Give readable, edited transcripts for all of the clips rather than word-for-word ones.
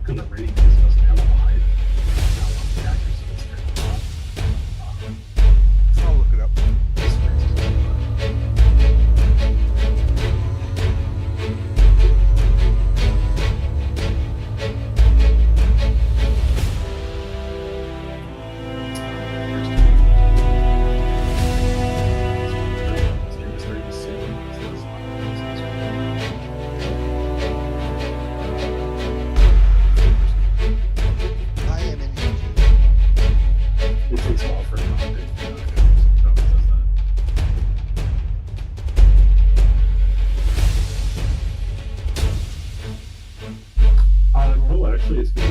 and the rating just doesn't have a high the accuracy is very I'll look it up. I am in YouTube. It takes a while for it to update. It always does that. No, actually, it's been.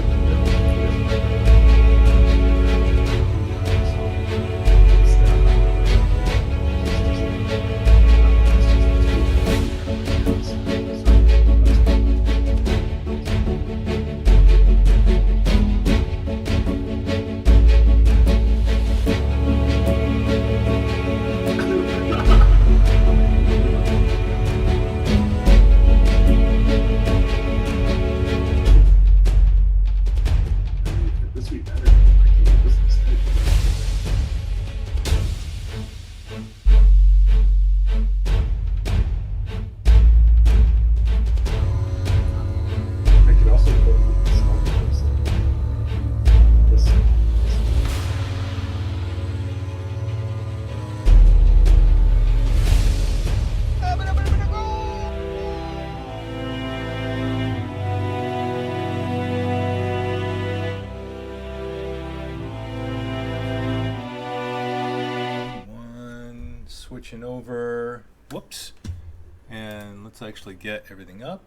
This week better. I can get this instead. I could also put this on this. One, switching over. Whoops. And let's actually get everything up.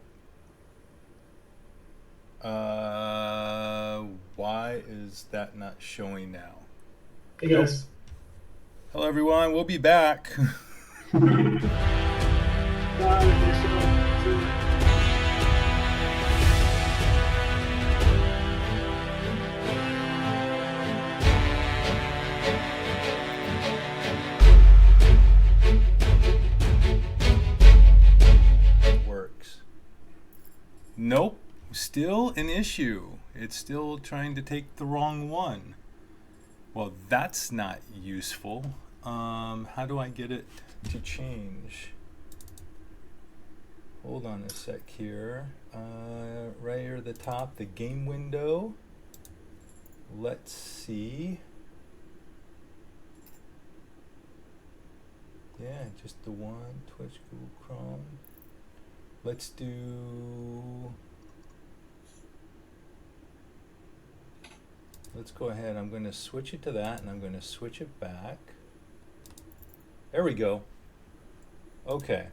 Why is that not showing now? Hey guys. Hello everyone, we'll be back. Works. Nope, still an issue. It's still trying to take the wrong one. Well, that's not useful. How do I get it to change? Hold on a sec here. Right here at the top, the game window. Let's see. Yeah, just the one, Twitch, Google Chrome. Let's do, let's go ahead. I'm going to switch it to that and I'm going to switch it back. There we go. Okay.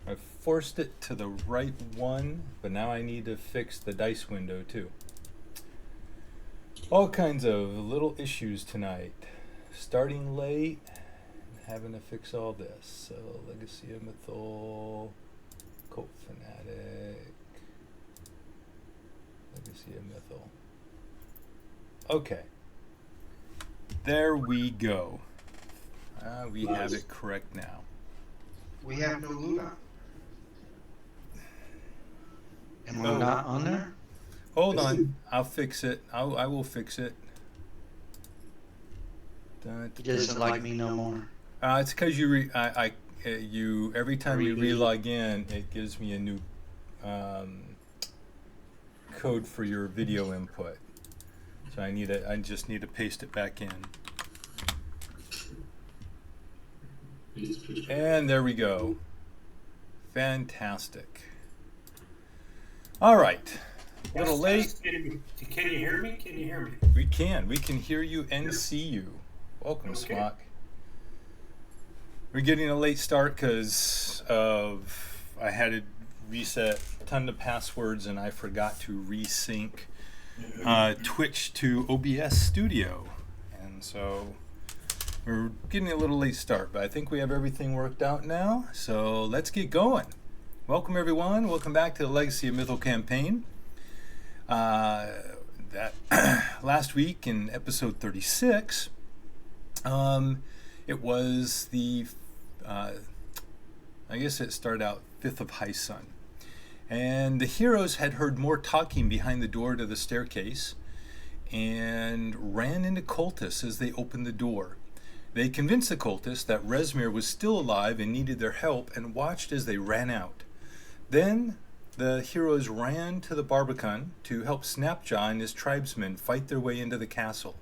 I forced it to the right one, but now I need to fix the dice window too. All kinds of little issues tonight. Starting late, having to fix all this. So Legacy of Mythal, Cult Fanatic, Legacy of Mythal. Okay. There we go. We have it correct now. We have no Luna. Am No. I not on there? Hold on, I'll fix it. I will fix it. He doesn't like me no more. It's because you you every time you relog in, it gives me a new code for your video input. So I just need to paste it back in. And there we go. Fantastic. All right. A little late. Can you hear me? Can you hear me? We can hear you and see you. Welcome, Okay. Smock. We're getting a late start because I had to reset a ton of passwords and I forgot to resync Twitch to OBS Studio, and so we're getting a little late start, but I think we have everything worked out now, so let's get going. Welcome everyone, welcome back to the Legacy of Mythal campaign. That last week in episode 36, it was the I guess it started out 5th of High Sun, And the heroes had heard more talking behind the door to the staircase and ran into cultists as they opened the door. They convinced the cultists that Rezmir was still alive and needed their help and watched as they ran out. Then the heroes ran to the Barbican to help Snapjaw and his tribesmen fight their way into the castle.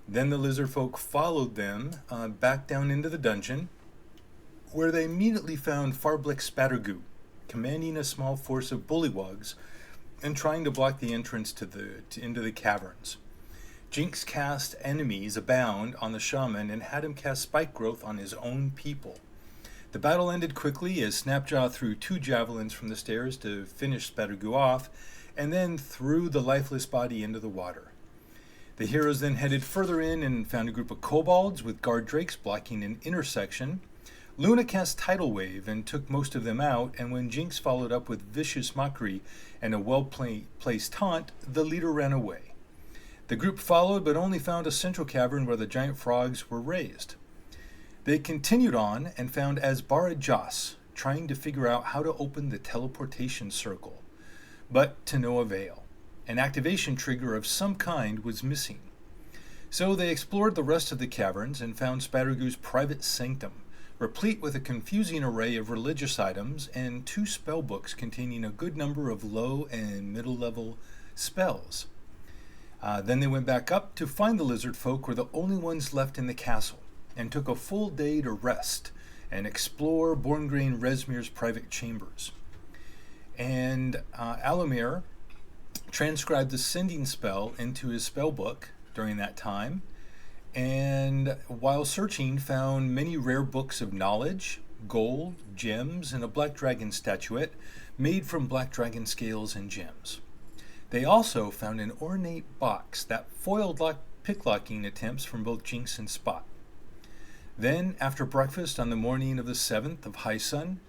Then the lizard folk followed them back down into the dungeon, where they immediately found Farblick Spattergoo, commanding a small force of bullywugs and trying to block the entrance into the caverns. Jinx cast enemies abound on the shaman and had him cast spike growth on his own people. The battle ended quickly as Snapjaw threw 2 javelins from the stairs to finish Spattergoo off, and then threw the lifeless body into the water. The heroes then headed further in and found a group of kobolds with guard drakes blocking an intersection. Luna cast Tidal Wave and took most of them out, and when Jinx followed up with Vicious Mockery and a well-placed taunt, the leader ran away. The group followed, but only found a central cavern where the giant frogs were raised. They continued on and found Asbara Joss, trying to figure out how to open the teleportation circle, but to no avail. An activation trigger of some kind was missing. So they explored the rest of the caverns and found Spattergoo's private sanctum, replete with a confusing array of religious items and 2 spell books containing a good number of low and middle level spells. Then they went back up to find the lizard folk were the only ones left in the castle, and took a full day to rest and explore Borngrain Rezmir's private chambers. And Alamir transcribed the sending spell into his spell book during that time, and while searching found many rare books of knowledge, gold, gems, and a black dragon statuette made from black dragon scales and gems. They also found an ornate box that foiled picklocking attempts from both Jinx and Spot. Then, after breakfast on the morning of the 7th of High Sun,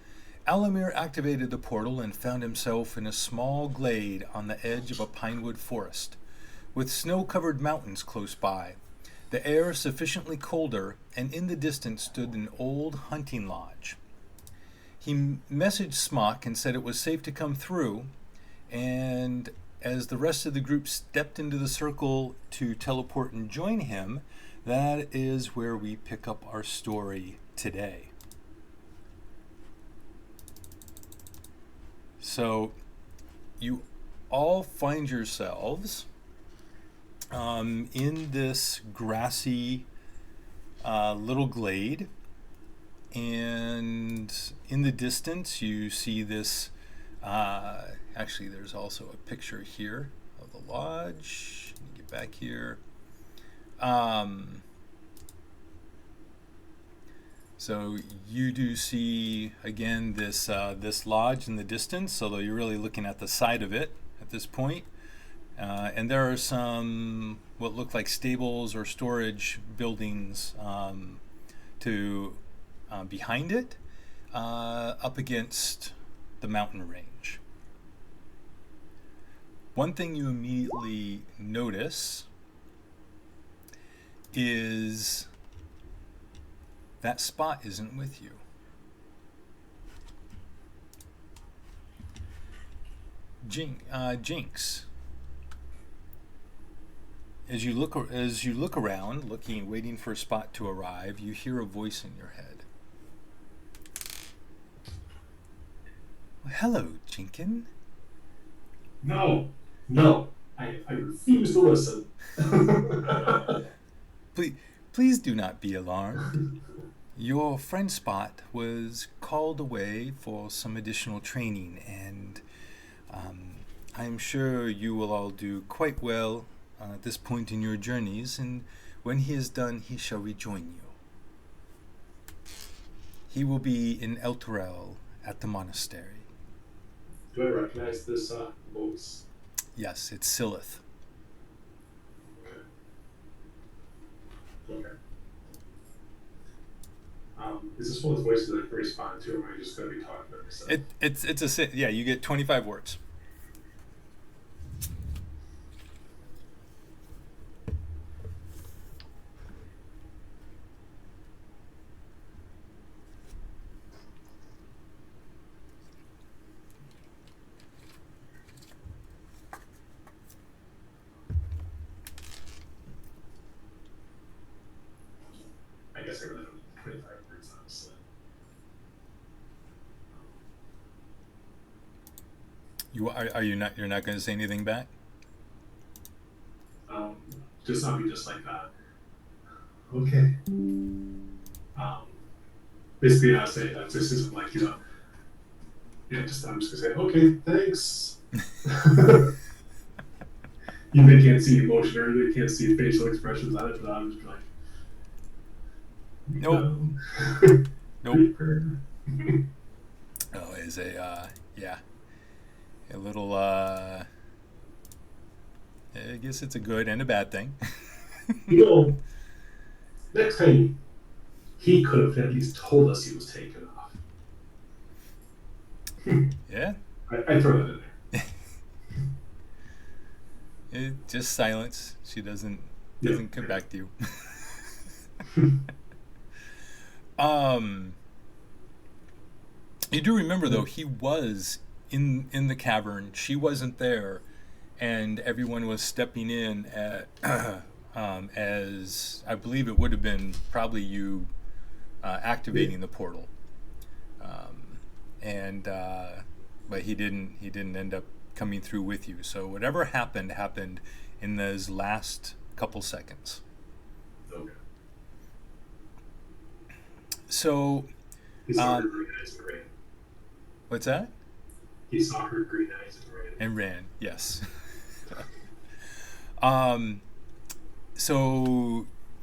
Alamir activated the portal and found himself in a small glade on the edge of a pinewood forest, with snow-covered mountains close by, the air sufficiently colder, and in the distance stood an old hunting lodge. He messaged Smock and said it was safe to come through, and as the rest of the group stepped into the circle to teleport and join him, that is where we pick up our story today. So you all find yourselves in this grassy little glade, and in the distance you see this, actually there's also a picture here of the lodge. Let me get back here. So you do see again this this lodge in the distance, although you're really looking at the side of it at this point. And there are some what look like stables or storage buildings to behind it, up against the mountain range. One thing you immediately notice is that Spot isn't with you. Jinx. As you look around, waiting for Spot to arrive, you hear a voice in your head. Well, hello, Jinkin. No, I refuse to listen. Please do not be alarmed. Your friend Spot was called away for some additional training, and I'm sure you will all do quite well at this point in your journeys, and when he is done, he shall rejoin you. He will be in Elturel at the monastery. Do I recognize this voice? Yes, it's Silith. Okay. Is this one of those voices that I can respond to, or am I just going to be talking to myself? Yeah, you get 25 words. guess I really don't need 25 words, honestly. Are you not? You're not going to say anything back? Just I'll be just like, okay. Basically, I say that this isn't like, just I'm just gonna say, okay, thanks. They can't see emotion or they can't see facial expressions on it, but I'm just like, Nope. Nope. Reaper. Oh, is a little I guess it's a good and a bad thing. Next time he could have at least told us he was taken off. Yeah. I throw that in there. Just silence. She doesn't come back to you. You do remember though, he was in the cavern. She wasn't there, and everyone was stepping in at as I believe it would have been probably you activating the portal, but he didn't end up coming through with you. So whatever happened in those last couple seconds. Okay. So He saw her green eyes and ran. What's that? He saw her green eyes and ran. Yes.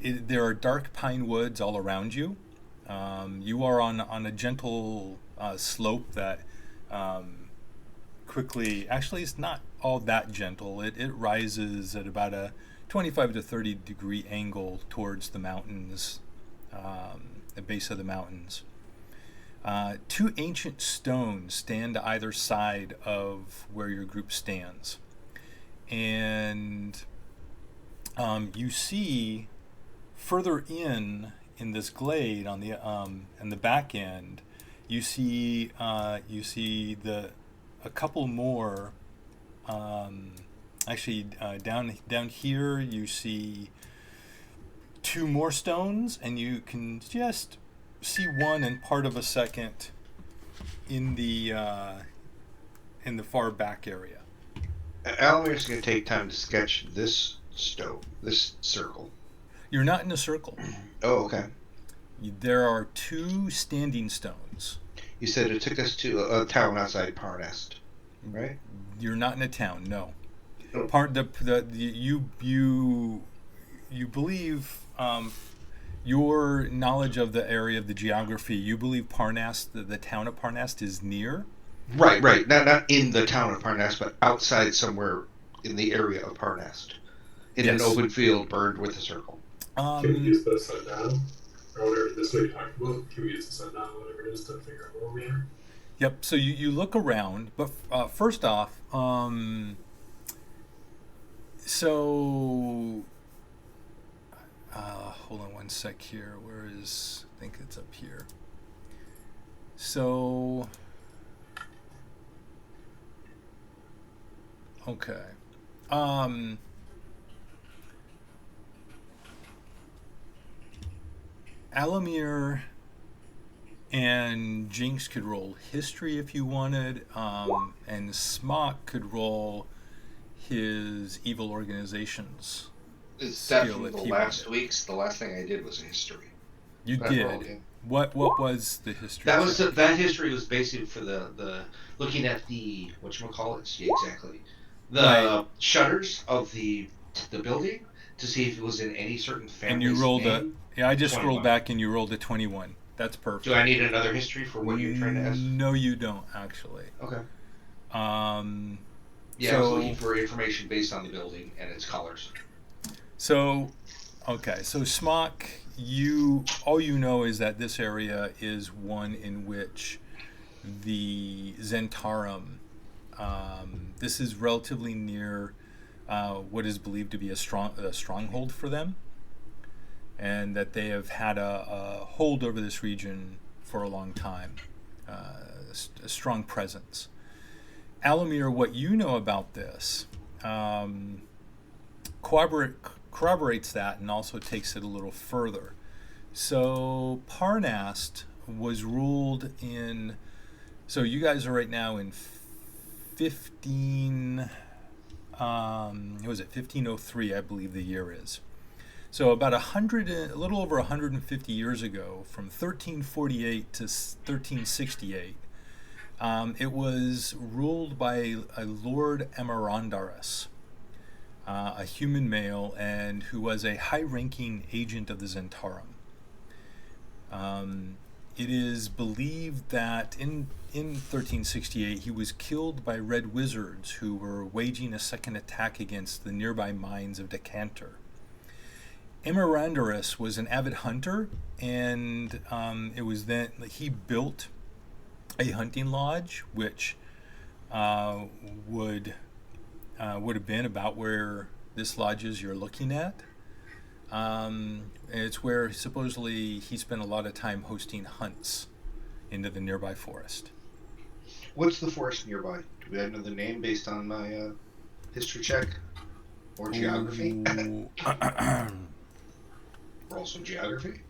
There are dark pine woods all around you. You are on a gentle slope that quickly, actually it's not all that gentle. It rises at about a 25 to 30 degree angle towards the mountains, the base of the mountains. Two ancient stones stand either side of where your group stands. And you see further in this glade on the back end, you see a couple more. Down here you see two more stones, and you can just see one in part of a second in the far back area. Alamir's going to take time to sketch this circle. You're not in a circle. Oh, okay. There are two standing stones. You said it took us to a town outside Parnest, right? You're not in a town, no. Oh. You believe your knowledge of the area of the geography. You believe Parnast, the town of Parnast, is near. Right. Not in the town of Parnast, but outside somewhere in the area of Parnast, in an open field burned with a circle. Can we use the sundial or whatever this way you talked about? Can we use the sundial, whatever it is, to figure out where we are? Yep. So you look around, but first off, hold on one sec here. Where is? I think it's up here. So, okay. Alamir and Jinx could roll history if you wanted, and Smock could roll his evil organizations. Is that skill from if the he last wanted. weeks? The last thing I did was a history. You That did. rolled in. What was the history? That history was basically for the looking at the whatchamacallit, exactly. The shutters of the building to see if it was in any certain family. And you rolled name. I just 21. scrolled back and you rolled a 21. That's perfect. Do I need another history for what you're trying to ask? No, you don't actually. Okay. Yeah, I was looking for information based on the building and its colors. So Smock, all you know is that this area is one in which the Zentarum, this is relatively near what is believed to be a stronghold for them, and that they have had a hold over this region for a long time, a strong presence. Alamir, what you know about this corroborates that and also takes it a little further. So Parnast was ruled in. So you guys are right now in 15. What was it? 1503, I believe the year is. So about a little over 150 years ago, from 1348 to 1368, it was ruled by a Lord Emerandaris, a human male, and who was a high-ranking agent of the Zentarum. It is believed that in 1368 he was killed by red wizards who were waging a second attack against the nearby mines of Decanter. Emerandaris was an avid hunter, and it was then he built a hunting lodge, which would have been about where this lodge is you're looking at. It's where supposedly he spent a lot of time hosting hunts into the nearby forest. What's the forest nearby? Do we know the name based on my history check or geography? Roll some geography.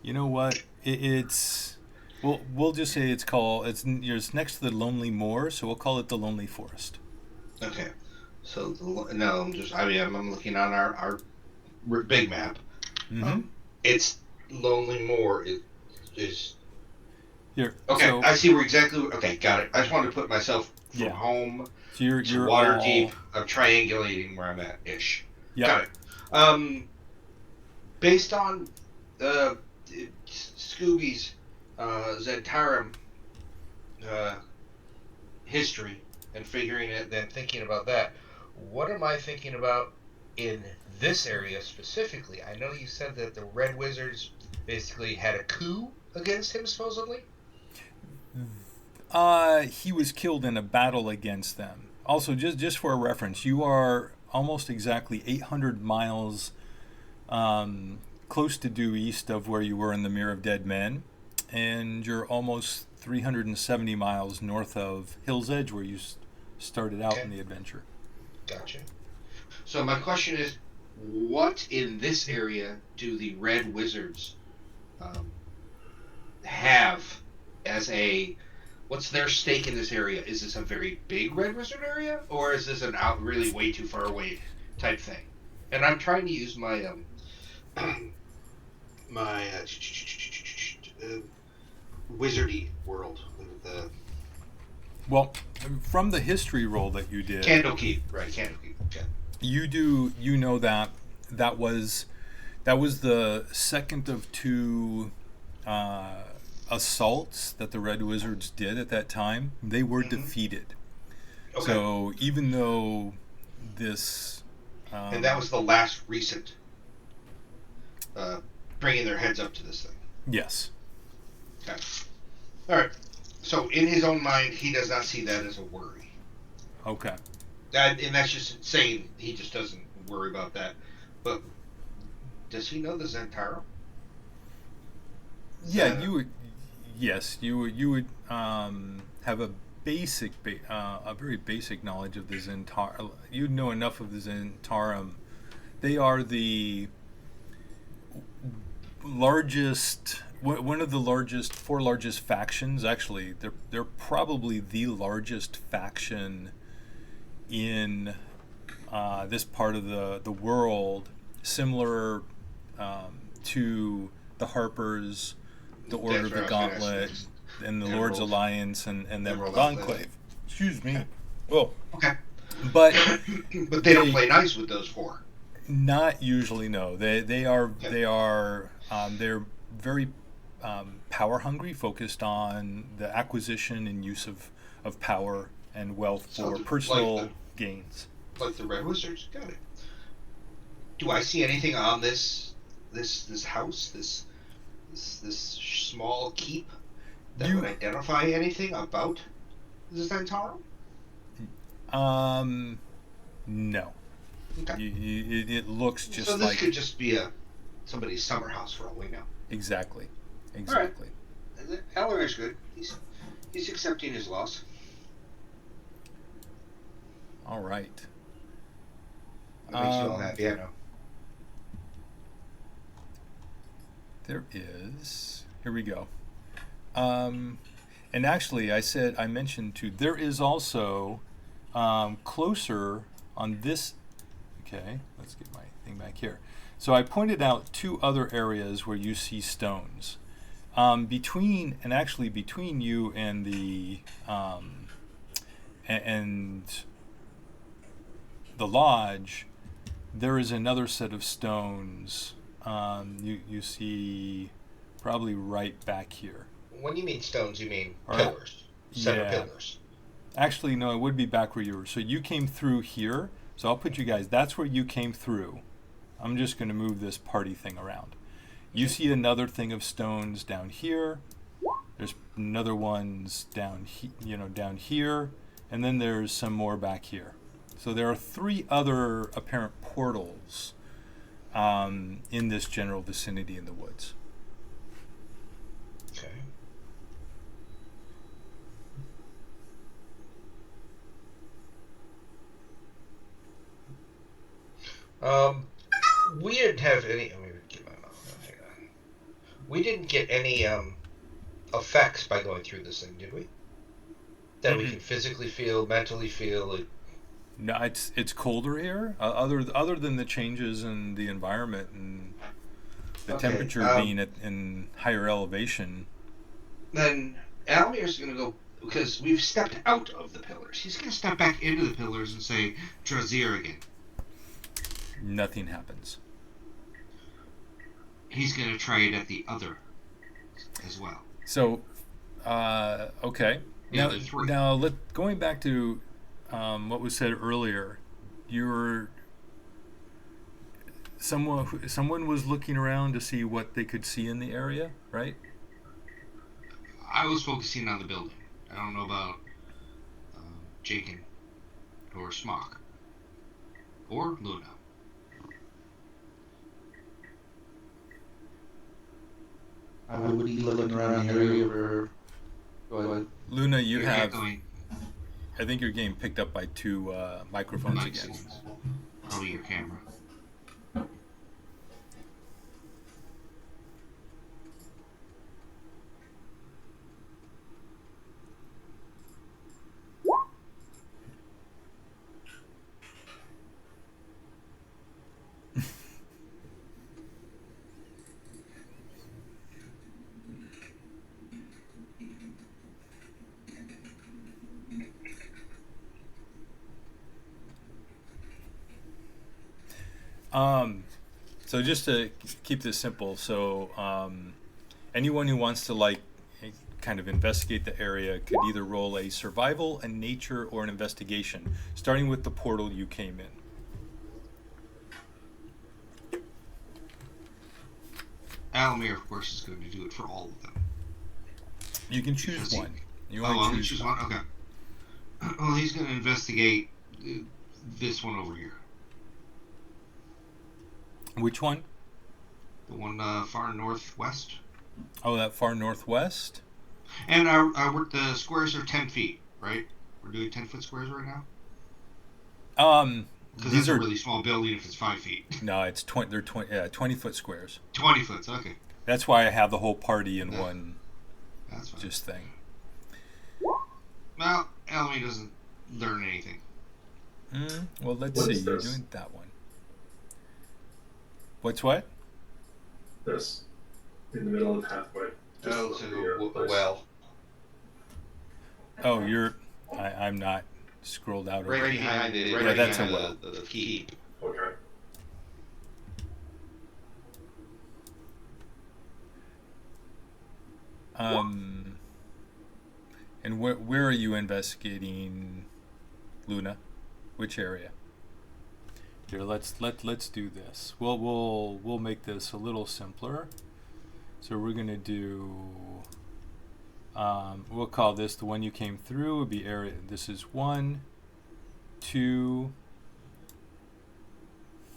You know what? It's we'll just say it's next to the Lonely Moor, so we'll call it the Lonely Forest. Okay. So I'm looking on our big map. Mm-hmm. It's Lonely Moor is Here. okay. So, I see where exactly. Okay, got it. I just wanted to put myself from Yeah. home so you're to water all, deep. I'm triangulating where I'm at ish. Yep. Got it. Based on Scooby's Zentarum history and figuring it, then thinking about that, what am I thinking about in this area specifically? I know you said that the Red Wizards basically had a coup against him, supposedly. He was killed in a battle against them. Also, just for a reference, you are almost exactly 800 miles close to due east of where you were in the Mirror of Dead Men, and you're almost 370 miles north of Hill's Edge, where you started out in the adventure. Gotcha. So my question is, what in this area do the Red Wizards have as what's their stake in this area? Is this a very big Red Wizard area, or is this an out really way too far away type thing? And I'm trying to use my my wizardy world. Well, from the history roll that you did, Candlekeep, right? Candlekeep. Okay. you know that was the second of two assaults that the Red Wizards did at that time. They were defeated. Okay. So even though this and that was the last recent bringing their heads up to this thing. Yes. Okay. All right. So in his own mind, he does not see that as a worry. Okay. And that's just saying he just doesn't worry about that. But does he know the Zentarum? Yeah, you would have a very basic knowledge of the Zentarum. You'd know enough of the Zentarum. They are the largest, one of the four largest factions. Actually, they're probably the largest faction in this part of the world, similar to the Harpers, the Order of the Gauntlet, and the Lord's Alliance, and the Emerald Enclave. Excuse me. Oh. Okay. But but they don't play nice with those four. Not usually, no. They're very power hungry, focused on the acquisition and use of power and wealth for personal gains. Like the Red Wizards, got it. Do I see anything on this house, this small keep that would identify anything about the Zentarum? No. Okay. It looks just like... So this could just be somebody's summer house for all we know. Exactly. All right. Eller's good. He's accepting his loss. All right. That makes you all happy, I know. There is. Here we go. And actually, I mentioned too, there is also closer on this. Okay, let's get my thing back here. So I pointed out 2 other areas where you see stones. Between you and the and the lodge, there is another set of stones. You see probably right back here. When you mean stones, you mean Or- pillars. Center yeah. pillars. Actually, no, it would be back where you were. So you came through here. So I'll put you guys, that's where you came through. I'm just going to move this party thing around. You see another thing of stones down here. There's another ones down here. And then there's some more back here. So there are 3 other apparent portals in this general vicinity in the woods. Okay. We didn't have any. Let me get my mouth. Hang on. We didn't get any effects by going through this thing, did we? That we can physically feel, mentally feel. No, it's colder here. Other than the changes in the environment and the temperature being in higher elevation. Then Almir's going to go, because we've stepped out of the pillars. He's going to step back into the pillars and say Trazir again. Nothing happens. He's going to try it at the other as well. So, okay. Now, going back to what was said earlier, someone was looking around to see what they could see in the area, right? I was focusing on the building. I don't know about Jakin or Smock or Luna. I would be looking around the area for. Go ahead. Luna, you You're have. echoing. I think you're getting picked up by 2 microphones Mic again. signals. Probably your camera. So just to keep this simple, so anyone who wants to kind of investigate the area could either roll a survival, a nature, or an investigation, starting with the portal you came in. Almir, of course, is going to do it for all of them. You can choose Because one. You I'm only going to choose one? Okay. Well, he's going to investigate this one over here. Which one? The one far northwest. Oh, that far northwest? And the squares are 10 feet, right? We're doing 10-foot squares right now? Because These that's are a really small building if it's 5 feet. No, it's 20-foot squares. 20 foot, okay. That's why I have the whole party in one That's fine. just thing. Well, Almy doesn't learn anything. Well, let's What see. is You're this? doing that one. What's what? This. In the middle of the pathway. Just Oh, above so the place. well. Oh, I'm not scrolled out. Right behind it. Right Yeah, that's a behind well. the key. Okay. And where are you investigating, Luna? Which area? Here, let's do this. We'll make this a little simpler. So we're gonna do. We'll call this the one you came through. Would be area. This is 1, 2,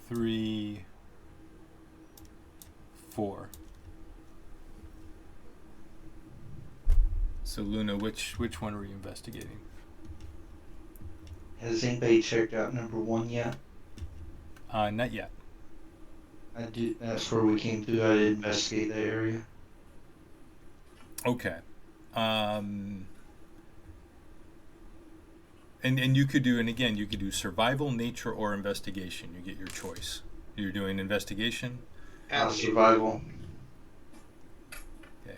3, 4. So Luna, which one were you investigating? Has anybody checked out number 1 yet? Not yet. I do. That's where we came through. I did investigate that area. Okay. And you could do, and again, you could do survival, nature, or investigation. You get your choice. You're doing investigation. Survival. Okay.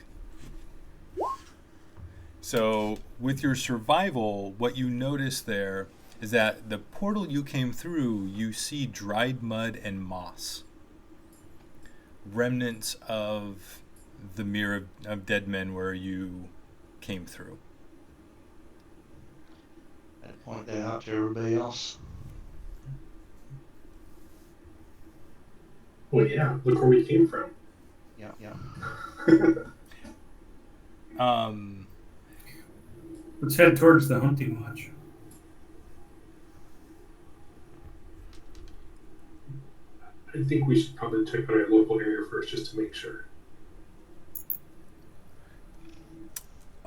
So with your survival, what you notice there is that the portal you came through, you see dried mud and moss, remnants of the Mirror of Dead Men where you came through. I'd point that out to everybody else. Well, yeah, look where we came from. Yeah. Let's head towards the hunting lodge. I think we should probably check out our local area first just to make sure.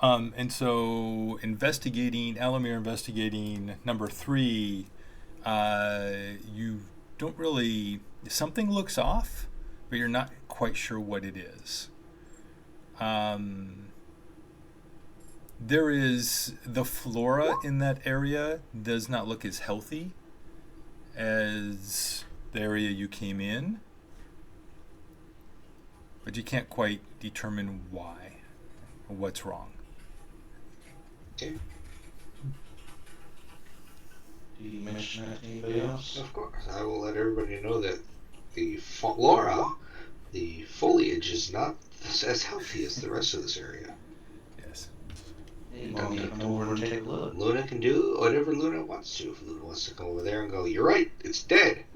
And so Alamir investigating number 3, you don't really, something looks off, but you're not quite sure what it is. There is, the flora in that area does not look as healthy as the area you came in, but you can't quite determine why or what's wrong. Okay. Do you mention that to anybody else? Of course, I will let everybody know that the flora, the foliage is not as healthy as the rest of this area. Yes. You want me to come over and take a look? Luna can do whatever Luna wants to. If Luna wants to come over there and go, you're right, it's dead.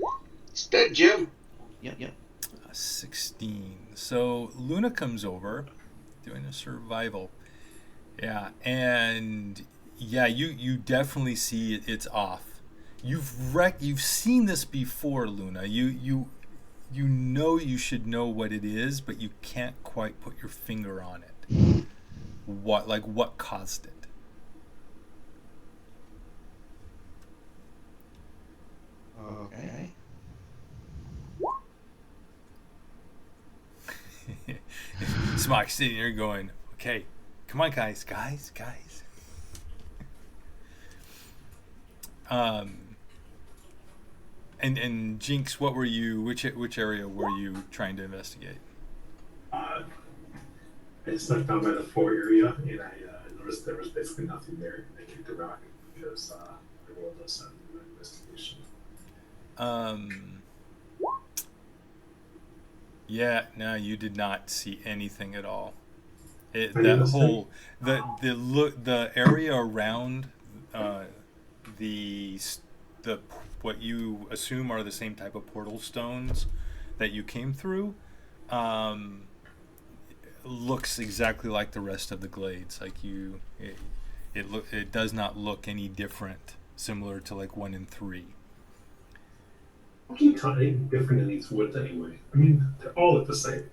It's dead, Jim. Yep. 16. So Luna comes over, doing a survival. Yeah, and yeah, you definitely see it's off. You've seen this before, Luna. You know you should know what it is, but you can't quite put your finger on it. What caused it? Okay. Smock's sitting there going, okay, come on, guys. And Jinx, what were you? Which area were you trying to investigate? I snuck down by the floor area and I noticed there was basically nothing there. I kicked a rock because I rolled a 7 in my investigation. Yeah, no, you did not see anything at all. The area around the what you assume are the same type of portal stones that you came through looks exactly like the rest of the glades. Like it does not look any different, similar to like 1 and 3. What can you tell anything different in these woods anyway? I mean, they all look the same.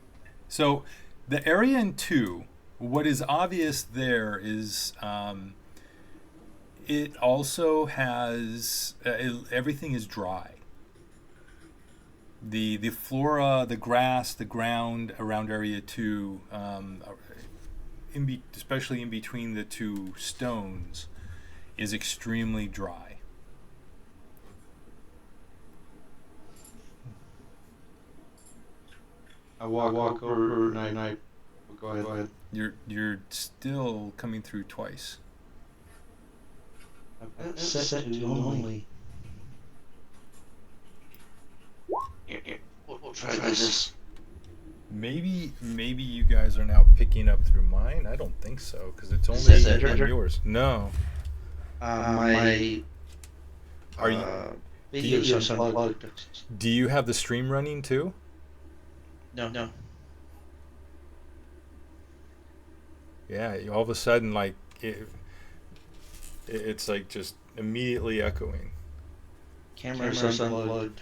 So the area in 2, what is obvious there is it also has everything is dry. The flora, the grass, the ground around area 2, especially in between the 2 stones, is extremely dry. I walk over and I go ahead. You're still coming through twice. I've set to only. We'll try this. Maybe you guys are now picking up through mine. I don't think so, because it's only on yours. No. My Are you? video's unplugged. Do you have the stream running too? No. Yeah. All of a sudden, like it's like just immediately echoing. Camera's unplugged.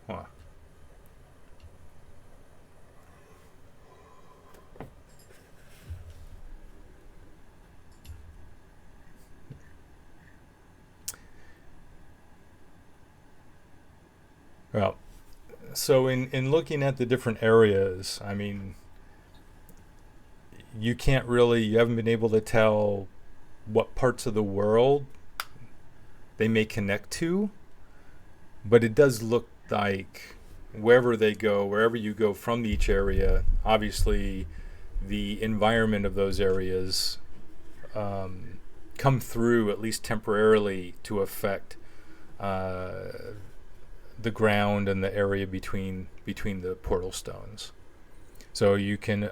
Huh. Well, so in looking at the different areas, I mean, you haven't been able to tell what parts of the world they may connect to, but it does look like wherever you go from each area, obviously the environment of those areas come through at least temporarily to affect the ground and the area between the portal stones. So you can,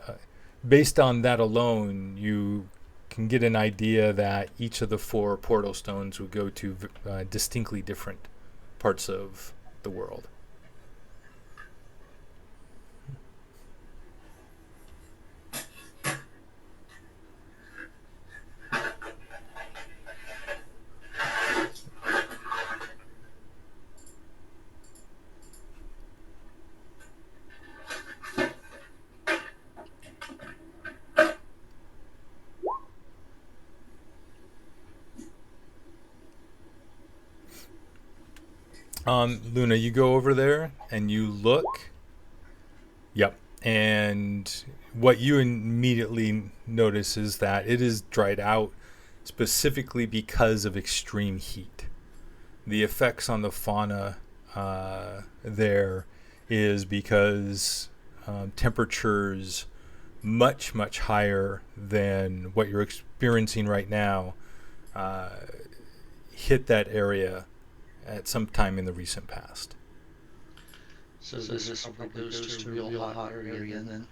based on that alone, you can get an idea that each of the 4 portal stones would go to distinctly different parts of the world. Luna, you go over there and you look. Yep. And what you immediately notice is that it is dried out specifically because of extreme heat. The effects on the fauna there is because temperatures much, much higher than what you're experiencing right now hit that area at some time in the recent past. So this probably goes to a real hot area then.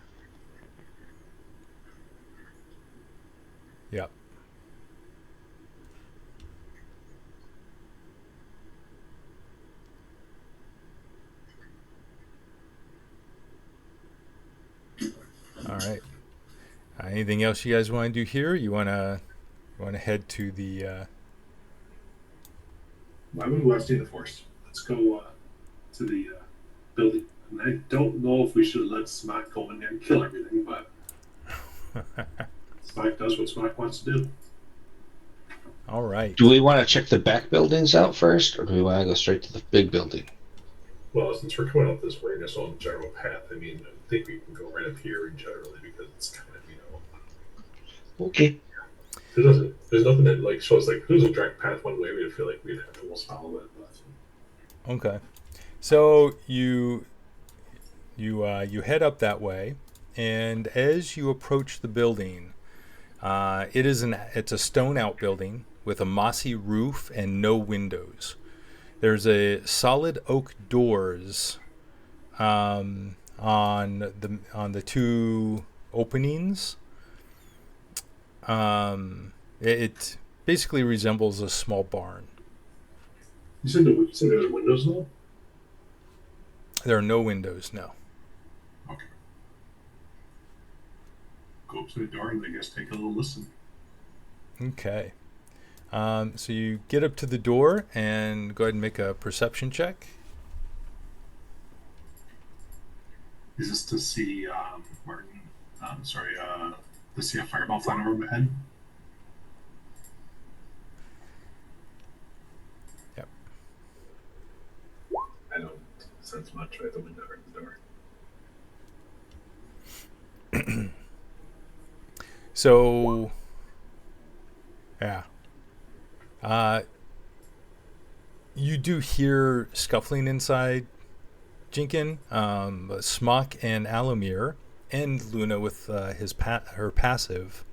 Yep. All right. Anything else you guys want to do here? You want to head to the Why would we want to stay in the forest? Let's go to the building. And I don't know if we should let Smack go in there and kill everything, but Smack does what Smack wants to do. All right. Do we want to check the back buildings out first, or do we want to go straight to the big building? Well, since we're coming up this way, just on the general path, I mean, I think we can go right up here generally because it's kind of, Okay. There's nothing that like shows like who's a direct path one way. We feel like we'd have to almost follow it. But. Okay. So you head up that way, and as you approach the building, it's a stone outbuilding with a mossy roof and no windows. There's a solid oak doors on the 2 openings. It basically resembles a small barn. You said there was windows though? There are no windows, no. Okay. Go up to the door and I guess take a little listen. Okay. So you get up to the door and go ahead and make a perception check. Is this to see to see a fireball flying over my head? Yep. I don't sense much right at the window or the door. So, yeah. You do hear scuffling inside, Jinkin. Smock and Alamir and Luna with her passive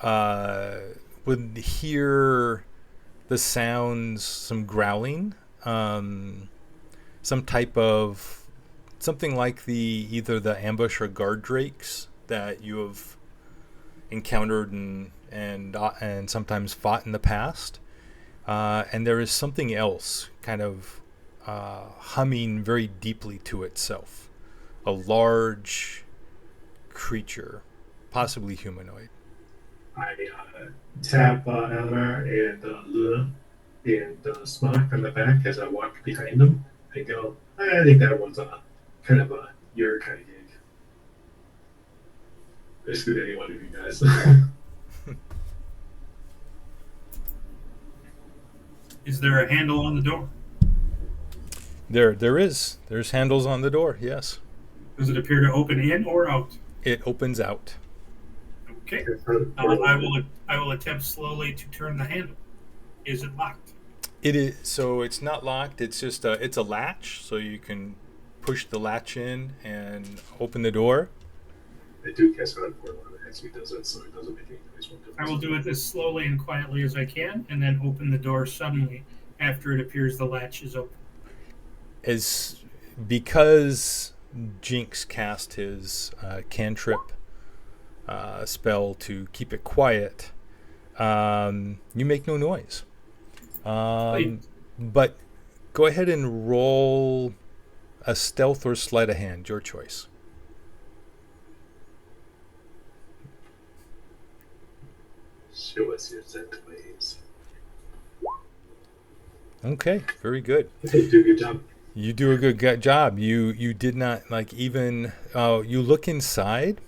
would hear the sounds, some growling, some type of something like either the ambush or guard drakes that you have encountered and sometimes fought in the past. And there is something else kind of humming very deeply to itself. A large creature, possibly humanoid. I tap Elmer and Luna and Smock on the back as I walk behind them and go, I think that one's kind of your kind of gig. Basically, any one of you guys. Is there a handle on the door? There is. There's handles on the door. Yes. Does it appear to open in or out? It opens out. Okay. It's not a portal. I will attempt slowly to turn the handle. Is it locked? It is. So it's not locked. It's just it's a latch. So you can push the latch in and open the door. I do cast on a portal on it as he does it, so it doesn't make any noise. I will do it as slowly and quietly as I can, and then open the door suddenly after it appears the latch is open. As because Jinx cast his cantrip spell to keep it quiet, you make no noise. But go ahead and roll a stealth or sleight of hand, your choice. Show us your Zen ways. Okay, very good. You do a good job. You do a good job. You did not like even. You look inside,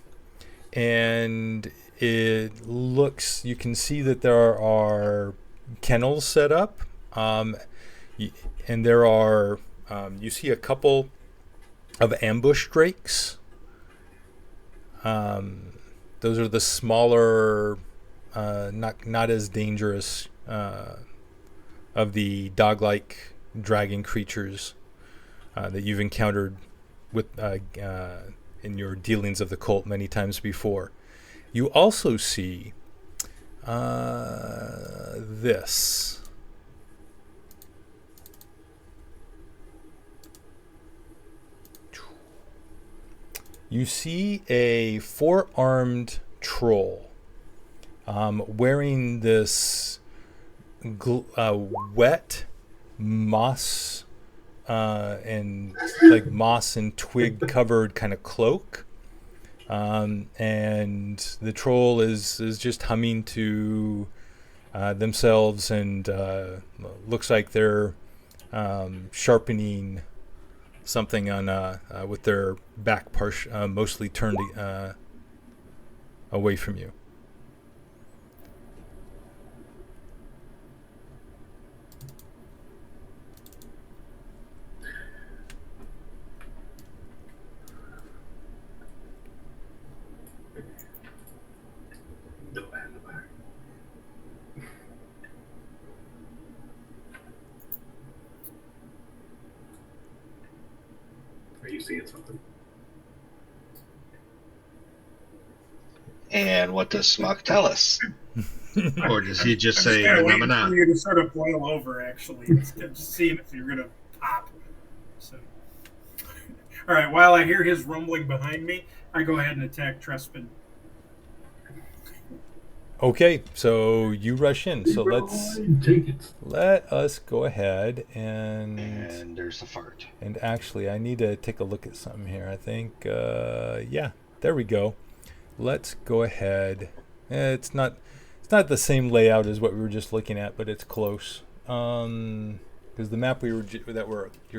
and it looks. You can see that there are kennels set up, and there are. You see a couple of ambush drakes. Those are the smaller, not as dangerous of the dog-like dragon creatures that you've encountered with in your dealings of the cult many times before. You also see this. You see a four-armed troll wearing this wet moss and like moss and twig covered kind of cloak, and the troll is just humming to themselves, and looks like they're sharpening something on with their back mostly turned away from you. No alibi. Are you seeing something? And what does Smock tell us? Or does he just I'm say, just kind of waiting "Phenomena"? for you to sort of boil over, actually, instead of seeing if you're going to pop. So, all right, while I hear his rumbling behind me, I go ahead and attack Trespin. Okay, so you rush in. So Take it. let us go ahead and there's the fart. and actually I need to take a look at something here. I think yeah, there we go. Let's go ahead. It's not the same layout as what we were just looking at, but it's close. Because the map you're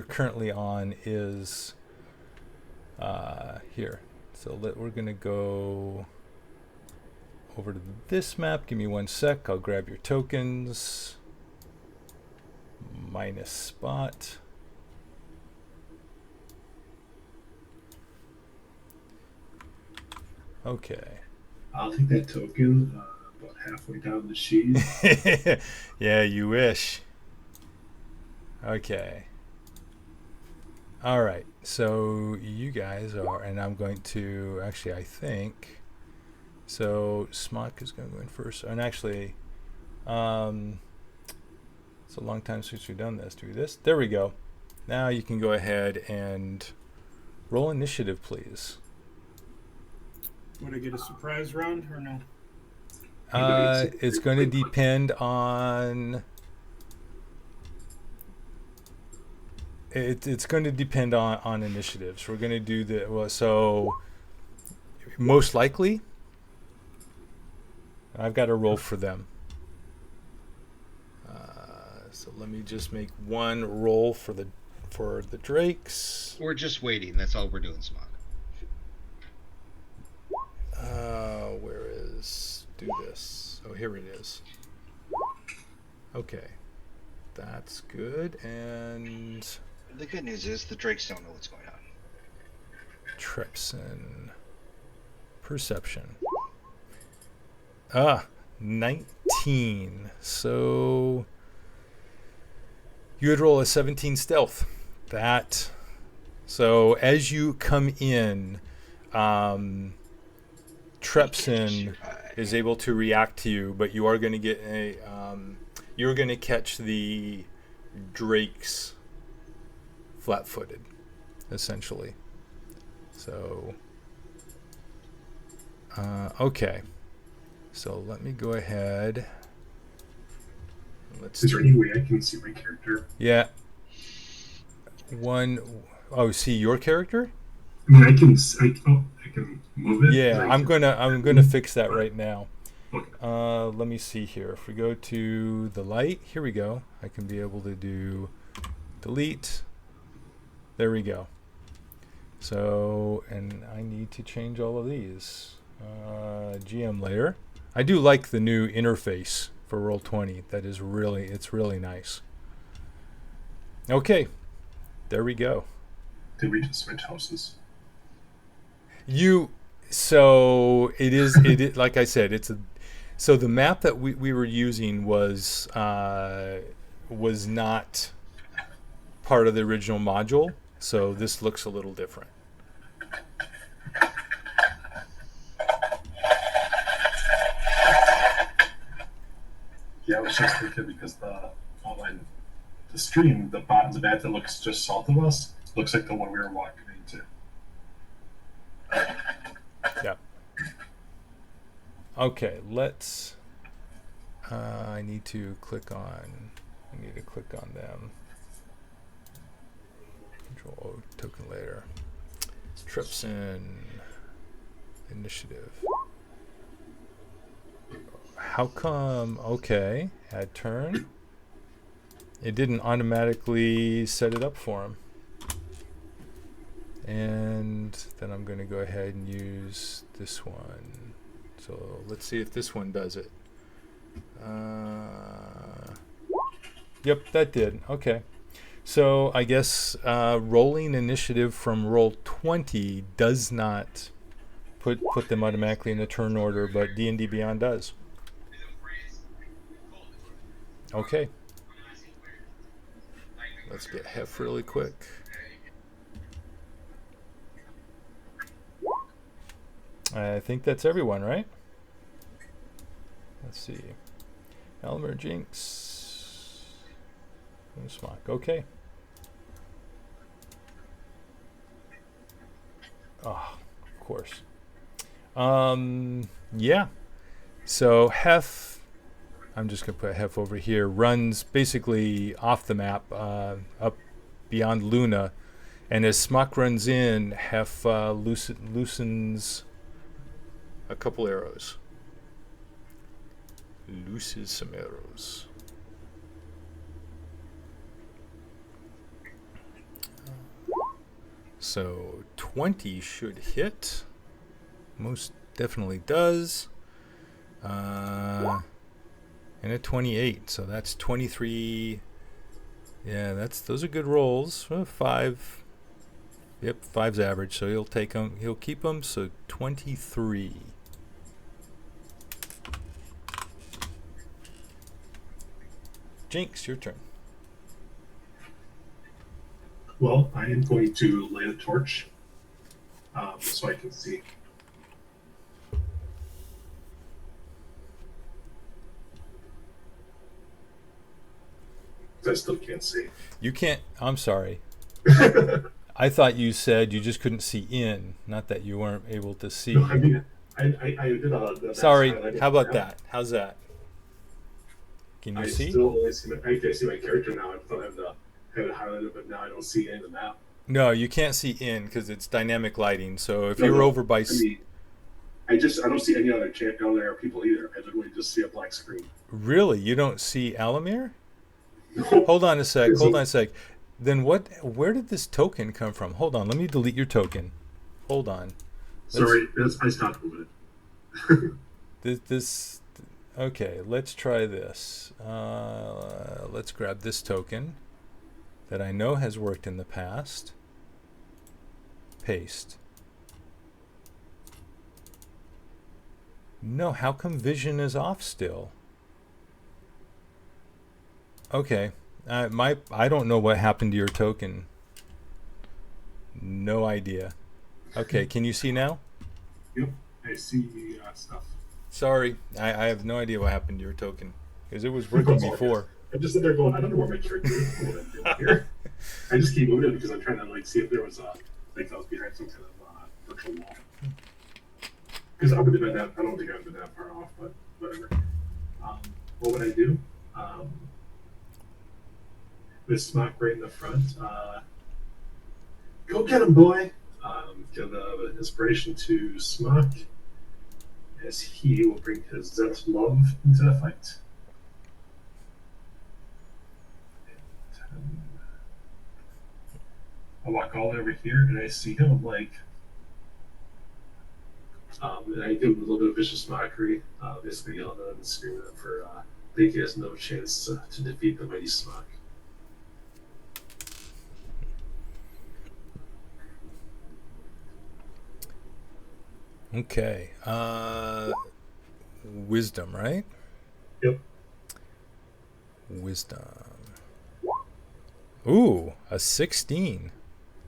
currently on is here. So we're gonna go over to this map. Give me 1 sec. I'll grab your tokens. Minus spot. Okay. I'll take that token about halfway down the sheet. Yeah, you wish. Okay. All right. So you guys are, and I'm going to actually, I think. So Smock is going to go in first, and actually, it's a long time since we've done this. Do this. There we go. Now you can go ahead and roll initiative, please. Would I get a surprise round or no? It's going to depend on. It's going to depend on initiatives. We're going to do so most likely. I've got to roll for them. So let me just make one roll for the drakes. We're just waiting. That's all we're doing, Smock. Where is do this? Oh, here it is. Okay, that's good. And The good news is the drakes don't know what's going on. Trepson. Perception. 19. So you would roll a 17 stealth. That. So as you come in, Trepson is able to react to you, but you are going to get a. You're going to catch the drakes flat-footed, essentially. So, okay. So let me go ahead. Is there any way I can see my character? Yeah. Oh, see your character? I mean, I can move it. Yeah, I'm gonna fix that right now. Okay. Let me see here. If we go to the light, here we go. I can be able to do delete. There we go. So, and I need to change all of these. GM layer. I do like the new interface for Roll20. That is it's really nice. Okay, there we go. Did we just switch houses? So it is like I said, so the map that we were using was not part of the original module, so this looks a little different. Yeah, I was just thinking because the stream, the map that looks just south of us looks like the one we were walking into. Yeah. Okay, let's. I need to click on them. Control O, token layer. Trepson initiative. How come? Okay, add turn. It didn't automatically set it up for him. And then I'm going to go ahead and use this one. So let's see if this one does it. Yep, that did. Okay. So I guess rolling initiative from Roll20 does not put them automatically in the turn order, but D&D Beyond does. Okay. Let's get Hef really quick. I think that's everyone, right? Let's see. Elmer, Jinx, Smock. Okay. Oh, of course. Yeah. So Hef, I'm just gonna put Hef over here. Runs basically off the map, up beyond Luna, and as Smock runs in, Hef loosens a couple arrows. Looses some arrows. So 20 should hit. Most definitely does. And a 28. So that's 23. Yeah, those are good rolls. 5. Yep, 5's average. So he'll take them. He'll keep them. So 23. Jinx, your turn. Well, I am going to light a torch so I can see. I still can't see. You can't. I'm sorry. I thought you said you just couldn't see in, not that you weren't able to see. No, I mean, I did a. Sorry. How about that? How's that? Can you see? I still only see I can see my character now. I thought I have it highlighted, but now I don't see any of the map. No, you can't see in because it's dynamic lighting. So if you're over by, I don't see any other people either. I literally just see a black screen. Really, you don't see Alamir? Hold on a sec. Then what? Where did this token come from? Hold on. Let me delete your token. Hold on. Sorry, I stopped moving it. Okay, let's try this. Let's grab this token. that I know has worked in the past. Paste. No, how come vision is off still? Okay. I don't know what happened to your token. No idea. Okay, can you see now? Yep, I see stuff. Sorry, I have no idea what happened to your token. Because it was It's working all good. before. I'm just sitting there going, I don't know where my character is. What I'm doing here. I just keep moving because I'm trying to like see if there was like I was behind some kind of virtual wall. Because I would have been that. I don't think I would have been that far off, but whatever. What would I do? With Smock right in the front. Go get him, boy! Give the inspiration to Smock as he will bring his Zet love into the fight. I walk all over here and I see him like, and I give him a little bit of vicious mockery, basically yelling at him and screaming at him for think he has no chance to defeat the mighty Smock. Okay. Wisdom, right? Yep. Wisdom. Ooh, a 16.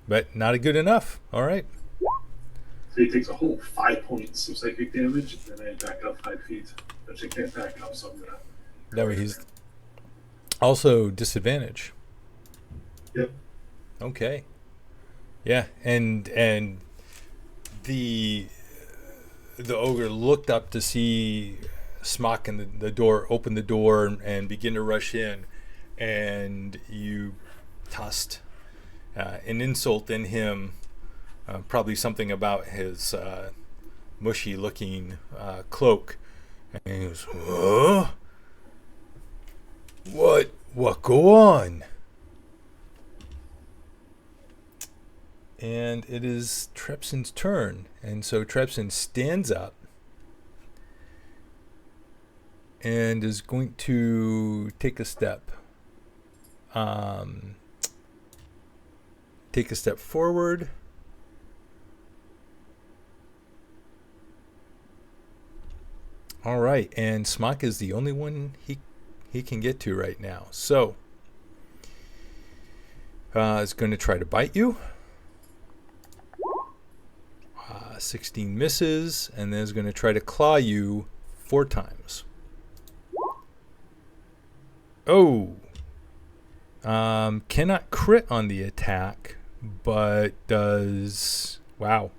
But not good enough. All right. So he takes a whole 5 points of psychic damage, and then I back up 5 feet. Which I can't back up, so I'm gonna. No, he's also disadvantage. Yep. Okay. Yeah, and the ogre looked up to see Smock in the door, open the door and begin to rush in, and you tossed an insult in him, probably something about his mushy looking cloak, and he goes, "Huh? What go on?" And it is Trepson's turn. And so Trepson stands up and is going to take a step. Take a step forward. All right. And Smock is the only one he can get to right now. So is going to try to bite you. 16 misses, and then is going to try to claw you 4 times. Oh! Cannot crit on the attack, but does... Wow.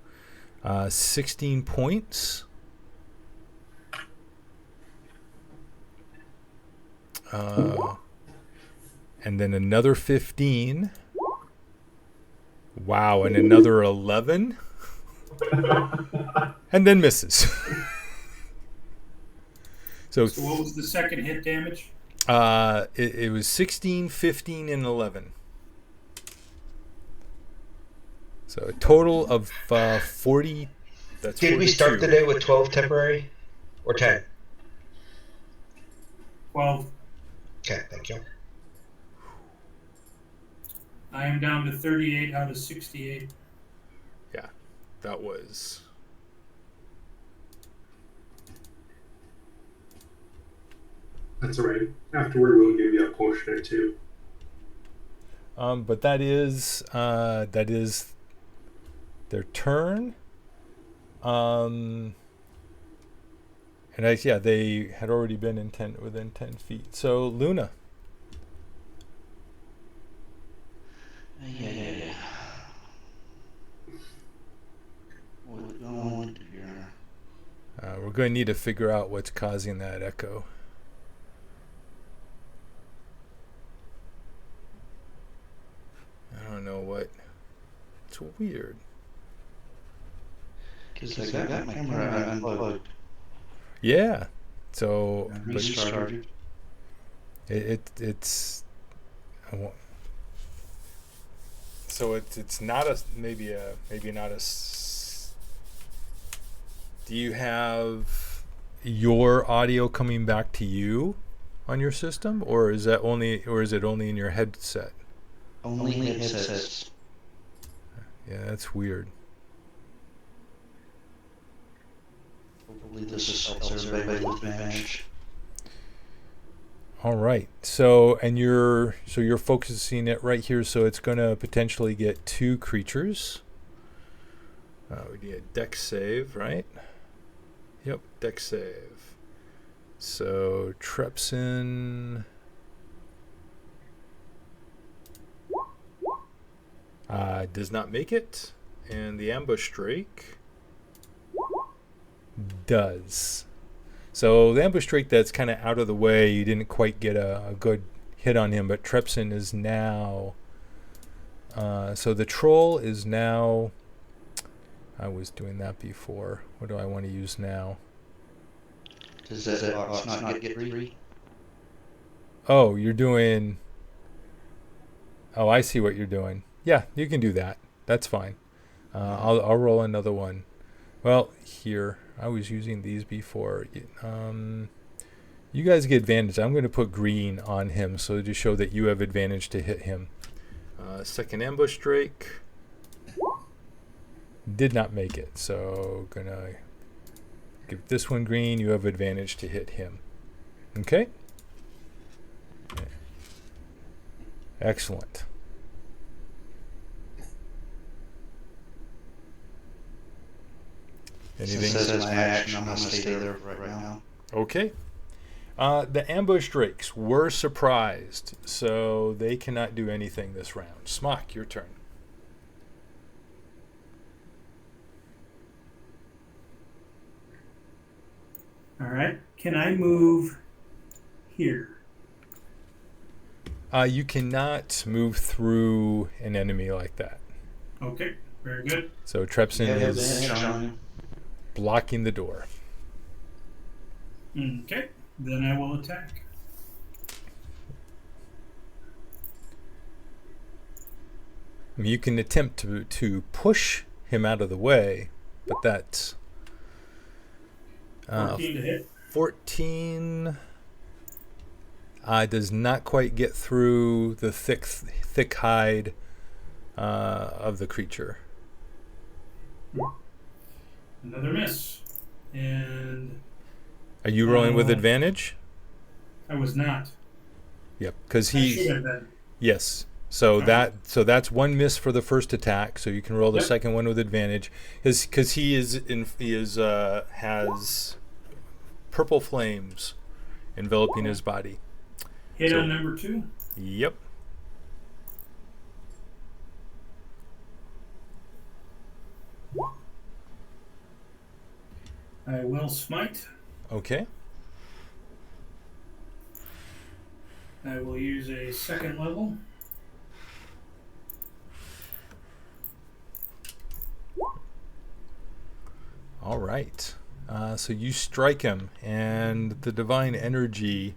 16 points. And then another 15. Wow, and another 11. And then misses. So what was the second hit damage? It was 16, 15, and 11. So a total of 40. That's Did 42. we start the day with 12 temporary? Or 10? 12. Okay, thank you. I am down to 38 out of 68. Yeah, that was... That's alright. Afterward, we'll give you a potion or two. But that is their turn. And they had already been within 10 feet. So Luna. Yeah. What's going on here? We're going to need to figure out what's causing that echo. I don't know what. It's weird. Because I got my camera unplugged. Yeah. So Restarted. it's so it's not a maybe not a. Do you have your audio coming back to you on your system, or is it only in your headset? Only headsets. Yeah, that's weird. Hopefully this helps everybody with advantage. All right. So you're focusing it right here, so it's going to potentially get 2 creatures. We need a dex save, right? Yep, dex save. So Trepsin does not make it, and the ambush drake does. So the ambush drake, that's kind of out of the way. You didn't quite get a good hit on him, but Trepsin is now. So the troll is now. I was doing that before. What do I want to use now? Does that box not get 3? Oh, you're doing. Oh, I see what you're doing. Yeah, you can do that. That's fine. I'll roll another one. Well, here I was using these before. You guys get advantage. I'm going to put green on him so to show that you have advantage to hit him. Second ambush drake did not make it, so gonna give this one green. You have advantage to hit him. Okay. Excellent. Anything? Since that's my action, I'm going to stay there right now. Okay. The ambush drakes were surprised, so they cannot do anything this round. Smock, your turn. All right. Can I move here? You cannot move through an enemy like that. Okay. Very good. So Trepsin You have is advantage on him. blocking the door. Okay. Then I will attack. I mean, you can attempt to push him out of the way, but that's 14 to hit. 14 does not quite get through the thick hide of the creature. Another miss. And Are you rolling with advantage? I was not. Yep, because I he's should have been. yes. So that's one miss for the first attack. So you can roll the Yep. second one with advantage, because he has purple flames enveloping his body. Hit So- on number 2. Yep. I will smite. Okay. I will use a second level. All right. So you strike him, and the divine energy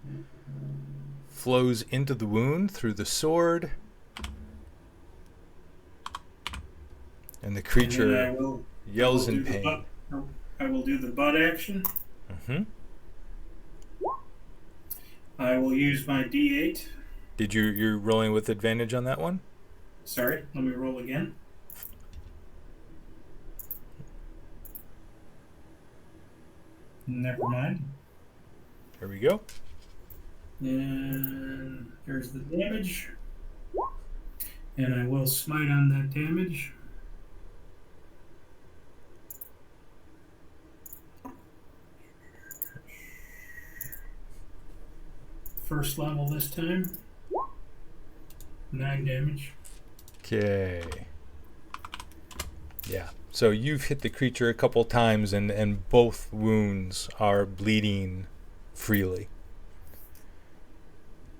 flows into the wound through the sword, and the creature And then yells I will in do the pain. I will do the butt action. Hmm. I will use my D8. You're rolling with advantage on that one? Sorry, let me roll again. Never mind. Here we go. And there's the damage. And I will smite on that damage. First level this time. 9 damage. Okay. Yeah. So you've hit the creature a couple times, and both wounds are bleeding freely.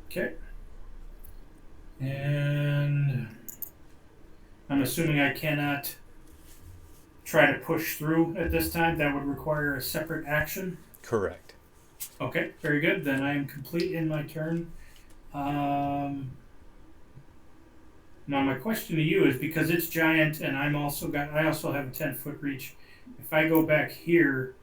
Okay. And I'm assuming I cannot try to push through at this time. That would require a separate action. Correct. Okay, very good. Then I am complete in my turn. Now my question to you is, because it's giant and I also have a 10-foot reach. If I go back here,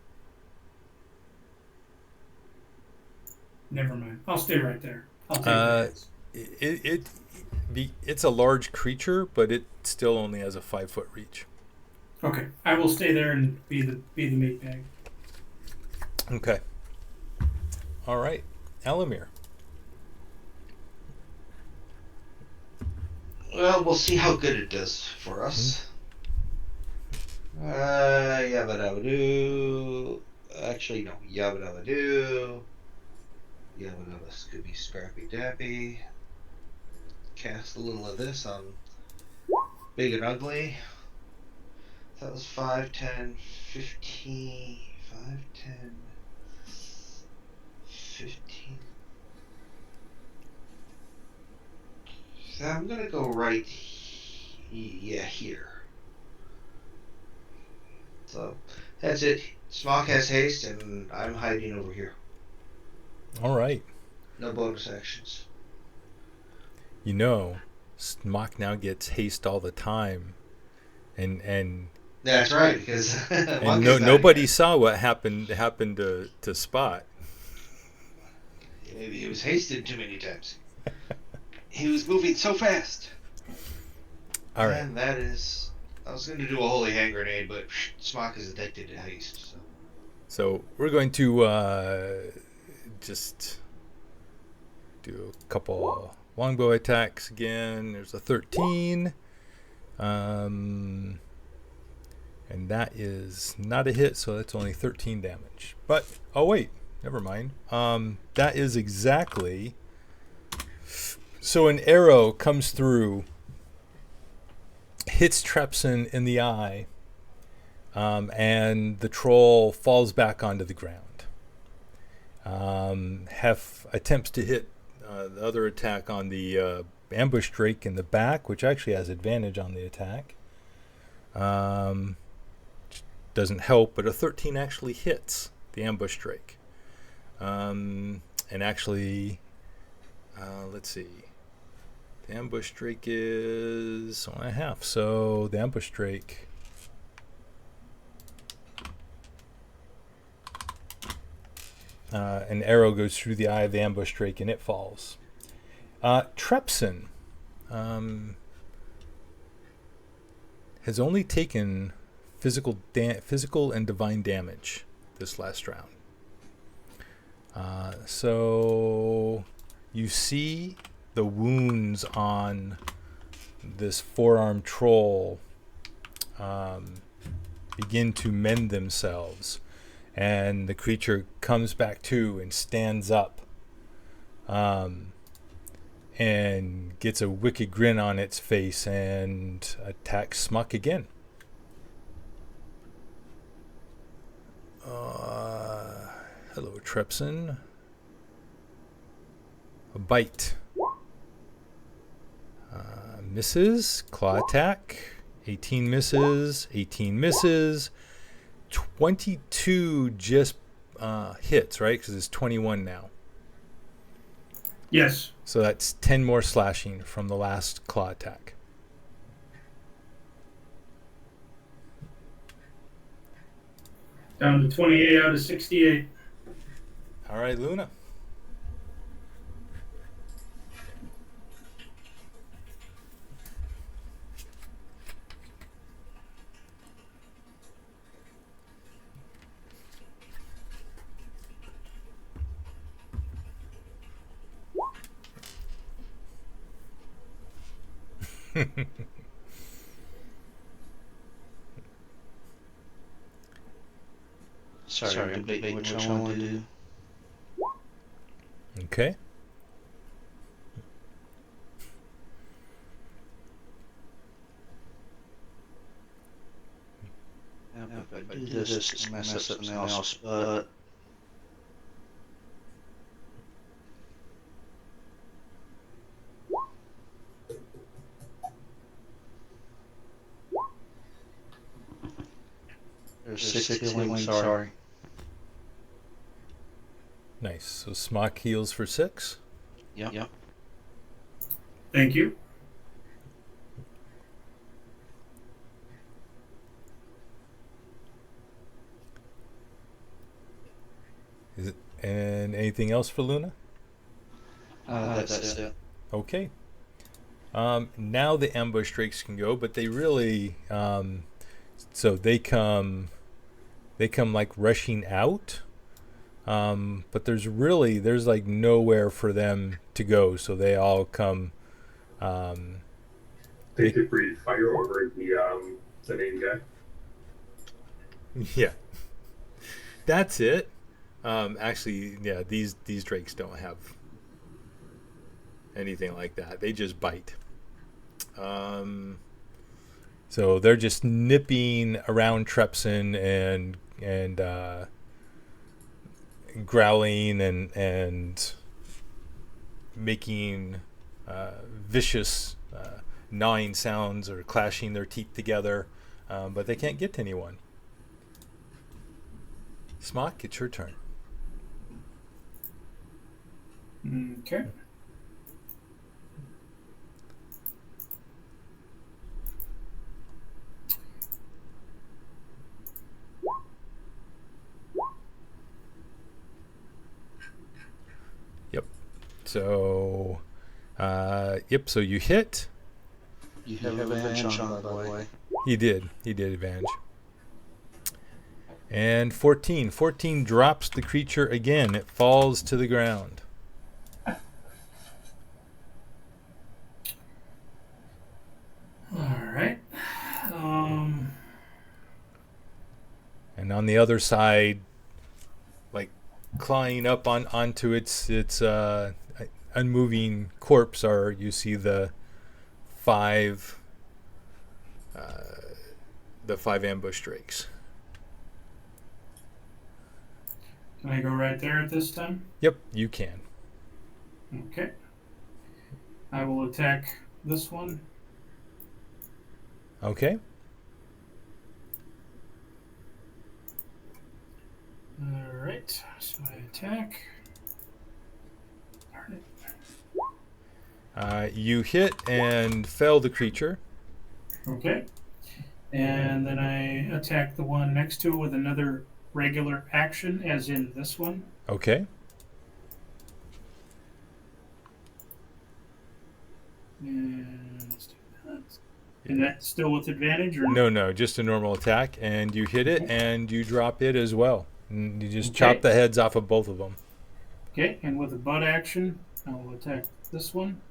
never mind. I'll stay right there. I'll take that. it's a large creature, but it still only has a 5-foot reach. Okay, I will stay there and be the meat bag. Okay. All right, Elamir. Well, we'll see how good it does for us. Yabba dabba doo. Actually, no. Yabba dabba doo. Yabba dabba scooby scrappy dappy. Cast a little of this on Big and Ugly. That was 5, 10, 15. 5, 10, 15. So I'm gonna go right. Here. So that's it. Smock has haste, and I'm hiding over here. All right. No bonus actions. You know, Smock now gets haste all the time, and That's right, because and nobody saw what happened to Spot. Maybe he was hasted too many times. He was moving so fast. All right. And that is. I was going to do a holy hand grenade, but Smock is addicted to haste. So we're going to just do a couple longbow attacks again. There's a 13. And that is not a hit, so that's only 13 damage. But, oh wait, never mind. That is exactly... So an arrow comes through, hits Trepson in the eye, and the troll falls back onto the ground. Hef attempts to hit the other attack on the ambush drake in the back, which actually has advantage on the attack. Doesn't help, but a 13 actually hits the ambush drake. And actually, let's see. The ambush drake is 1.5, so the ambush drake... an arrow goes through the eye of the ambush drake and it falls. Trepson has only taken physical and divine damage this last round. So you see the wounds on this four-armed troll begin to mend themselves, and the creature comes back to and stands up, and gets a wicked grin on its face and attacks Smuck again. Hello, Trepson. A bite. Misses. Claw attack. 18 misses. 18 misses. 22 just hits, right? Because it's 21 now. Yes. So that's 10 more slashing from the last claw attack. Down to 28 out of 68. All right, Luna. Sorry, I'm debating which one I want to do. Okay. If I do this, it's gonna mess up something else, but... There's 6 healing, sorry. Nice. So Smock heals for 6. Yep. Thank you. And anything else for Luna? That's it. Okay. Now the ambush drakes can go, but they really, so they come like rushing out. But there's like nowhere for them to go, so they all come. They could breathe fire over the main guy. Yeah, that's it. Actually, yeah, these drakes don't have anything like that. They just bite. So they're just nipping around Trepson and growling and making vicious gnawing sounds or clashing their teeth together, but they can't get to anyone. Smock, it's your turn. Okay. Yep. So, so you hit. You have advantage on that, by the way. He did advantage. And 14 drops the creature again. It falls to the ground. All right. And on the other side, like clawing up onto its unmoving corpse, you see the five ambush drakes. Can I go right there at this time? Yep, you can. Okay. I will attack this one. Okay. All right. So I attack. Darn it. You hit and fell the creature. Okay. And then I attack the one next to it with another regular action, as in this one. Okay. And let's do that. And that's still with advantage, or No, just a normal attack, and you hit it, and you drop it as well. And you just Okay. chop the heads off of both of them. Okay, and with a butt action, I will attack this one.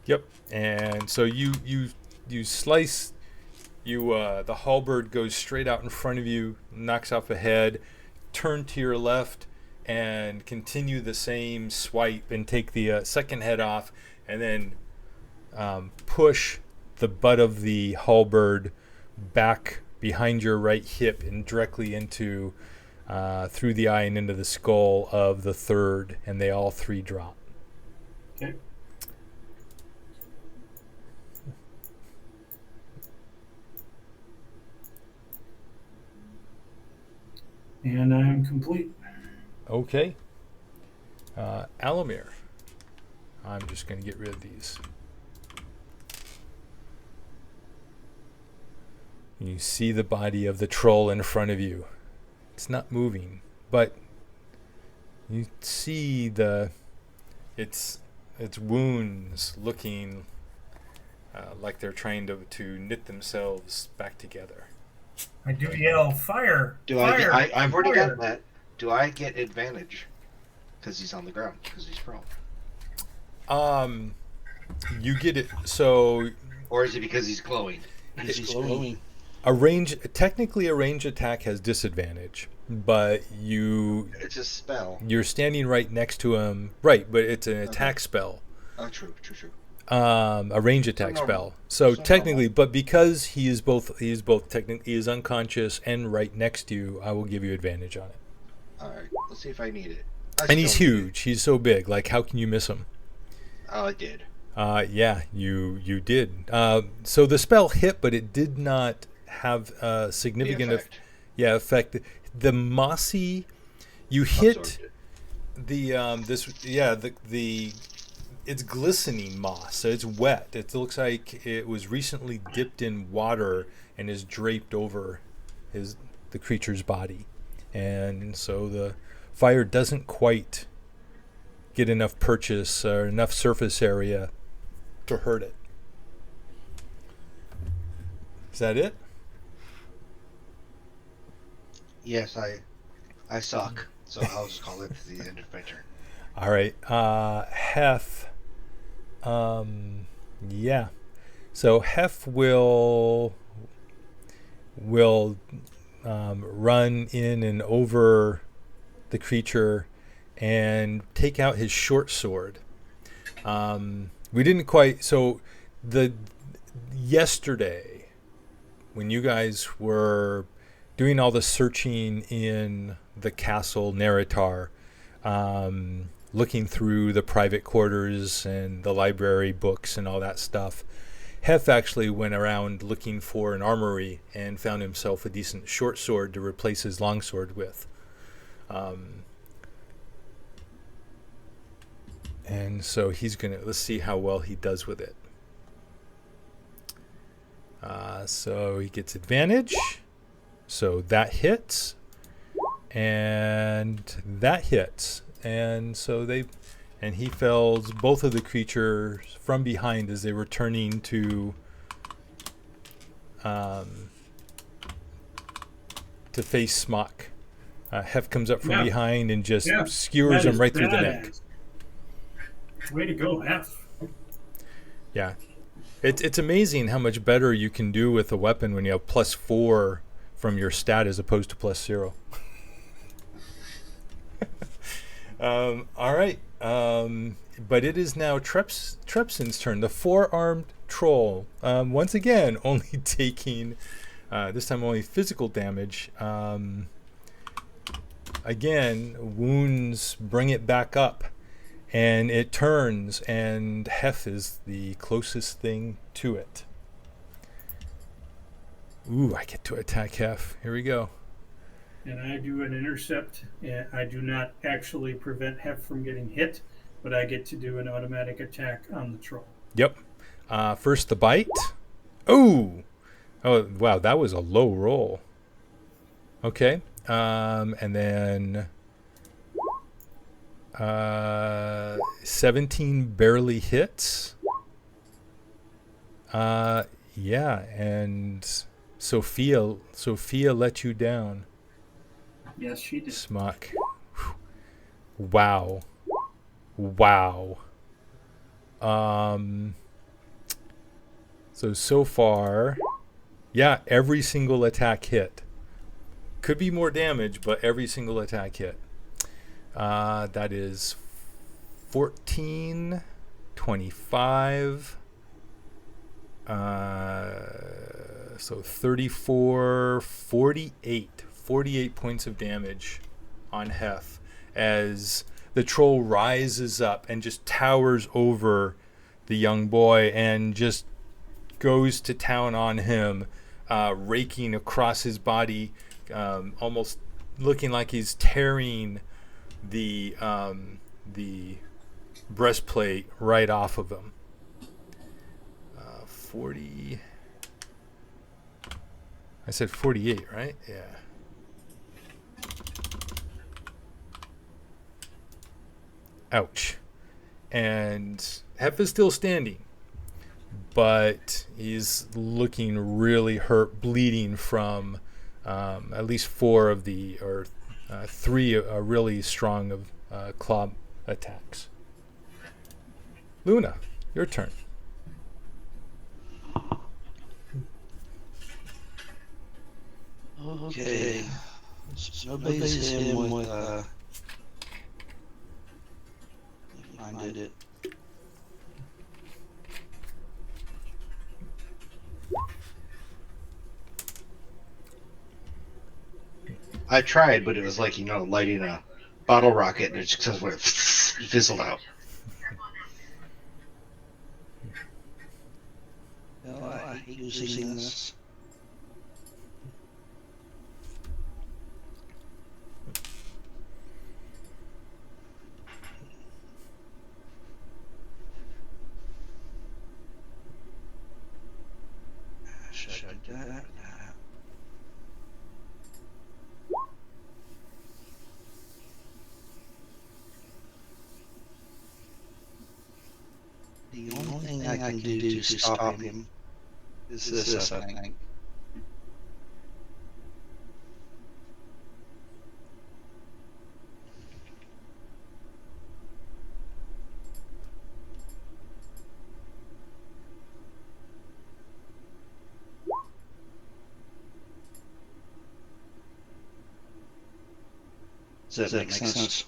Yep. And so you slice. The halberd goes straight out in front of you, knocks off a head, turn to your left, and continue the same swipe and take the second head off, and then push the butt of the halberd back behind your right hip and directly into through the eye and into the skull of the third, and they all three drop. Okay. And I'm complete. Okay. Alamir. I'm just going to get rid of these. You see the body of the troll in front of you. It's not moving, but you see its wounds looking like they're trying to knit themselves back together. I do yell, fire! Fire! I've already fire. got that. Do I get advantage? Because he's on the ground. Because he's prone. You get it. So, Or is it because he's glowing? He's glowing. technically a range attack has disadvantage, but It's a spell. you're standing right next to him, right? But it's an attack spell. Oh, true. A range attack normal. spell. So So technically, normal. but because he is unconscious and right next to you, I will give you advantage on it. All right. Let's see if I need it. And he's huge. He's so big. Like, how can you miss him? Oh, I did. Yeah, you did. So the spell hit, but it did not have a significant effect. effect. The mossy, you hit Absorbed it. the it's glistening moss, so it's wet. It looks like it was recently dipped in water and is draped over the creature's body, and so the fire doesn't quite get enough purchase or enough surface area to hurt it. Is that it? Yes, I suck. So I'll just call it the end of my turn. All right. Hef. Yeah. So Hef will run in and over the creature and take out his short sword. We didn't quite. So yesterday, when you guys were doing all the searching in the castle Neritar, looking through the private quarters and the library books and all that stuff, Hef actually went around looking for an armory and found himself a decent short sword to replace his longsword with. And so let's see how well he does with it. So he gets advantage. So that hits. And that hits. And so he fells both of the creatures from behind as they were turning to face Smock. Hef comes up from behind and just skewers him right through the neck. Way to go, F. Yeah. It's amazing how much better you can do with a weapon when you have +4 from your stat as opposed to +0. All right. But it is now Trepson's turn. The 4-armed troll. Once again, only taking, this time only physical damage. Again, wounds bring it back up. And it turns, and Hef is the closest thing to it. Ooh, I get to attack Hef. Here we go. And I do an intercept. I do not actually prevent Hef from getting hit, but I get to do an automatic attack on the troll. Yep. First the bite. Oh, wow, that was a low roll. Okay. And then 17 barely hits. Yeah, and Sophia let you down. Yes, she did. Smock. Wow. So far, yeah, every single attack hit. Could be more damage, but every single attack hit. That is 14, 25, so 34, 48 points of damage on Hef as the troll rises up and just towers over the young boy and just goes to town on him, raking across his body, almost looking like he's tearing the breastplate right off of him. 40. I said 48, right? Yeah. Ouch. And Hef is still standing, but he's looking really hurt, bleeding from at least 4 of or 3 really strong of claw attacks. Luna, your turn. Okay. So base him with find it. I tried, but it was like, lighting a bottle rocket and it just went fizzled out. Oh, I hate using this. that. The only thing I can do to stop him is this, I think. Does that make sense?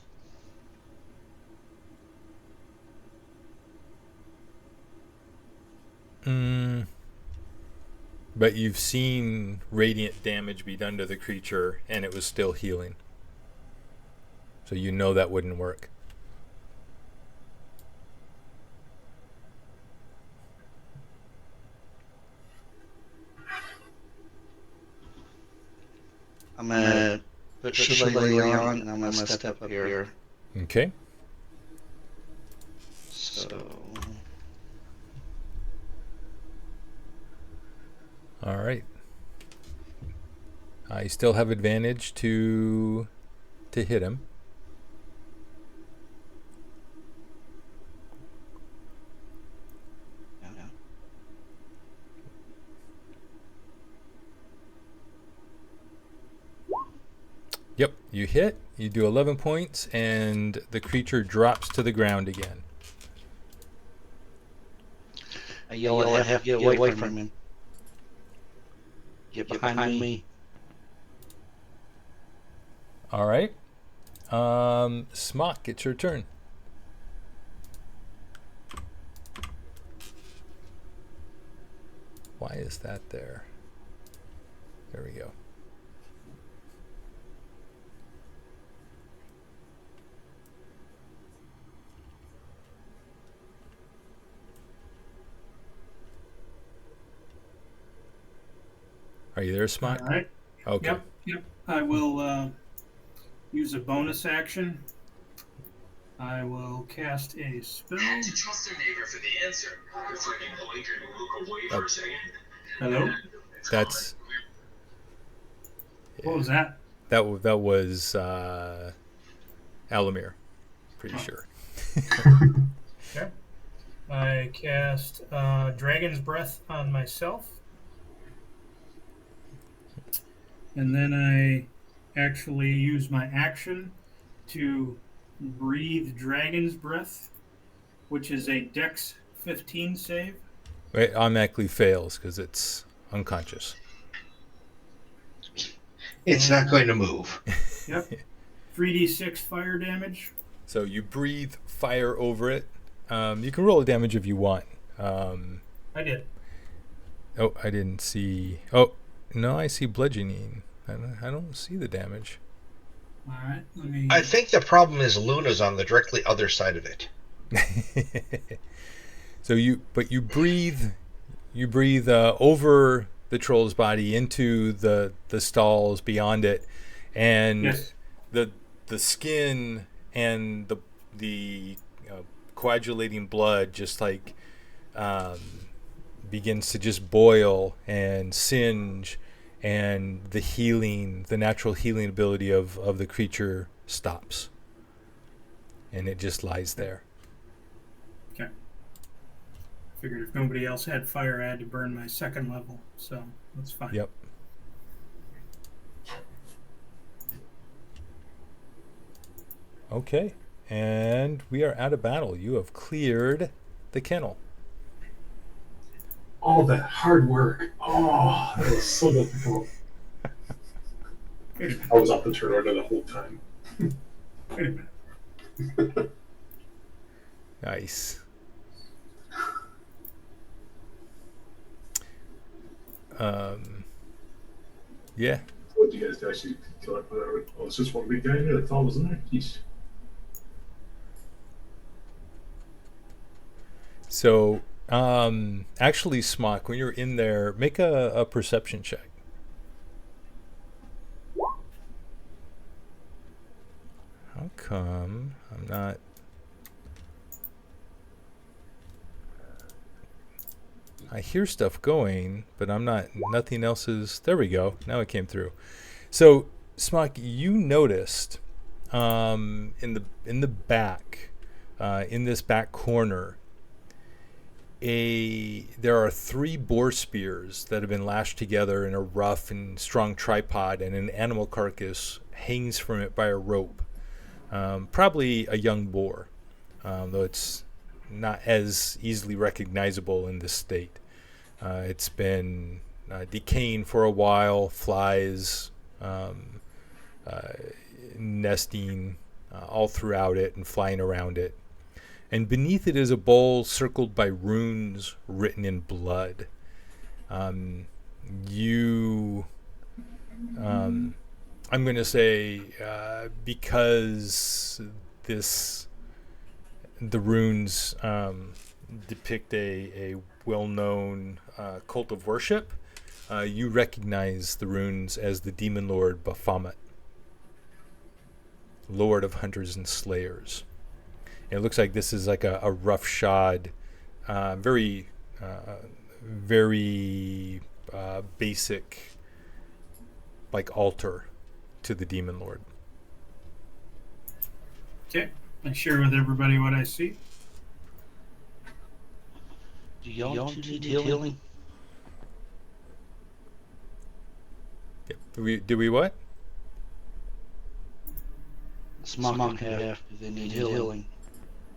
But you've seen radiant damage be done to the creature, and it was still healing. So you know that wouldn't work. I'm gonna put Shillelagh on, and I'm gonna step up here. Okay. So All right. I still have advantage to hit him. yeah. Yep, you hit. You do 11 points, and the creature drops to the ground again. I yell at him, get away from him. Get behind me. All right. Smock, it's your turn. Why is that there? There we go. Are you there, Smock? All right. Okay. Yep. I will use a bonus action. I will cast a spell. Had to trust their neighbor for the answer. You're freaking blink and look away for a second. Hello? That's... What was that? That was Alamir. Pretty sure. Okay. I cast Dragon's Breath on myself. And then I actually use my action to breathe Dragon's Breath, which is a Dex 15 save. It automatically fails because it's unconscious. It's not going to move. Yep. 3d6 fire damage. So you breathe fire over it. You can roll a damage if you want. I did. Oh, I didn't see. Oh, no, I see bludgeoning. I don't see the damage. All right. Let me. I think the problem is Luna's on the directly other side of it. So you breathe over the troll's body into the stalls beyond it, and Yes. the skin and the coagulating blood just like begins to just boil and singe, and the natural healing ability of the creature stops, and it just lies there. Okay. Figured if nobody else had fire, I had to burn my second level, so that's fine. Yep. Okay, and we are out of battle. You have cleared the kennel. All that hard work. Oh, that was so difficult. I was off the turn order the whole time. Wait a minute. Nice. Yeah. What did you guys do? Actually kill it? Oh, it's just one big guy there. That's all, wasn't there? Jeez. So, actually, Smock, when you're in there, make a perception check. How come I'm not... I hear stuff going, but I'm not. Nothing else is. There we go. Now it came through. So, Smock, you noticed in the back, in this back corner, there are 3 boar spears that have been lashed together in a rough and strong tripod, and an animal carcass hangs from it by a rope. Probably a young boar, though it's not as easily recognizable in this state. It's been decaying for a while, flies nesting all throughout it and flying around it. And beneath it is a bowl circled by runes written in blood. I'm going to say, because the runes depict a well-known cult of worship, you recognize the runes as the demon lord Baphomet, lord of hunters and slayers. And it looks like this is like a roughshod, very basic, like altar to the demon lord. Okay. I share with everybody what I see. Do y'all need healing? Yep. Do we what? Smock and Hef, do they need healing?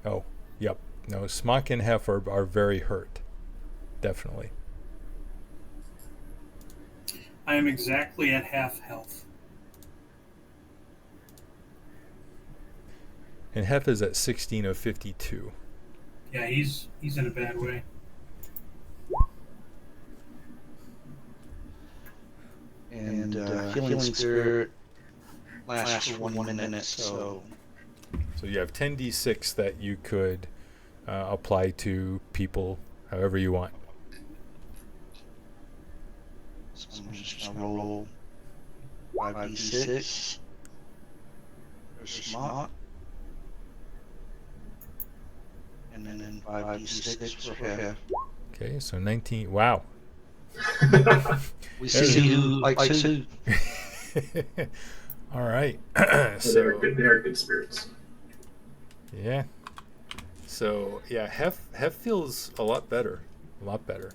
Oh, yep. No, Smock and Hef are very hurt. Definitely. I am exactly at half health. And Hef is at 16 of 52. Yeah, he's in a bad way. And healing spirit lasts for 1 minute, so So you have 10d6 that you could apply to people however you want. So I'm just gonna roll 5d6 for Smock, and then 5d6 for Hef. Okay, so 19. Wow. We see who likes who. All right. They're good spirits. Yeah. So yeah, Hef feels a lot better. A lot better.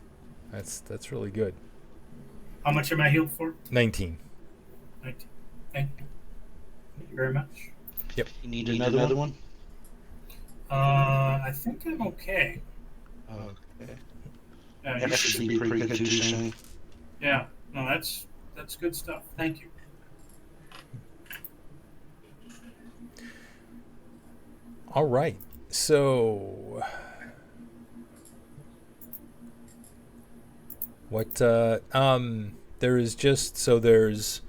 That's really good. How much am I healed for? 19. 19. Thank you. Thank you very much. Yep. You need another one? I think I'm okay. Okay. You That should be pretty good too, Shane. Yeah. No, that's good stuff. Thank you. All right. So what there's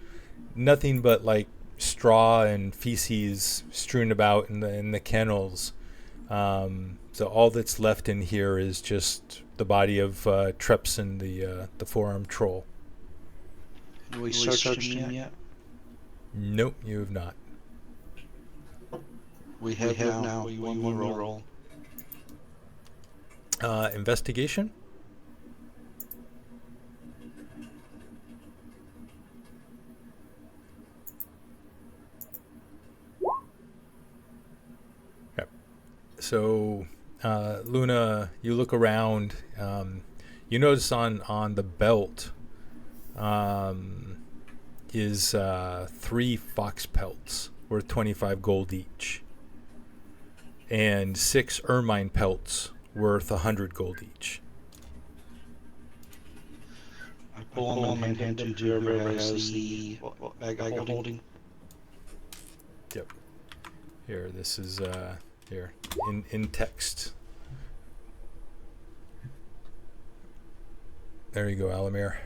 nothing but like straw and feces strewn about in the kennels. So all that's left in here is just the body of Trepson, the forearm troll. Have we searched him yet? Nope, you have not. We have now. We want to roll. Investigation. Yep. So, Luna, you look around. You notice on the belt is 3 fox pelts worth 25 gold each, and 6 ermine pelts worth 100 gold each. I pull on and hand them to whoever has the bag of holding. Yep. Here, this is here in text. There you go, Alamir.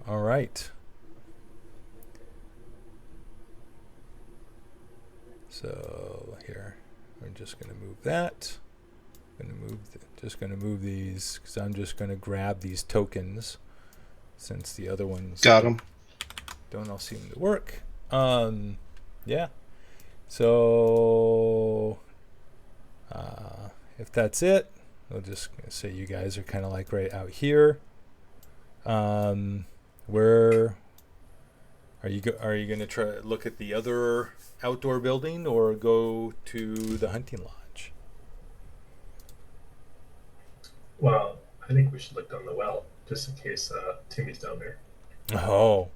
All right. So here, we're just going to move that. Just going to move these because I'm just going to grab these tokens since the other ones Got them. don't all seem to work. Yeah. So If that's it, we'll just say you guys are kind of like right out here. Where are you? Are you going to try look at the other outdoor building or go to the hunting lodge? Well, I think we should look down the well just in case Timmy's down there. Oh,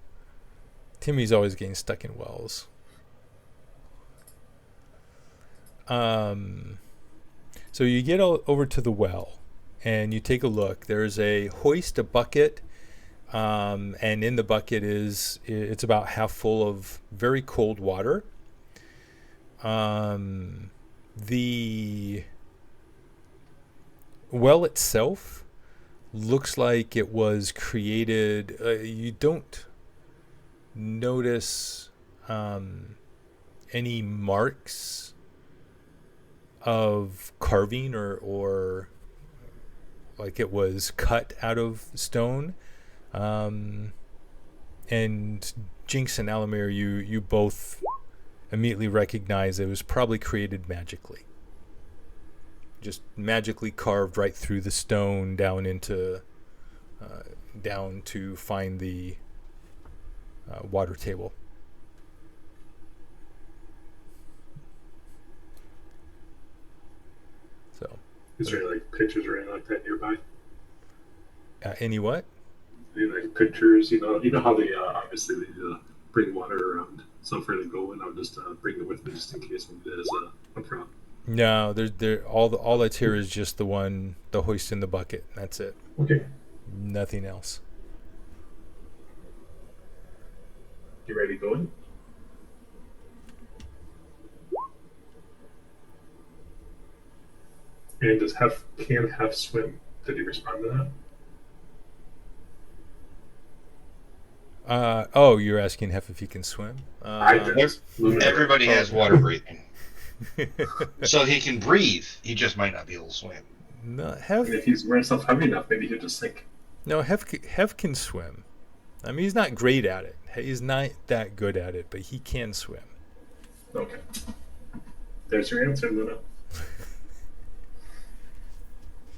Timmy's always getting stuck in wells. So you get over to the well, and you take a look. There's a hoist, a bucket, and in the bucket it's about half full of very cold water. The well itself looks like it was created. You don't notice any marks of carving or like it was cut out of stone. And Jinx and Alamir, you both immediately recognize it was probably created magically. Just magically carved right through the stone down into down to find the water table. So, Is there like pictures or anything like that nearby? any what? Any like pictures? You know how they obviously they bring water around. So if we're gonna go in, I'll just bring it with me just in case maybe there's a problem. No, all that's here is just the hoist in the bucket. That's it. Okay. Nothing else. You ready to go in? And does can Hef swim? Did he respond to that? Oh, you're asking Hef if he can swim? I did. Everybody has water breathing. So he can breathe. He just might not be able to swim. No, And if he's wearing stuff heavy enough, maybe he'll just sink. No, Hef can swim. I mean, he's not great at it. He's not that good at it, but he can swim. Okay. There's your answer, Luna.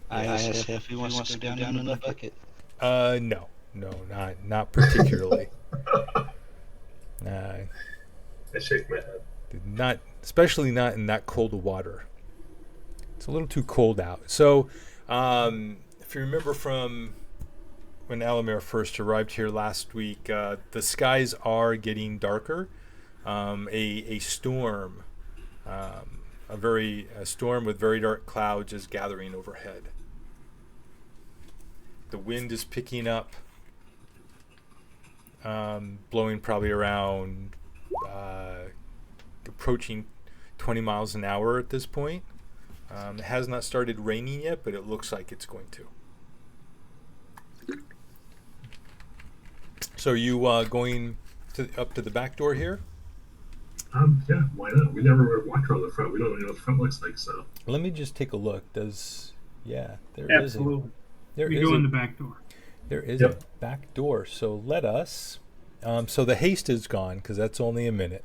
I asked if he wants to go down in the bucket. No, not particularly. I shake my head. Not, especially not in that cold of water. It's a little too cold out. So, if you remember from when Alamir first arrived here last week, the skies are getting darker. A storm, a storm with very dark clouds is gathering overhead. The wind is picking up, blowing probably around approaching 20 miles an hour at this point. It has not started raining yet, but it looks like it's going to. So you going up to the back door here? Yeah, why not? We never walked around the front. We don't know what the front looks like, so. Let me just take a look. There Absolutely. We go in the back door. There is a back door. So let us. So the haste is gone because that's only a minute.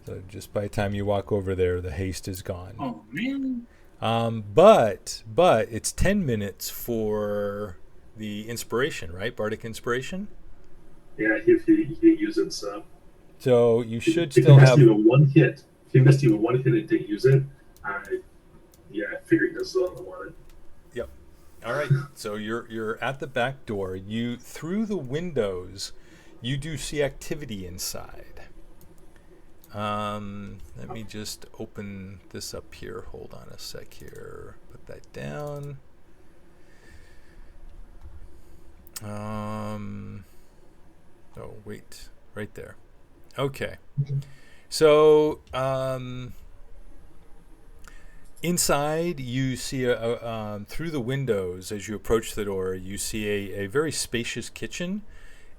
So just by the time you walk over there, the haste is gone. Oh man. But it's 10 minutes for the inspiration, right? Bardic inspiration. Yeah, if he uses So you should if still he missed have. even one hit. If he missed even one hit and didn't use it, I figured he does want it. Yep. All right. So you're at the back door. You through the windows, you do see activity inside. Let me just open this up here. Hold on a sec here. Put that down. Oh, wait. Right there. Okay. So, inside, you see through the windows as you approach the door, you see a very spacious kitchen.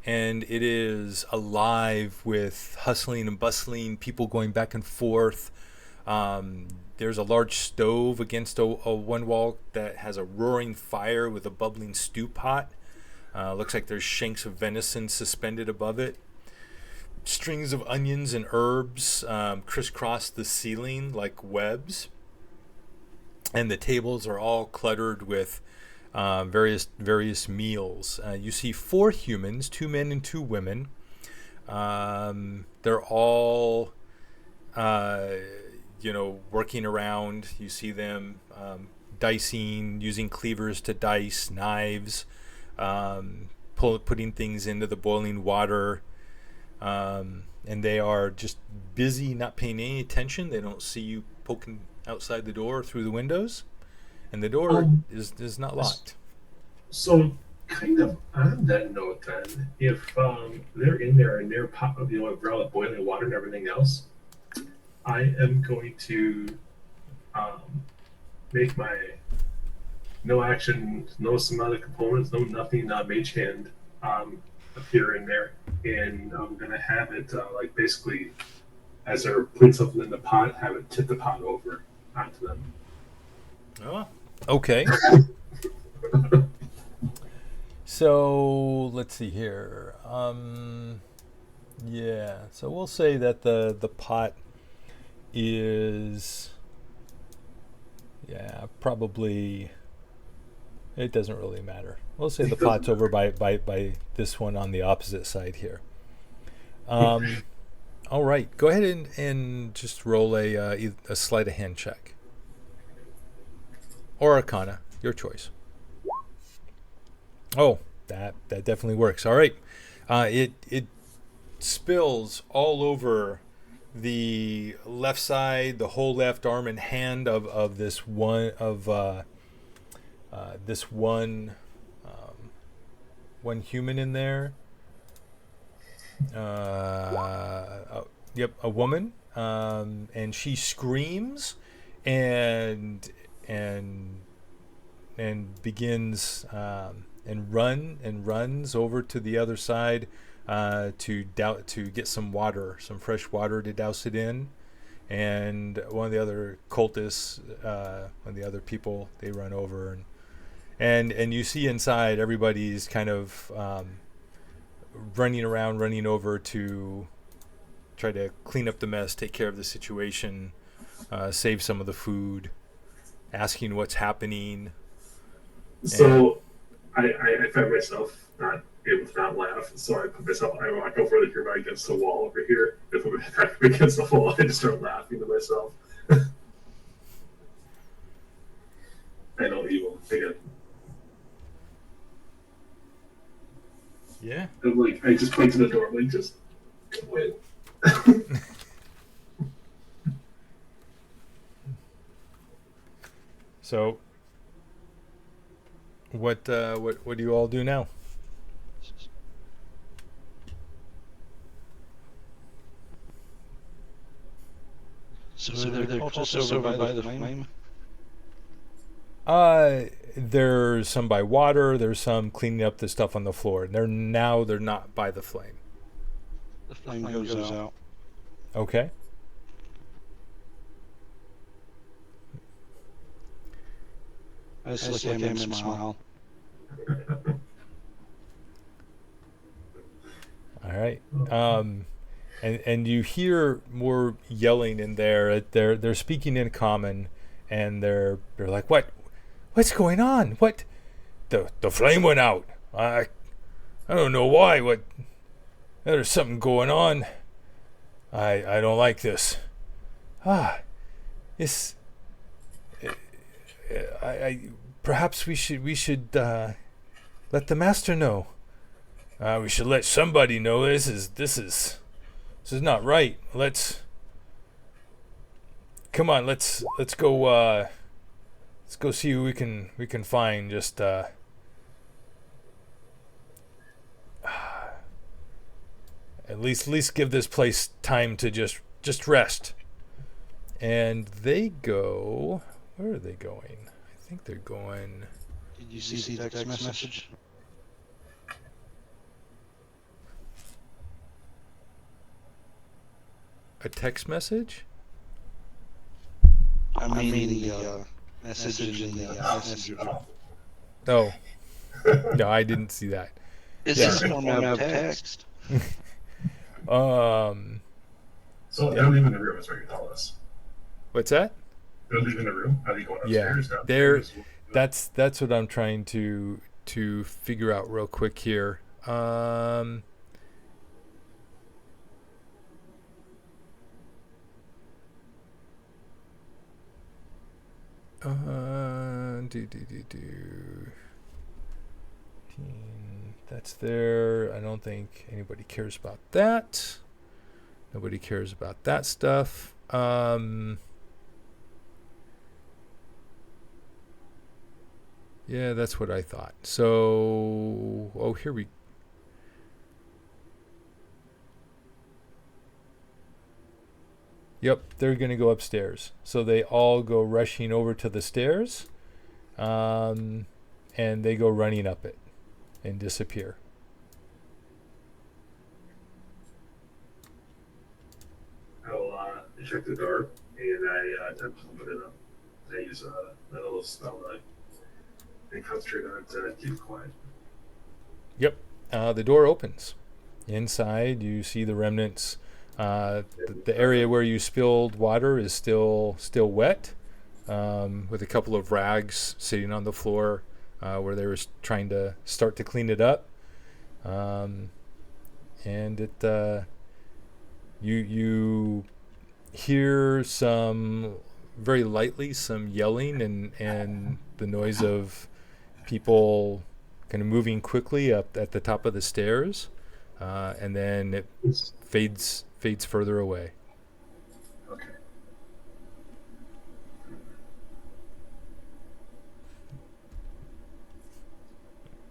And it is alive with hustling and bustling, people going back and forth. There's a large stove against a one wall that has a roaring fire with a bubbling stew pot. Looks like there's shanks of venison suspended above it. strings of onions and herbs crisscross the ceiling like webs, and the tables are all cluttered with various meals. You see 4 humans, 2 men and 2 women. They're all working around. You see them dicing, using cleavers to dice, knives, putting things into the boiling water. And they are just busy, not paying any attention. They don't see you poking outside the door or through the windows, and the door is not locked. So, kind of on that note, then, if they're in there and they're they're all boiling water and everything else, I am going to make my no action, no somatic components, no nothing, mage hand appear in there, and I'm gonna have it like basically as they're putting something in the pot, have it tip the pot over onto them. Oh, okay. So let's see here. Yeah. So we'll say that the pot is, yeah, probably. It doesn't really matter. We'll say the pot's over by this one on the opposite side here. All right. Go ahead and just roll a sleight of hand check. Or Arcana, your choice. Oh, that definitely works. All right. It spills all over the left side, the whole left arm and hand of this one one human in there. Yep, a woman, and she screams and begins and runs over to the other side to get some water, some fresh water to douse it in. And one of the other cultists, one of the other people, they run over and you see inside everybody's kind of running over to try to clean up the mess, take care of the situation, save some of the food, asking what's happening. So I find myself not able to not laugh, so I put myself, I walk over here by against the wall over here. If I'm against the wall, I just start laughing to myself. I know evil again. Yeah. I'm like, I just point to the door, like, just go in. So, what do you all do now? So they're just over by the flame? There's some by water. There's some cleaning up the stuff on the floor. They're not by the flame. The flame goes out. Okay. I just look at him and smile. All right. And you hear more yelling in there. They're speaking in common, and they're like, what's going on? What? The flame went out. I don't know why. What? There's something going on. I don't like this. It's. Perhaps we should let the master know. We should let somebody know. This is not right. Come on. Let's go. Let's go see who we can find. Just at least give this place time to just rest. And they go. Where are they going? I think they're going. Did you see the text message? A text message? I mean the message in the messenger. Oh. No, I didn't see that. Is this format of text? So they're leaving the room is what you tell us. What's that? They're leaving the room. Are they going Yeah, upstairs? Downstairs? that's what I'm trying to figure out real quick here. Do. That's there. I don't think anybody cares about that. Nobody cares about that stuff. Yeah, that's what I thought. So, here we. Yep, they're gonna go upstairs. So they all go rushing over to the stairs, and they go running up it, and disappear. I'll check the door and I attempt to open it up. I use a little spell and concentrate on it to keep it quiet. Yep, the door opens. Inside, you see the remnants. The area where you spilled water is still wet, with a couple of rags sitting on the floor where they were trying to start to clean it up. And it you hear some very lightly some yelling and the noise of people kind of moving quickly up at the top of the stairs, and then it fades further away. Okay.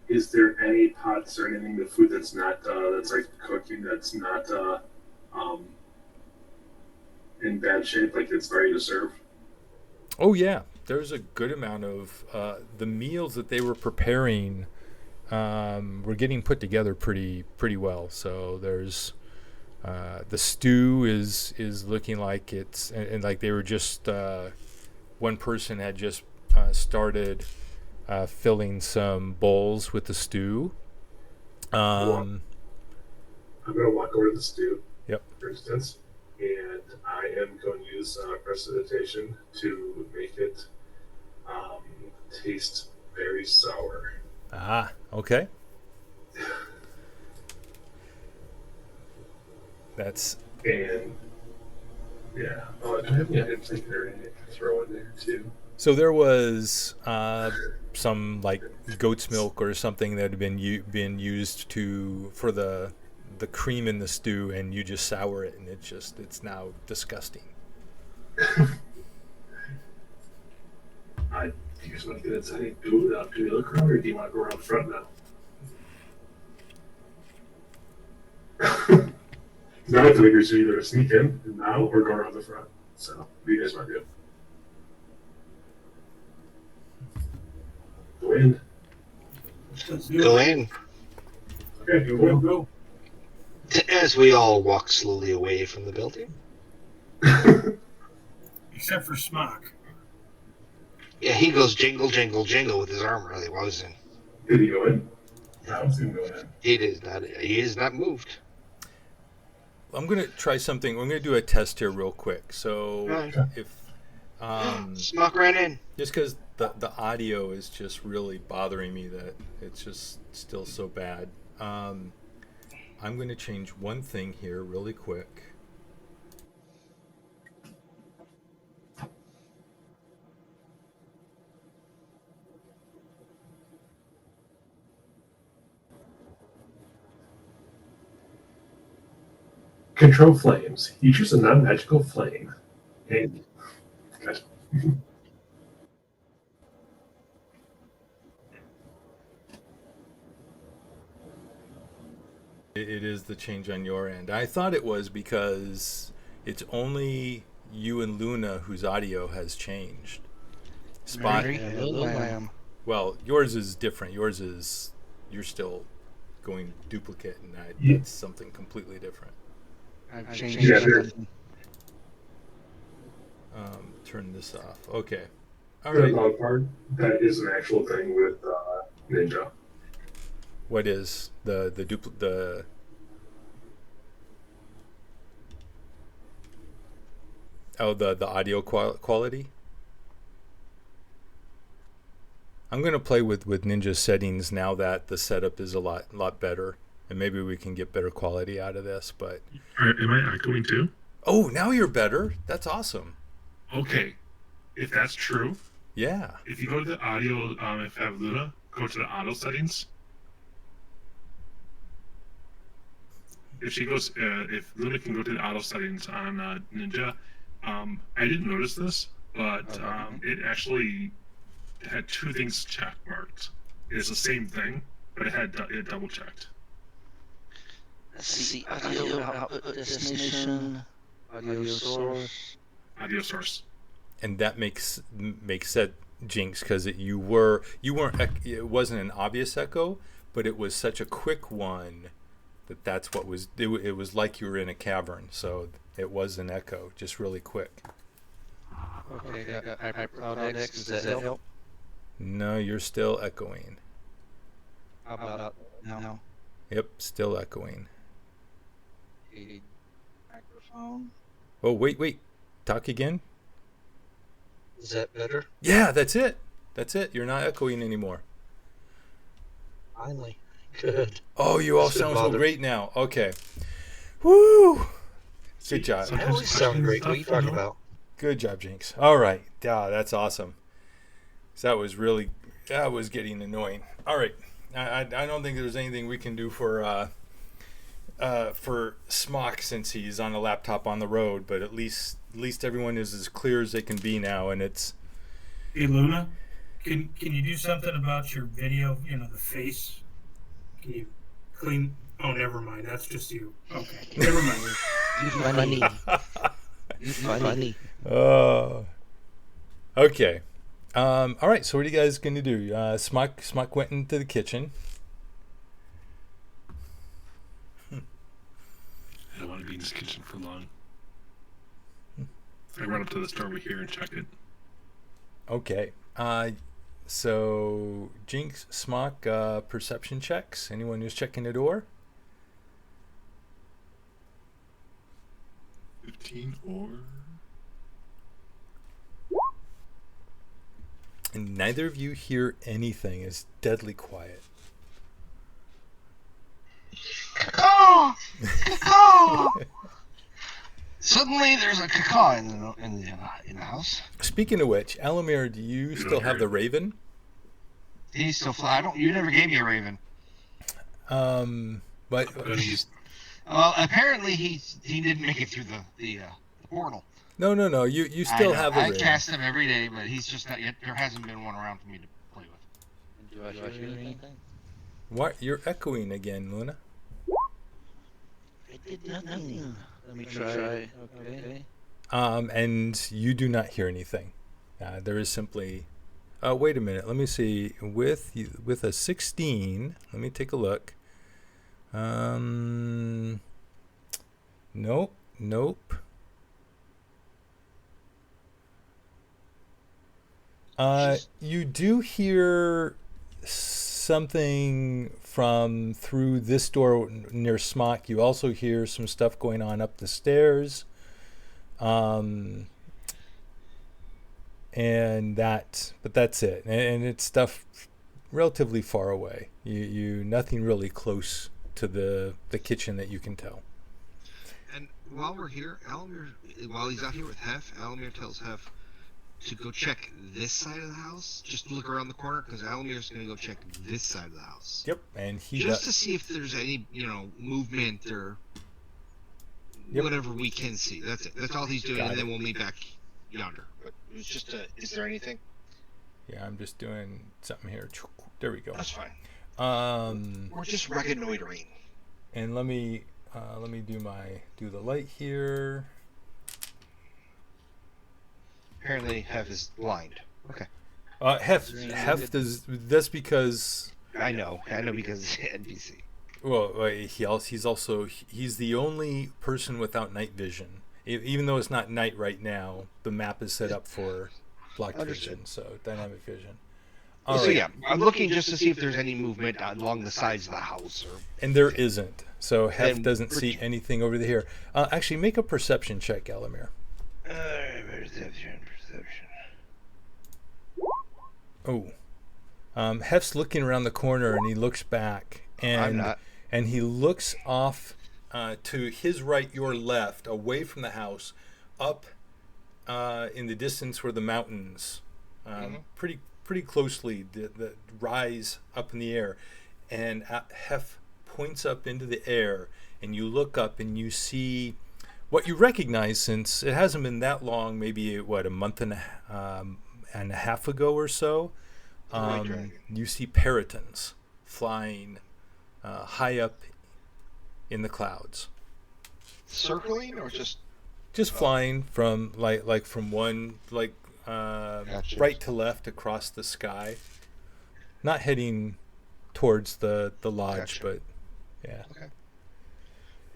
Is there any pots or anything of food that's not that's like cooking that's not in bad shape, like it's ready to serve? Oh yeah, there's a good amount of the meals that they were preparing were getting put together pretty well. So there's the stew is looking like it's and like they were just one person had just started filling some bowls with the stew. I'm gonna walk over to the stew. Yep. For instance, and I am going to use prestidigitation to make it taste very sour. Ah, okay. That's And yeah, do I have any things there I can throw in there too? so there was some like goat's milk or something that had been used for the cream in the stew, and you just sour it, and it's now disgusting. Do you just want to get inside? Do you look around, or do you want to go around the front now? Now I have to make sure either sneak in now or go around the front. So, what do you guys want to do? Go in. Let's do Go it. in. Okay, Go, go in. go. As we all walk slowly away from the building. Except for Smock. Yeah, he goes jingle, jingle, jingle with his arm really was in. Did he go in? I was going to go in. He is not moved. I'm gonna try something. We're gonna do a test here real quick. So Right. if Smock ran in. just because the audio is just really bothering me that it's just still so bad. I'm going to change one thing here really quick. Control flames. You choose a non-magical flame. And gotcha. It is the change on your end. I thought it was because it's only you and Luna whose audio has changed. Spot. Well, yours is different. Yours is you're still going duplicate, and it's something completely different. I've changed Yeah, everything. Turn this off. Okay. All The right. dog part, that is an actual thing with Ninja. What is the Oh, the audio quality. I'm gonna play with Ninja settings now that the setup is a lot better, and maybe we can get better quality out of this. But Am I echoing too? oh, now you're better. That's awesome. Okay, if that's true, Yeah. if you go to the audio, if you have Luna, go to the audio settings. If she goes, if Luna can go to the auto settings on Ninja, I didn't notice this, but it actually had two things check marked. It's the same thing, but it double checked. Let's see, audio output destination, audio source. Audio source. And that makes sense, Jinx, because you weren't. It wasn't an obvious echo, but it was such a quick one that's what was. It was like you were in a cavern, so it was an echo, just really quick. Okay, I got HyperCloud X. Does that help? No, you're still echoing. How about now? Yep, still echoing. A microphone. Oh, wait. Talk again. Is that better? Yeah, that's it. You're not echoing anymore. Finally. Good. Oh, you all sound so great now. Okay. Woo! Good job. I always sound great. What are you talking about? Good job, Jinx. All right. Yeah, that's awesome. So that was getting annoying. All right. I don't think there's anything we can do for Smock since he's on a laptop on the road, but at least everyone is as clear as they can be now, and it's. Hey Luna, can you do something about your video? You know, the face. Can you clean? Oh, never mind. That's just you. Okay, never mind. You funny. You funny. Okay. All right. So what are you guys going to do? Smock went into the kitchen. I don't want to be in this kitchen for long. I run up to the store over here and check it. Okay. So Jinx, Smock, perception checks. Anyone who's checking the door? 15 or... And neither of you hear anything. It's deadly quiet. Caw! Caw! Suddenly, there's a caw in the house. Speaking of which, Alamir, do you still have the Raven? He's still fly. You never gave me a raven. But Well, apparently he didn't make it through the portal. No. You still have a Raven. I cast him every day, but he's just not yet. There hasn't been one around for me to play with. Do I hear anything? What? You're echoing again, Luna. I did nothing. Let me try. Okay. And you do not hear anything. There is simply. Wait a minute. Let me see. With a 16, let me take a look. Nope. You do hear something from through this door near Smock. You also hear some stuff going on up the stairs. But that's it. And it's stuff relatively far away. You nothing really close to the kitchen that you can tell. And while we're here, while he's out here with Hef, Alamir tells Hef to go check this side of the house. Just look around the corner, because Alamir's going to go check this side of the house. Yep, and just to see if there's any, movement or whatever we can see. That's it. That's all he's doing, and then we'll meet back yonder. But it was just is there anything? Yeah, I'm just doing something here. There we go. That's fine. We're just reconnoitering. And let me do the light here. Apparently, Hef is blind. Okay. Hef does. That's because. I know because NPC. Well, he's the only person without night vision. Even though it's not night right now, the map is set up for block vision, so dynamic vision. Yeah, I'm looking just to see if there's any movement along the sides of the house. And there isn't. So Hef doesn't see anything over here. Actually, make a perception check, Alamir. Perception. Oh. Hef's looking around the corner and he looks back I'm not. and he looks off to his right, your left, away from the house, up in the distance where the mountains, pretty closely, the rise up in the air, and Hef points up into the air, and you look up and you see what you recognize, since it hasn't been that long, maybe a month and a half ago or so. You see peritons flying high up in the clouds, Circling or just flying from from one Gotcha. right to left across the sky, not heading towards the lodge. Gotcha. But yeah. Okay.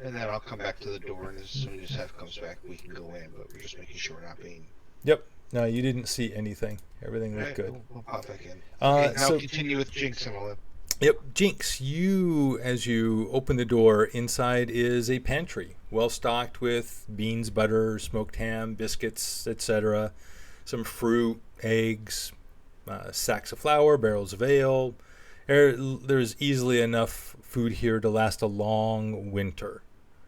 And then I'll come back to the door, and as soon as Hef comes back, we can go in. But we're just making sure we're not being. Yep. No, you didn't see anything. Everything looked good. We'll pop back in. Uh, Okay, now so- continue with Jinx and all that. Yep, Jinx, as you open the door, inside is a pantry, well stocked with beans, butter, smoked ham, biscuits, etc. Some fruit, eggs, sacks of flour, barrels of ale. There's easily enough food here to last a long winter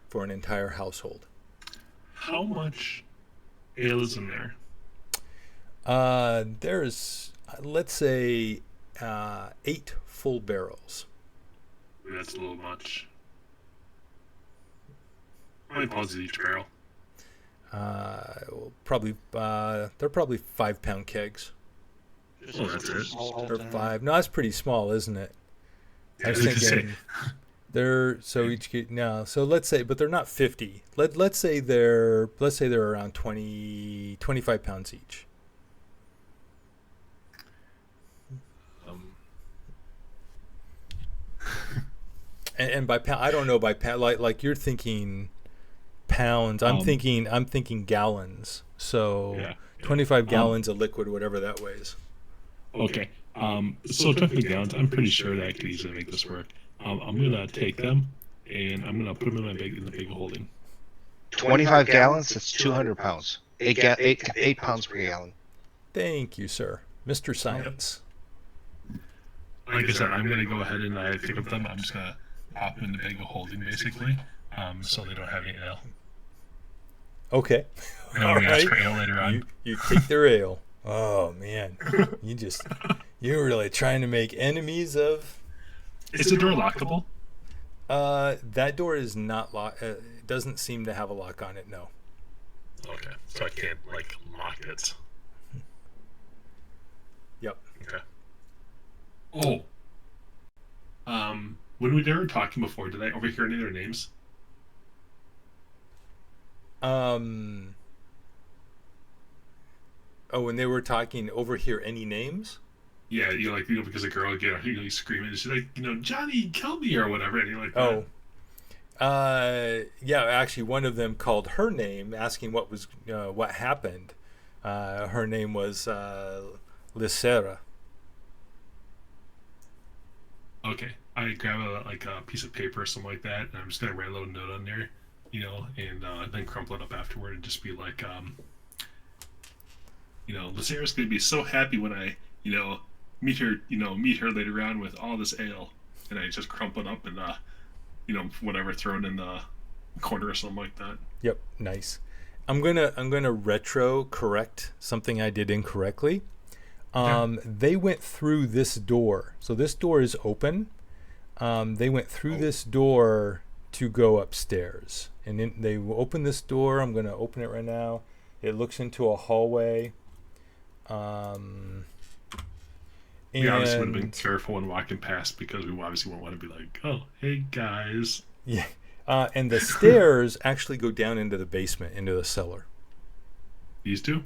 for an entire household. How much ale is in there? There's, let's say, 8 full barrels. That's a little much. How many pounds is each barrel? They're probably 5-pound kegs. Oh, that's it. Or 5. No, that's pretty small, isn't it? I was I was gonna thinking they're so each no. So let's say, but they're not 50. Let's say they're around 25 pounds each. And by pound, I don't know by pound. Like you're thinking pounds. I'm thinking gallons. So Yeah. 25 gallons of liquid, whatever that weighs. Okay. So 20 gallons, I'm pretty sure that I could easily make this work. I'm gonna take them and I'm gonna put them in the big holding. 25 gallons. That's 200 pounds. 8 pounds per gallon. Thank you, sir, Mr. Science. Like I said, I'm gonna go ahead and pick up them. I'm just gonna pop them in the big holding, basically, so they don't have any ale. Okay. And I'm gonna ask for ale later on. You take their ale. Oh man, you're really trying to make enemies of. Is the door lockable? That door is not locked. It doesn't seem to have a lock on it. No. Okay, so I can't lock it. Yep. Okay. Oh. When we were talking before, did I overhear any of their names? Oh, when they were talking, overhear any names? Yeah, because a girl screaming, she's like, Johnny, kill me or whatever, and you're like, Oh. Yeah, actually, one of them called her name, asking what happened. Her name was Lysera. Okay. I grab a piece of paper or something like that, and I'm just gonna write a little note on there, and then crumple it up afterward and just be like, Lysera's gonna be so happy when I, meet her later on with all this ale, and I just crumple it up and, whatever, throw it in the corner or something like that. Yep, nice. I'm gonna retro correct something I did incorrectly. They went through this door, so this door is open. They went through this door to go upstairs, and then they opened this door. I'm gonna open it right now. It looks into a hallway. We obviously would have been careful when walking past because we obviously wouldn't want to be like, oh, hey guys. Yeah. And the stairs actually go down into the basement, into the cellar. These two?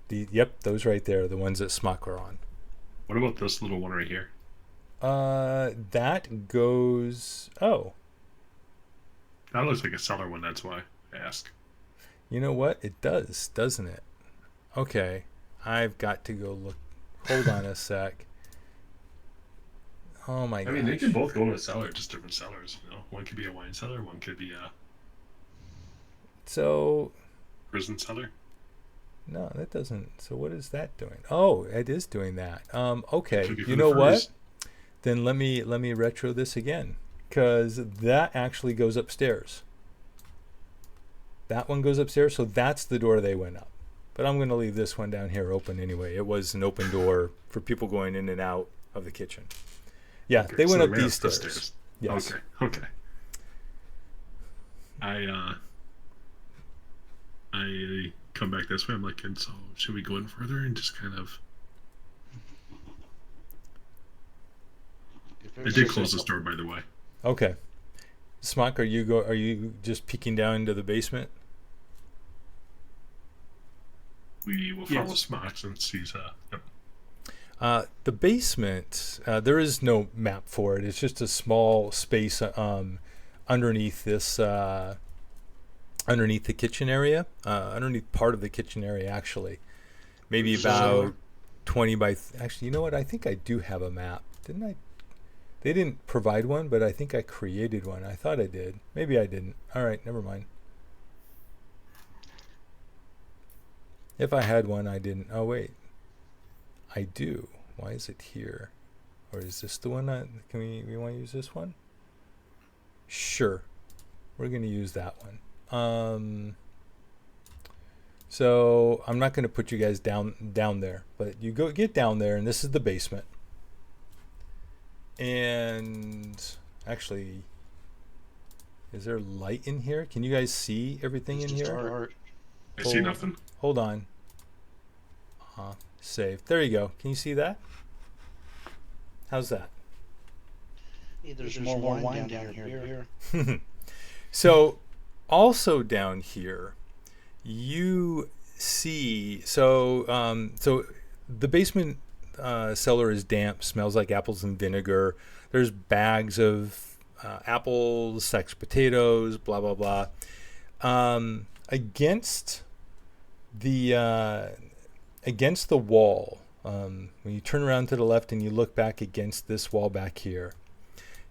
Yep, those right there, the ones that Smock are on. What about this little one right here? That goes. Oh. That looks like a cellar one, that's why I asked. You know what? It does, doesn't it? Okay. I've got to go look. Hold on a sec. Oh my god. I mean, they can both go in a cellar, just different cellars. One could be a wine cellar, one could be a So. prison cellar. No, that doesn't. So what is that doing? Oh, it is doing that. Okay. Took it You for know the what? freeze. Then let me retro this again, because that actually goes upstairs. That one goes upstairs, so that's the door they went up. But I'm going to leave this one down here open anyway. It was an open door for people going in and out of the kitchen. Yeah, Okay, they so went up ran these the stairs. Yes. Okay. I come back this way. I'm like, and so should we go in further and just kind of? I did close this door, by the way. Okay. Smock, are you just peeking down into the basement? We will follow Yes. Smock since he's yep. The basement, there is no map for it. It's just a small space underneath this, underneath the kitchen area, underneath part of the kitchen area, actually. Maybe about 20 by. Actually, you know what? I think I do have a map. Didn't I? They didn't provide one, but I think I created one. I thought I did. Maybe I didn't. All right, never mind. If I had one, I didn't. Oh, wait. I do. Why is it here? Or is this the one that, can we want to use this one? Sure. We're going to use that one. So I'm not going to put you guys down there, but you get down there, and this is the basement. And actually, is there light in here? Can you guys see everything in here? I see nothing. Hold on. Save. There you go. Can you see that? How's that? Hey, there's more wine down here. So, also down here, you see. So the basement cellar is damp. Smells like apples and vinegar. There's bags of apples, sacks potatoes, blah blah blah. Against the wall, when you turn around to the left and you look back against this wall back here,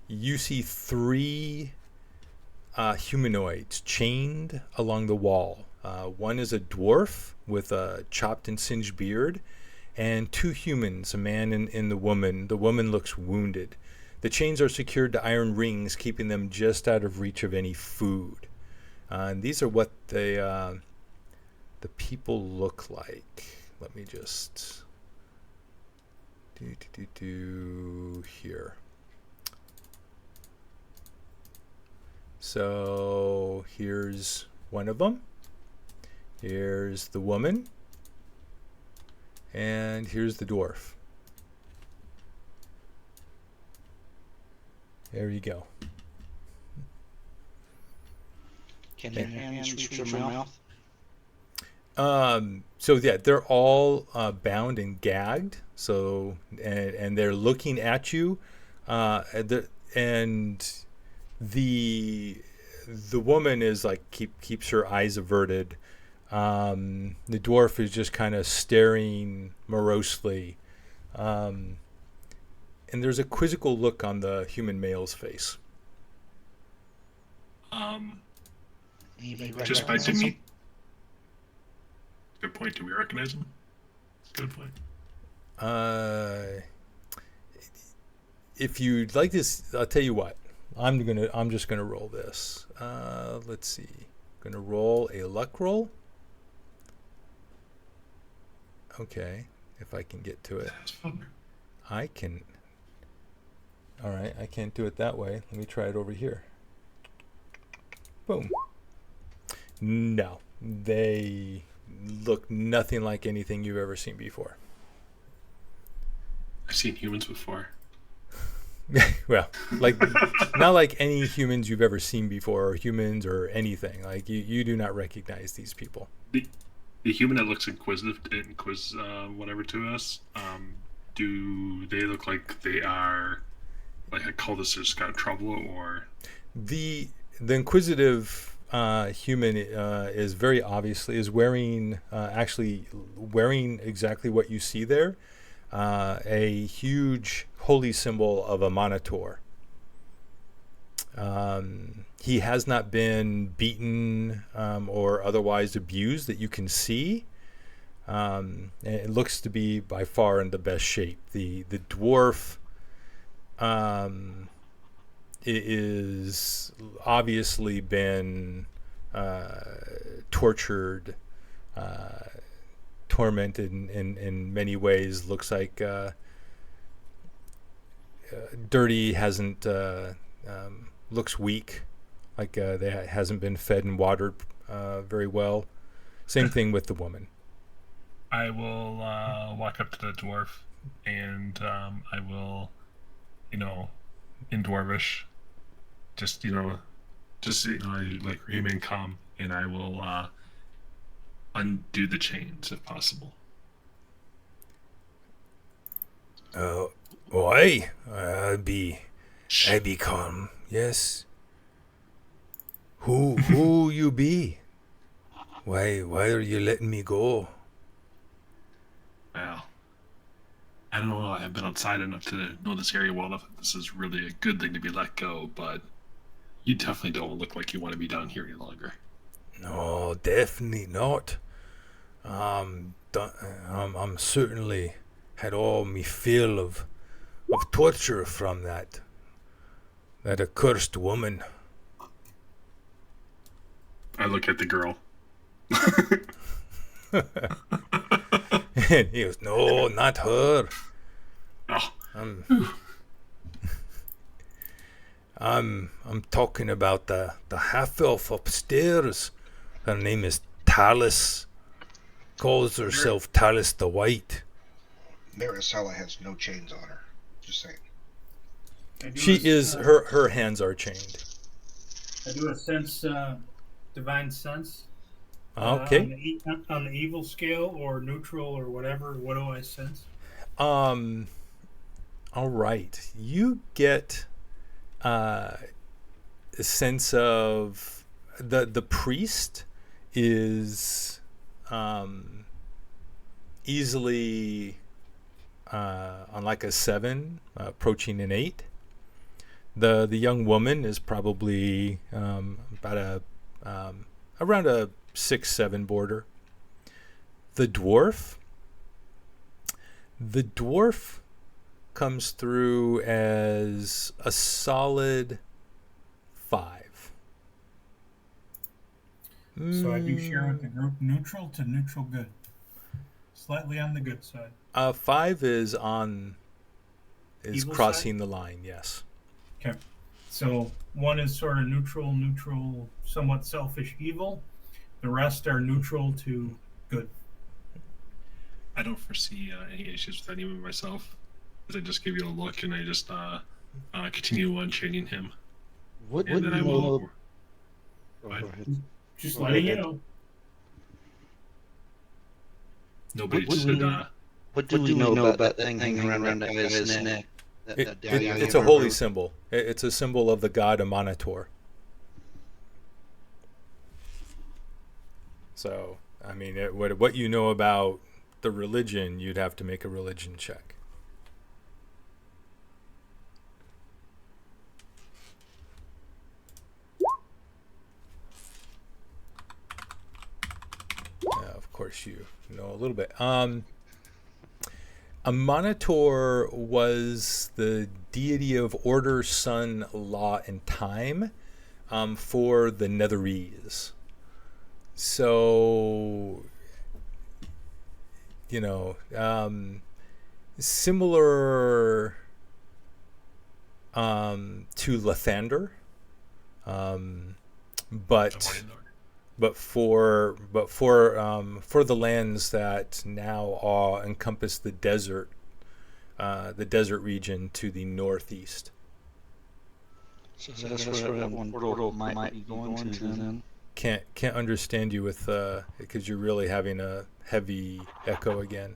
you see 3 humanoids chained along the wall. One is a dwarf with a chopped and singed beard, and 2 humans, a man and the woman. The woman looks wounded. The chains are secured to iron rings, keeping them just out of reach of any food. And these are what the people look like. Let me just do here. So here's one of them. Here's the woman. And here's the dwarf. There you go. Can your hands reach your mouth? So yeah, they're all bound and gagged. So and they're looking at you, and the woman is like keeps her eyes averted. The dwarf is just kind of staring morosely, and there's a quizzical look on the human male's face. Just by did me. Good point. Do we recognize him? Good point. If you'd like this, I'll tell you what. I'm just gonna roll this. Let's see. I'm gonna roll a luck roll. Okay, if I can get to it. That's fun. I can. All right, I can't do it that way. Let me try it over here. Boom. No, they look nothing like anything you've ever seen before. I've seen humans before. Well, like not like any humans you've ever seen before, or humans or anything. Like you do not recognize these people. The human that looks inquisitive whatever to us, do they look like they are like a cultist that's got trouble, or the inquisitive human is very obviously wearing exactly what you see there, a huge holy symbol of a monitor. He has not been beaten or otherwise abused that you can see. It looks to be by far in the best shape. The dwarf is obviously been tortured, tormented in many ways. Looks like Dirty hasn't looks weak, like they hasn't been fed and watered very well. Same thing with the woman. I will walk up to the dwarf, and I will, in Dwarvish, just like remain calm, and I will undo the chains if possible. Why? I'd be calm. Yes. Who you be? Why are you letting me go? Well, I don't know. I've been outside enough to know this area well enough that this is really a good thing to be let go, but you definitely don't look like you want to be down here any longer. No, definitely not. I'm certainly had all me fill of torture from that accursed woman. I look at the girl. And he goes, no, not her. Oh. I'm talking about the half elf upstairs. Her name is Talis. Calls herself Talis the White. Maricela has no chains on her. Just saying. She is her hands are chained. I do a sense, divine sense. Okay. On the evil scale or neutral or whatever, what do I sense? All right. You get a sense of the priest is easily on like a 7, approaching an 8. The young woman is probably about around a 6-7 border. The dwarf comes through as a solid 5. So I do share with the group neutral to neutral good. Slightly on the good side. 5 is Evil crossing side? the line, yes. Okay. So 1 is sort of neutral, somewhat selfish evil. The rest are neutral to good. I don't foresee any issues with anyone myself, as I just give you a look and I just continue unchaining him. What And would then I you will. know? Go ahead. Just Go letting you ahead. know. Nobody What said. What do we know about that thing hanging around that guy's neck? It's a holy symbol. It's a symbol of the god Amanator. So, I mean, what you know about the religion, you'd have to make a religion check. Of course, you know a little bit. Amanator was the deity of order, sun, law, and time for the Netherese. So, similar to Lathander, but for the lands that now encompass the desert region to the northeast. So that's where that one portal might be going to then. Can't understand you with because you're really having a heavy echo again.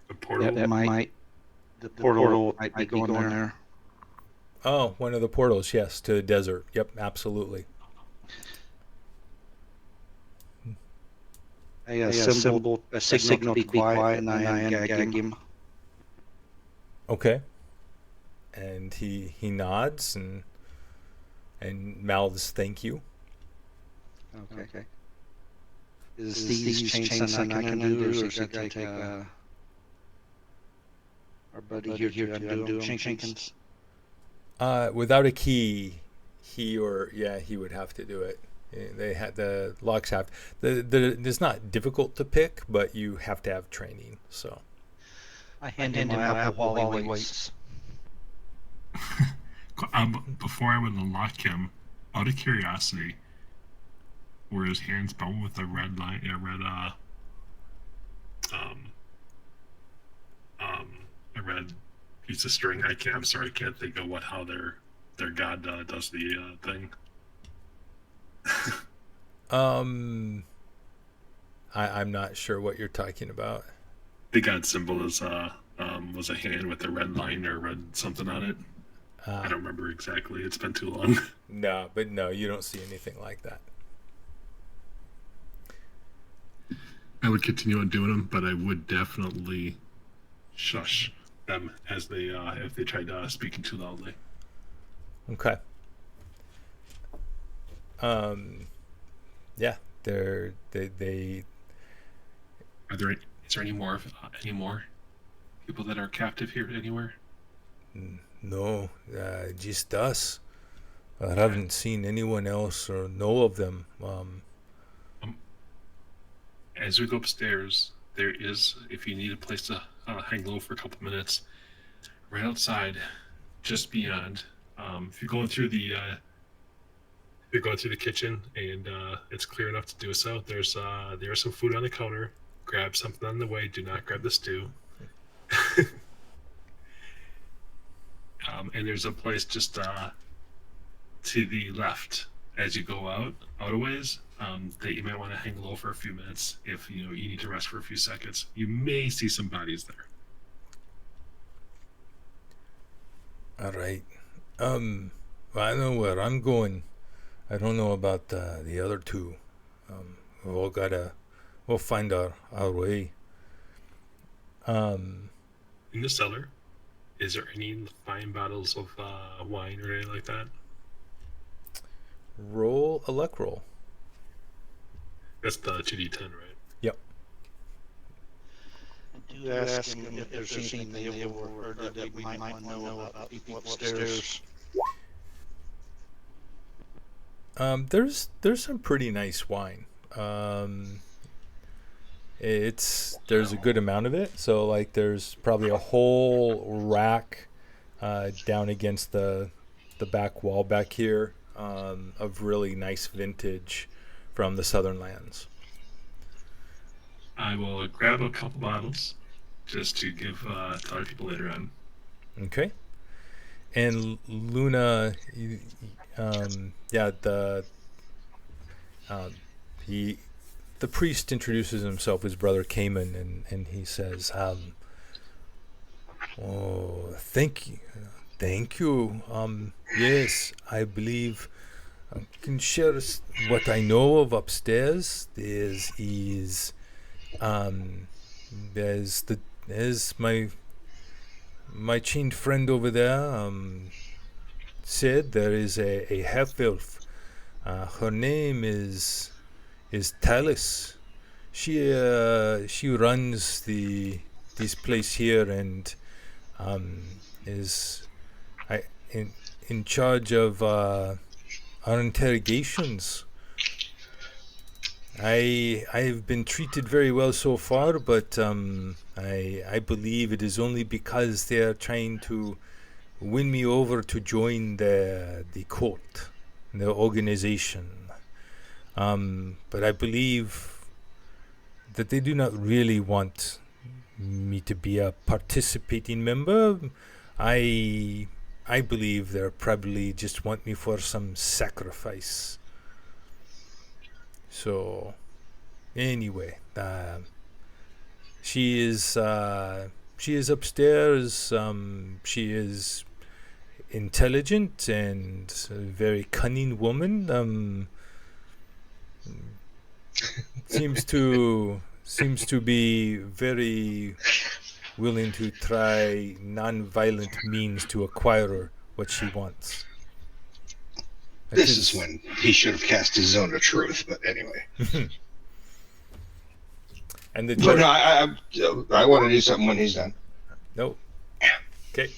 The portal. The portal might be going there. Oh, one of the portals, yes, to the desert. Yep, absolutely. A signal to be quiet, and I gag him. Okay. And he nods and mouths thank you. Okay. Is these chains something I can do, or is it gonna take our buddy here to undo them, Jenkins? Without a key, he would have to do it. They had the locks have it's not difficult to pick, but you have to have training. So I hand him my apple while he waits. Before I would unlock him, out of curiosity, were his hands bound with a red line, a red piece of string? I'm sorry, I can't think of how their god does the thing. I'm not sure what you're talking about. The god symbol is was a hand with a red line or red something on it. I don't remember exactly. It's been too long. No, you don't see anything like that. I would continue on doing them, but I would definitely shush them as they if they tried speaking too loudly. Okay. Yeah, they. Is there any more people that are captive here anywhere? No, just us. I haven't seen anyone else or know of them. As we go upstairs, there is, if you need a place to hang low for a couple minutes, right outside, just beyond. If you're going through the kitchen and it's clear enough to do so, there is some food on the counter. Grab something on the way. Do not grab the stew. And there's a place just to the left as you go out a ways that you might want to hang low for a few minutes if you need to rest for a few seconds. You may see some bodies there. All right. I know where I'm going. I don't know about the other two. We'll find our way. In the cellar, is there any fine bottles of wine or anything like that? Roll a luck roll. That's the 2d10, right? Yep. Do ask him if there's anything they overheard that we might want to know about people upstairs. There's some pretty nice wine. There's a good amount of it. So like there's probably a whole rack down against the back wall back here of really nice vintage from the southern lands. I will grab a couple bottles just to give to other people later on. Okay. And Luna, the priest introduces himself as Brother Cayman, and he says, "Oh, thank you. Yes, I believe I can share what I know of upstairs. There's my chained friend over there said there is a half elf. Her name is Talis. She runs this place here and is in charge of our interrogations. I've been treated very well so far, but I believe it is only because they are trying to win me over to join the court, the organization. But I believe that they do not really want me to be a participating member. I believe they probably just want me for some sacrifice. So, anyway, she is upstairs. She is intelligent and a very cunning woman. Seems to be very willing to try non-violent means to acquire what she wants. This is when he should have cast his zone of truth, but anyway. And the So judge. no, I want to do something when he's done. No. Okay.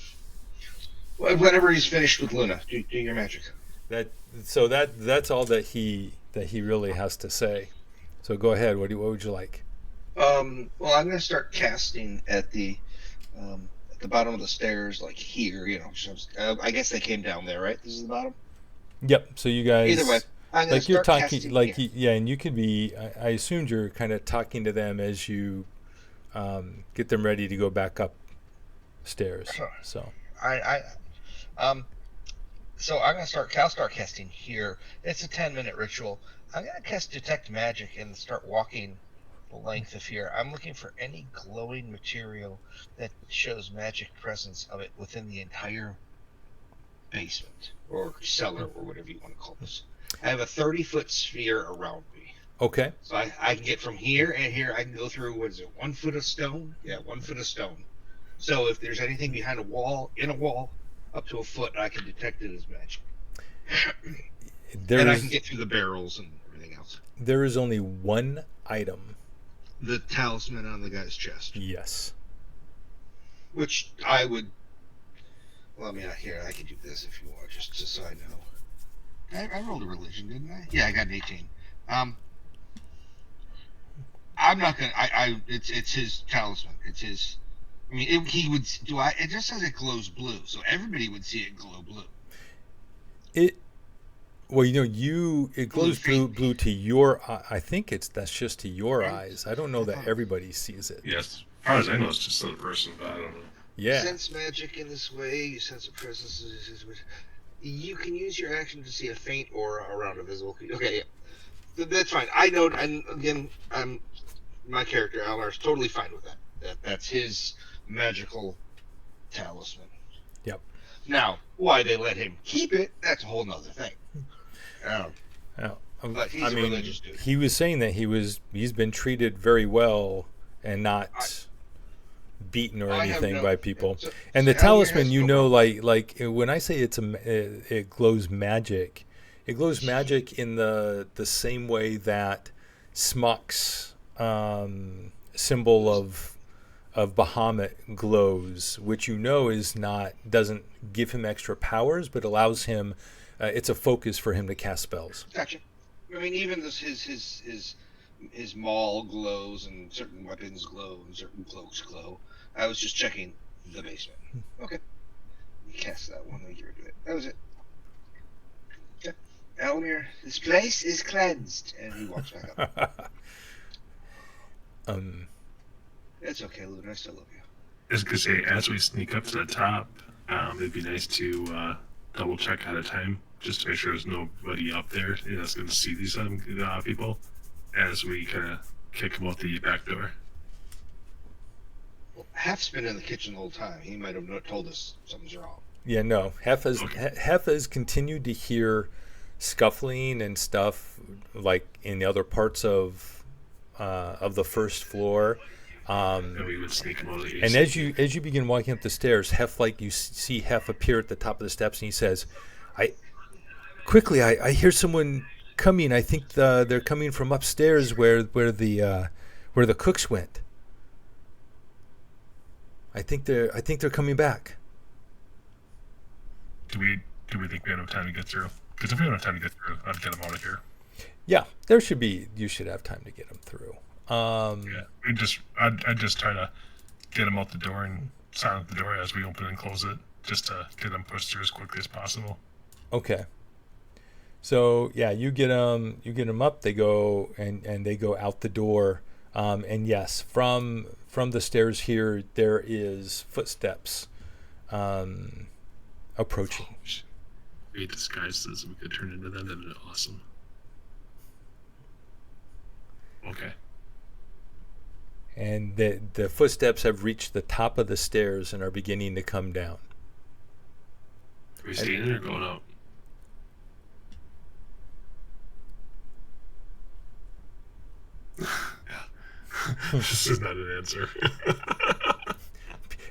Whenever he's finished with Luna, do your magic. That's all that he really has to say. So go ahead. What would you like? Well, I'm going to start casting at the bottom of the stairs, like here. I guess they came down there, right? This is the bottom. Yep. So you guys. Either way, I'm going to Like you're start talking, casting like here. yeah, and you could be. I assumed you're kind of talking to them as you get them ready to go back upstairs. So So I'm going to start casting here. It's a 10-minute ritual. I'm going to cast detect magic and start walking the length of here. I'm looking for any glowing material that shows magic presence of it within the entire basement or cellar or whatever you want to call this. I have a 30-foot sphere around me. okay, So I can get from here and here. I can go through, what is it, 1 foot of stone? Yeah, 1 foot of stone. So if there's anything behind a wall, in a wall, up to a foot, I can detect it as magic. And I can get through the barrels and everything else. There is only one item. The talisman on the guy's chest. Yes. Which I would... Well, I mean, here, I can do this if you want, just so I know. I rolled a religion, didn't I? Yeah, I got an 18. I'm not gonna... It's his talisman. It's his... I mean, he would... It just says it glows blue, so everybody would see it glow blue. Well, it glows blue to your. I think that's just to your eyes. I don't know that everybody sees it. Yes. As far as I know, it's just another person, but I don't know. Yeah. Sense magic in this way. You sense a presence. You can use your action to see a faint aura around a visible creature. Okay, yeah. That's fine. I know, and again, my character, Alar's totally fine with that. That's his magical talisman. Yep. Now, why they let him keep it, that's a whole nother thing. But he's a religious dude. He was saying that he's been treated very well and not beaten or anything by people. And the talisman, like when I say it glows magic, it glows magic in the same way that Smock's symbol of Bahamut glows, which doesn't give him extra powers, but allows him. It's a focus for him to cast spells. Gotcha. I mean, even his maul glows, and certain weapons glow, and certain cloaks glow. I was just checking the basement. Okay. You cast that one, and get rid of it. That was it. Okay. Elmir, this place is cleansed, and he walks back up. It's okay, Luna. I still love you. I was gonna say, as we sneak up to the top, it'd be nice to double check ahead of time, just to make sure there's nobody up there that's gonna see these people, as we kind of kick them out the back door. Well, Hef's been in the kitchen the whole time. He might have told us something's wrong. Yeah, no. Hef has continued to hear scuffling and stuff, like in the other parts of the first floor. And we would sneak them out of the And as you begin walking up the stairs, you see Hef appear at the top of the steps, and he says, "I hear someone coming. I think they're coming from upstairs where the cooks went. I think they're coming back." Do we think we have enough time to get through? Because if we don't have time to get through, I'd get them out of here. Yeah, you should have time to get them through. Yeah, I'd just try to get them out the door and silence the door as we open and close it, just to get them pushed through as quickly as possible. Okay. So yeah, you get them up. They go and they go out the door. And yes, from the stairs here, there is footsteps approaching. We disguised as we could turn into them. That'd be awesome. Okay. And the footsteps have reached the top of the stairs and are beginning to come down. Are we staying in or going out? Yeah. This is not an answer.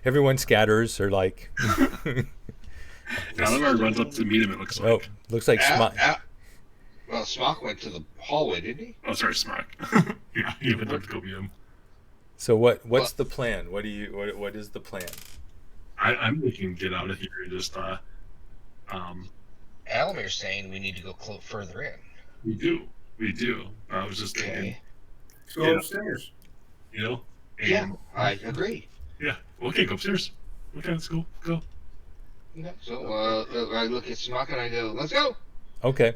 Everyone scatters, or like. Oliver runs up to meet him. It looks like. Oh, looks like Smock. Well, Smock went to the hallway, didn't he? Oh, sorry, Smock. Yeah, he went up to go meet him. So what's Well- the plan? What is the plan? I'm looking to get out of here and just Alamir's saying we need to go further in. we do. I was just thinking, Okay. Let's go upstairs. you know. And, Yeah, I agree. Yeah. Okay, go upstairs. Okay, let's go. Go. Okay. So I look at Smock and I go, "Let's go." Okay.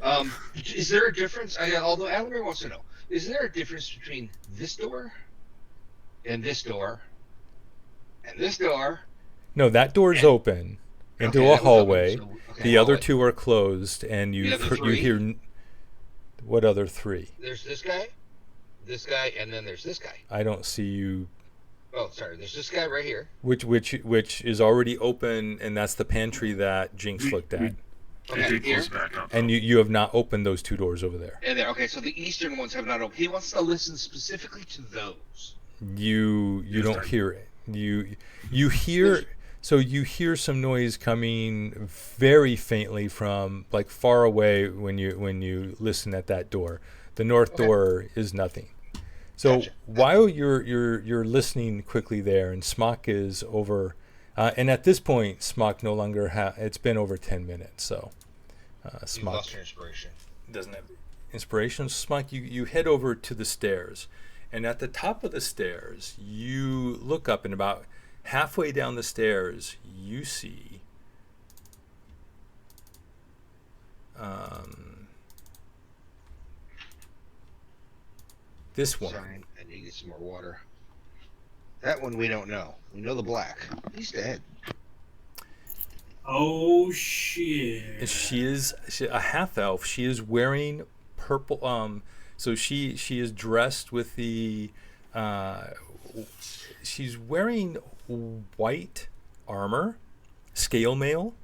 Is there a difference? Although Alamir wants to know, is there a difference between this door and this door and this door? No, that door's open into Okay, a that was hallway. open, so- okay, The other hallway. two are closed, and The other you three? hear. What other three? There's this guy, and then there's this guy. I don't see you. Oh, sorry. There's this guy right here. Which is already open, and that's the pantry that Jinx looked at. It Okay, did here. close back up. And you have not opened those two doors over there. And there. Okay, so the eastern ones have not opened. He wants to listen specifically to those. You don't hear it. You hear. So you hear some noise coming very faintly from like far away when you listen at that door. The north door is nothing. So Gotcha. while you're listening quickly there, and Smock is over, and at this point Smock no longer it's been over 10 minutes. So You Smock lost your inspiration. doesn't have inspiration. Smock, you head over to the stairs, and at the top of the stairs you look up, and about halfway down the stairs you see this one. Sorry, I need to get some more water. That one we don't know. We know the black. He's dead. Oh shit! She is a half elf. She is wearing purple. So she is dressed with the. She's wearing white armor, scale mail,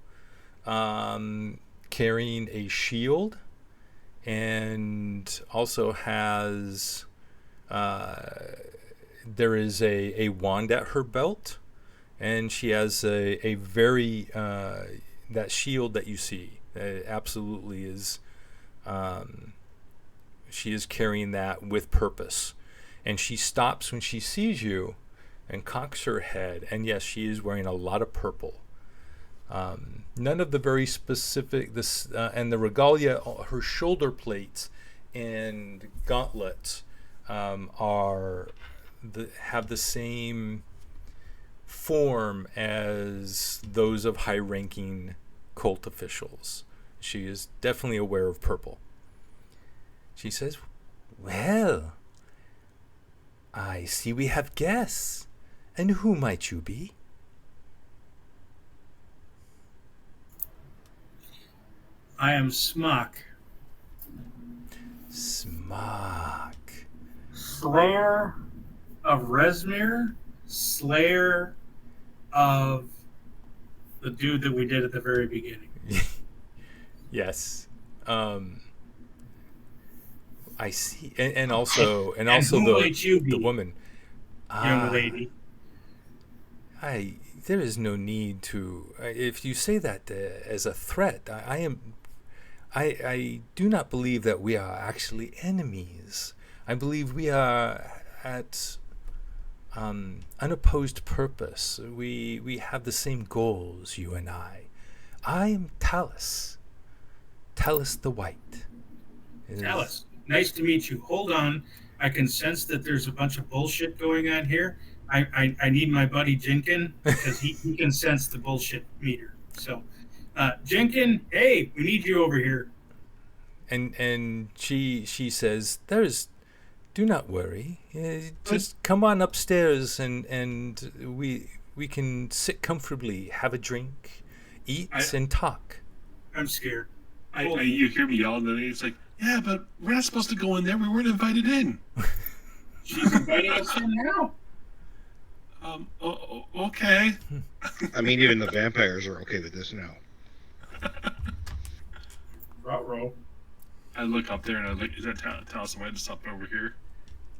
carrying a shield, and also has. There is a wand at her belt, and she has a very that shield that you see absolutely is she is carrying that with purpose, and she stops when she sees you and cocks her head, and yes, she is wearing a lot of purple. None of the very specific and the regalia, her shoulder plates and gauntlets have the same form as those of high-ranking cult officials. She is definitely aware of purple. She says, "Well, I see we have guests. And who might you be?" I am Smock, Smock. Slayer of Resmir, Slayer of the dude that we did at the very beginning. Yes. I see. And also And also who might you be, the woman. young lady? There is no need to. If you say that as a threat, I do not believe that we are actually enemies. I believe we are at unopposed purpose. We have the same goals, you and I. I am Talis. Talis the White. Talis, nice to meet you. Hold on. I can sense that there's a bunch of bullshit going on here. I need my buddy Jinkin because he can sense the bullshit meter. So, Jinkin, hey, we need you over here. And she says, do not worry. Just come on upstairs and we can sit comfortably, have a drink, eat, and talk. I'm scared. You hear me yelling at me. It's like, yeah, but we're not supposed to go in there. We weren't invited in. She's inviting us in now. Okay. I mean, even the vampires are okay with this now. Ruh-roh. I look up there and I look. Is that Talis White just up over here?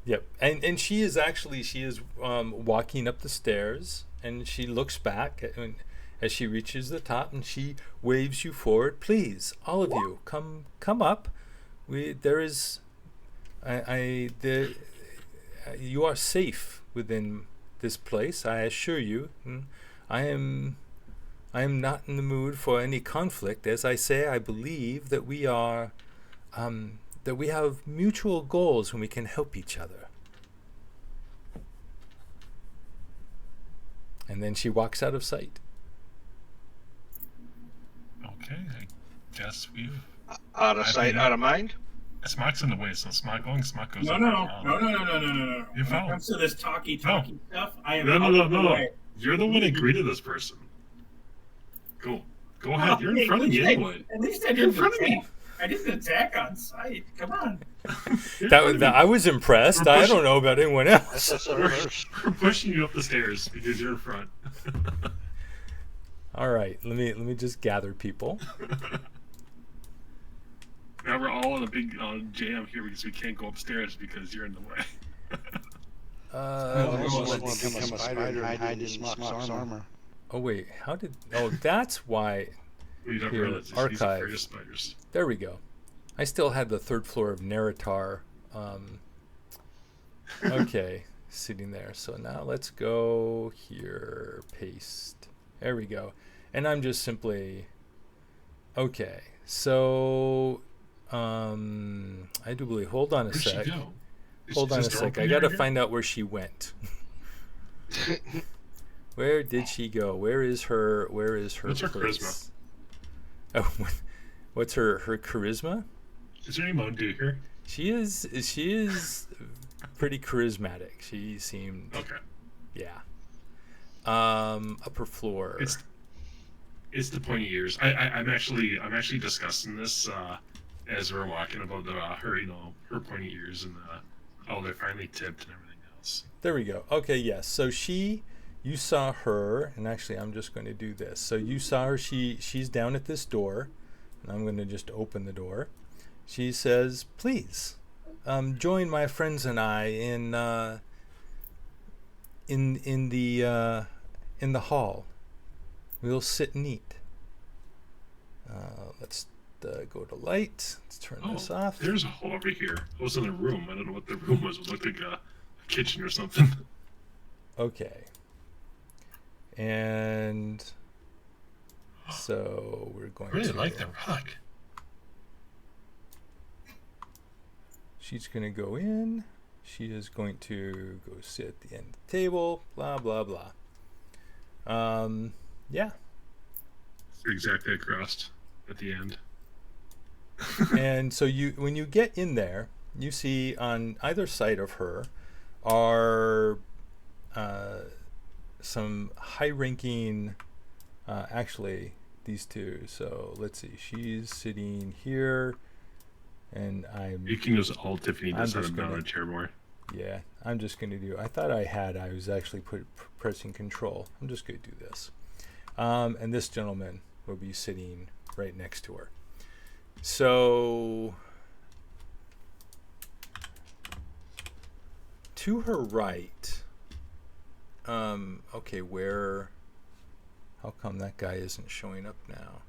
Yep. And she is walking up the stairs, and she looks back as she reaches the top, and she waves you forward. Please, all of you, come up. You are safe within this place, I assure you. I am not in the mood for any conflict. As I say, I believe that we are that we have mutual goals and we can help each other. And then she walks out of sight. Okay, I guess we've. Out of sight, out of mind. Smock's in the way, so Smock goes No. up. No. You When it found. comes to this talky stuff, I am No. You're the one that greeted this person. Go ahead. You're in front of me anyway. At least I You're in front of me. I didn't attack on sight. Come on. I was impressed. I don't know about anyone else. That's a reverse. We're pushing you up the stairs because you're in front. All right, let me just gather people. Now we're all in a big jam here because we can't go upstairs because you're in the way. Become a spider and hide in Smock's armor. Oh wait, how did? Oh, that's why. We don't Here, realize archive. these are spiders. There we go. I still had the third floor of Neritar. Okay, sitting there. So now let's go here. Paste. There we go. And I'm just simply. Okay, so I do believe. Hold on a Where'd sec. she go? Hold on a sec. I gotta find out where she went. Where did she go? Where is her? What's her place? charisma? Oh, what's her charisma? Is there any Mondu here? She is pretty charismatic. She seemed Okay. yeah. Upper floor. It's the pointy ears. I'm actually discussing this as we're walking about her her pointy ears and how they're finally tipped and everything else. There we go. Okay, yes. So you saw her, and actually I'm just going to do this. So you saw her, she's down at this door, and I'm going to just open the door. She says, please, join my friends and I in the hall. We'll sit and eat. Let's go to light. Let's turn this off. There's a hole over here. I was in a room. I don't know what the room was. It looked like a kitchen or something. Okay. And so we're going I really to like the rug. She's going to go in. She is going to go sit at the end of the table. Blah, blah, blah. Yeah. Exactly across at the end. And so when you get in there, you see on either side of her are some high-ranking, actually these two. So let's see, she's sitting here, and You can use Alt if you need to I'm set just him down gonna- a chair more. Yeah, I'm just going to do. I thought I was actually pressing Control. I'm just going to do this, and this gentleman will be sitting right next to her. So to her right. Okay, where? How come that guy isn't showing up now?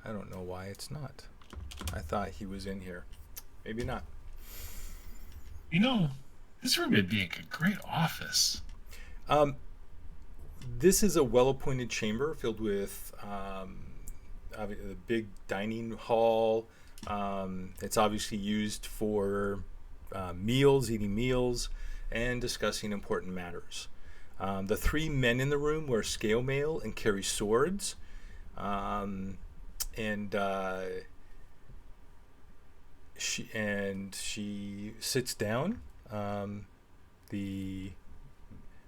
I don't know why it's not. I thought he was in here. Maybe not. This room would be a great office. This is a well-appointed chamber filled with a big dining hall. It's obviously used for eating meals, and discussing important matters. The three men in the room wear scale mail and carry swords. She sits down. The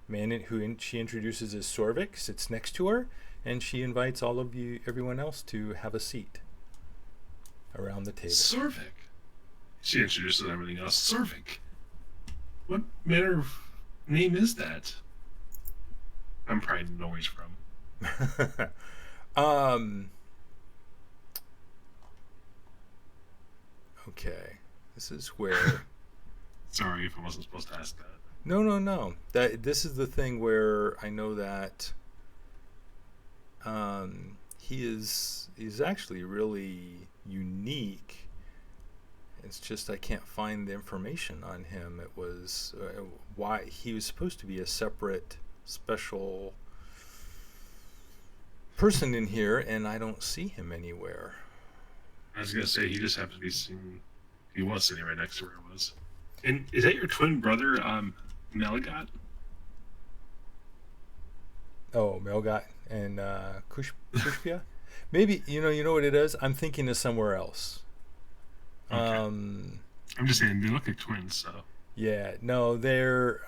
man who she introduces as Sorvik sits next to her, and she invites everyone else to have a seat around the table. Sorvik. She introduces everything else. Sorvik. What manner of name is that? I'm probably know where he's from. Okay, this is where. Sorry if I wasn't supposed to ask that. No. This is the thing where I know that he is actually really unique, It's just I can't find the information on him. It was why he was supposed to be a separate, special person in here, and I don't see him anywhere. I was gonna say he just happened to be sitting. He was sitting right next to where I was. And is that your twin brother, Melgot? Oh, Melgot and Kushpia? Maybe you know what it is. I'm thinking of somewhere else. Okay. I'm just saying they look like twins, so. Yeah, no,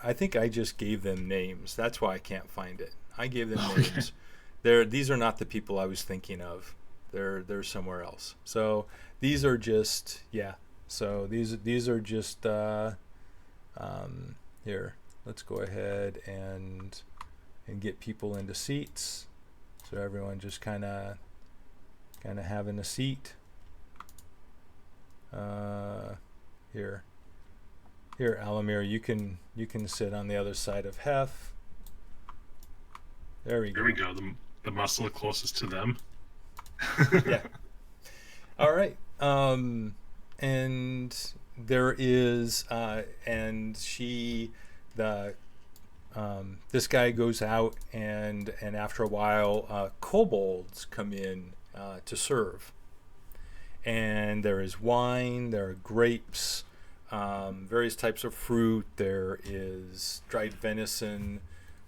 I think I just gave them names. That's why I can't find it. I gave them names. These are not the people I was thinking of. They're somewhere else. So these are just So these are just here. Let's go ahead and get people into seats. So everyone just kind of having a seat. Here, Alamir, you can sit on the other side of Hef. There we go. There we go. The muscle closest to them. Yeah. All right. And there is and this guy goes out and after a while kobolds come in to serve. And there is wine, there are grapes, various types of fruit, there is dried venison,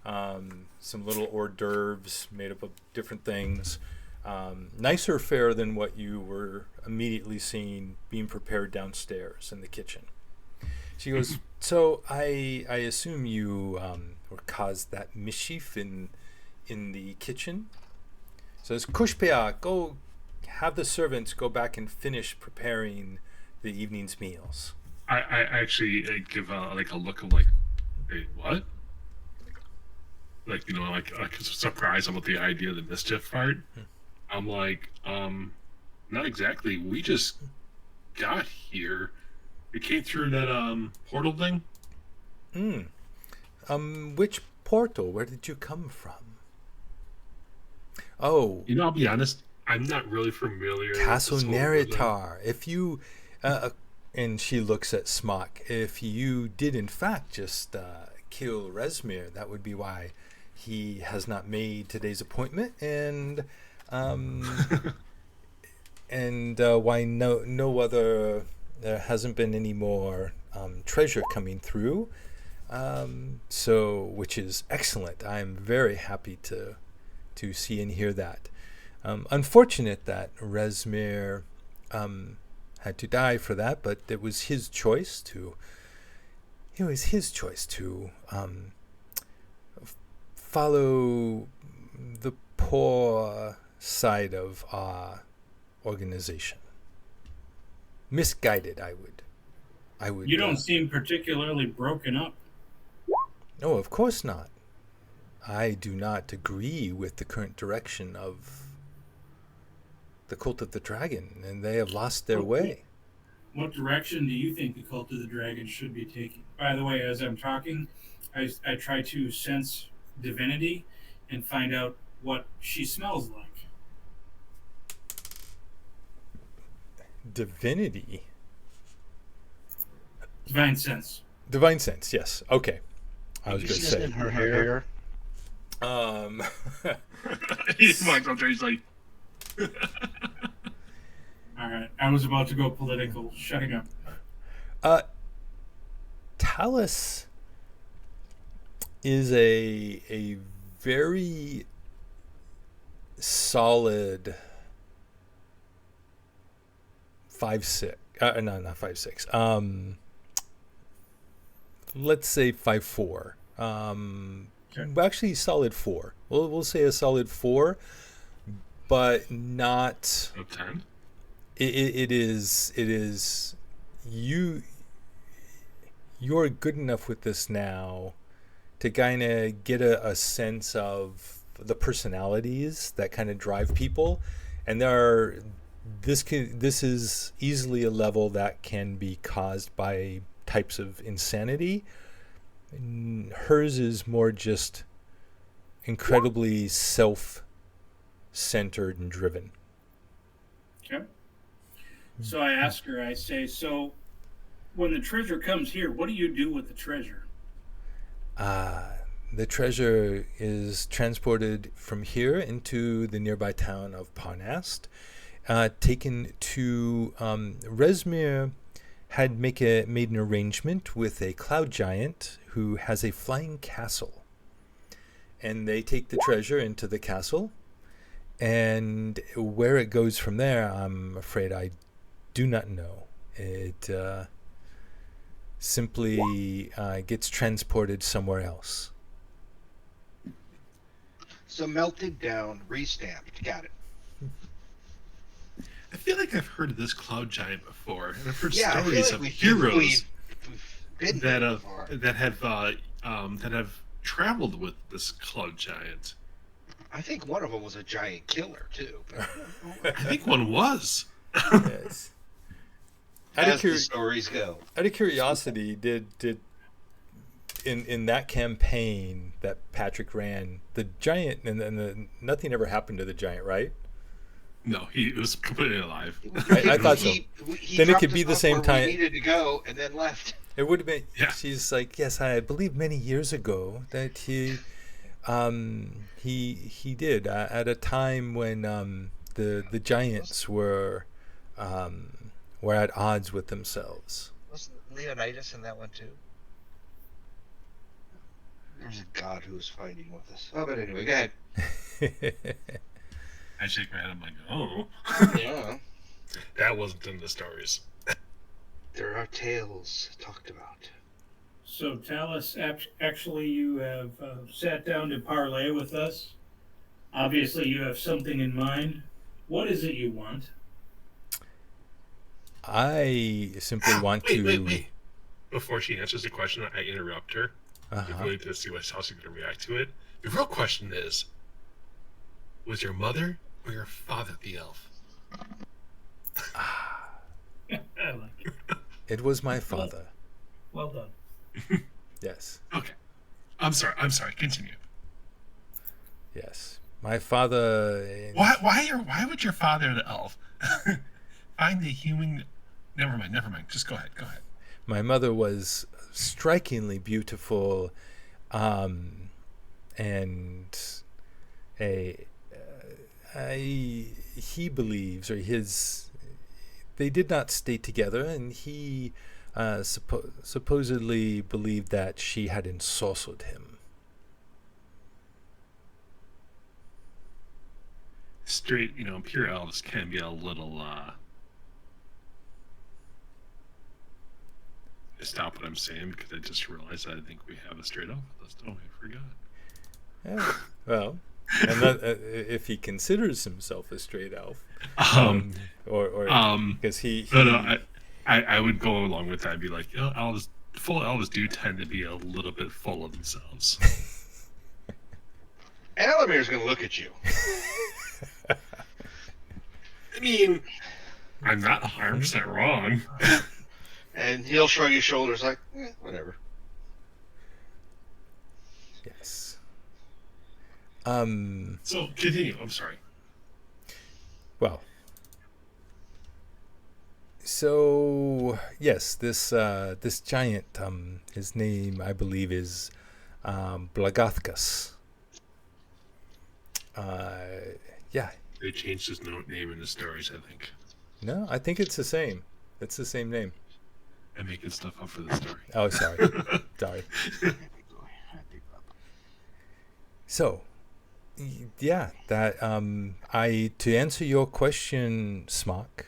some little hors d'oeuvres made up of different things. Nicer fare than what you were immediately seeing being prepared downstairs in the kitchen. She goes, so I assume you caused that mischief in the kitchen? Says, Kushpia, go have the servants go back and finish preparing the evening's meals. I actually give a look of like, hey, what? Like, like a surprise about the idea of the mischief part. I'm like, not exactly. We just got here. We came through that portal thing. Which portal? Where did you come from? Oh, I'll be honest. I'm not really familiar. Castle with this whole Neritar. If you, and she looks at Smock. If you did in fact just kill Resmir, that would be why he has not made today's appointment, and why no other. There hasn't been any more treasure coming through. So, which is excellent. I'm very happy to see and hear that. Unfortunate that Resmir had to die for that, but it was his choice to. It was his choice to follow the poor side of our organization. Misguided, I would. You don't seem particularly broken up. No, of course not. I do not agree with the current direction of the Cult of the Dragon, and they have lost their way. What direction do you think the Cult of the Dragon should be taking? By the way, as I'm talking, I try to sense divinity and find out what she smells like. Divinity? Divine sense. Divine sense, yes. Okay. I was going to say. In her hair. He's like. All right, I was about to go political. Shutting up. Talis is a very solid 5'6". No, not 5'6". Let's say 5'4". Actually, solid 4. We'll say a solid 4, but not. 10. It is you. You're good enough with this now to kind of get a sense of the personalities that kind of drive people, and this is easily a level that can be caused by types of insanity. Hers is more just incredibly self-centered and driven. Okay. So I ask her, I say, so when the treasure comes here, what do you do with the treasure? The treasure is transported from here into the nearby town of Parnast, taken to Resmir. Had made an arrangement with a cloud giant who has a flying castle, and they take the treasure into the castle, and where it goes from there, I'm afraid I do not know. It simply gets transported somewhere else. So melted down, restamped. Got it. I feel like I've heard of this cloud giant before, and I've heard Yeah, I feel stories like of we've heroes been that there have before. that have traveled with this cloud giant. I think one of them was a giant killer too. I think one was. Yes. As the stories go. Out of curiosity, did in that campaign that Patrick ran, the giant and nothing ever happened to the giant, right? No, he was completely alive. I thought so. He Then it dropped could us be the off same where time. we needed to go, and then left. It would have been. Yeah. She's like, yes, I believe many years ago that he did at a time when the giants were at odds with themselves. Wasn't Leonidas in that one too? There's a god who was fighting with us. Oh, but anyway, go ahead. I shake my head. I'm like, oh, Yeah. that wasn't in the stories. There are tales talked about. So, Talis, actually, you have sat down to parlay with us. Obviously, you have something in mind. What is it you want? I simply want Wait. Before she answers the question, I interrupt her. Uh-huh. Really to see how she's going to react to it. The real question is, was your mother or your father the elf? I like it. It was my father. Well done. Yes. Okay. I'm sorry. Continue. Yes. My father. Why would your father the elf find the human? Never mind. Just go ahead. My mother was strikingly beautiful, and he believes, or they did not stay together, and he supposedly believed that she had ensorcelled him. Straight, pure elves can be a little. Stop what I'm saying because I just realized I think we have a straight elf with us. Oh, I forgot. Yeah, well, and that, if he considers himself a straight elf, or because he No, I would go along with that. I'd be like, full elves do tend to be a little bit full of themselves. Alamir's gonna look at you. I mean, I'm not 100% wrong. And he'll shrug his shoulders like, whatever. Yes. So continue. I'm sorry. Well. So yes, this giant, his name I believe is Blagathkas. Yeah. They changed his name in the stories, I think. No, I think it's the same. It's the same name. I'm making stuff up for the story. Oh, sorry. Sorry. So, yeah, that to answer your question, Smock,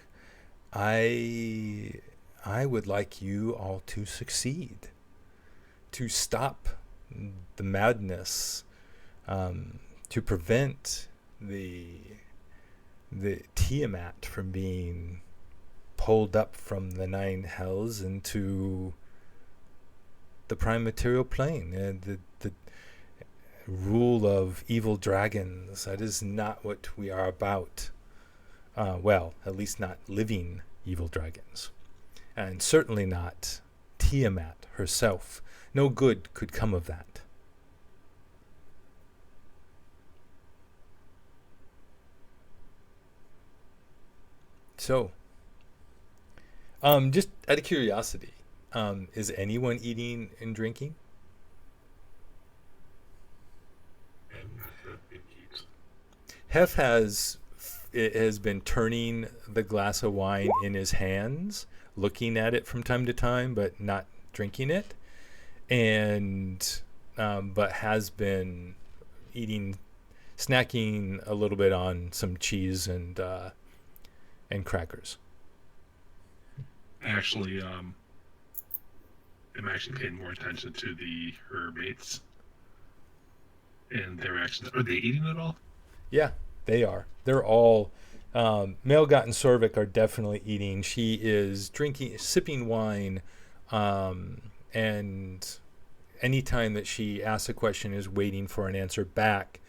I would like you all to succeed, to stop the madness, to prevent the Tiamat from being pulled up from the nine hells into the prime material plane, the rule of evil dragons. That is not what we are about. Well, at least not living evil dragons, and certainly not Tiamat herself. No good could come of that. So, Just out of curiosity, is anyone eating and drinking? Hef has been turning the glass of wine in his hands, looking at it from time to time, but not drinking it, and but has been eating, snacking a little bit on some cheese and crackers. Actually, I'm actually paying more attention to her mates and their actions. Are they eating at all? Yeah, they are. They're all. Melgot and Sorvik are definitely eating. She is sipping wine, and anytime that she asks a question, is waiting for an answer back,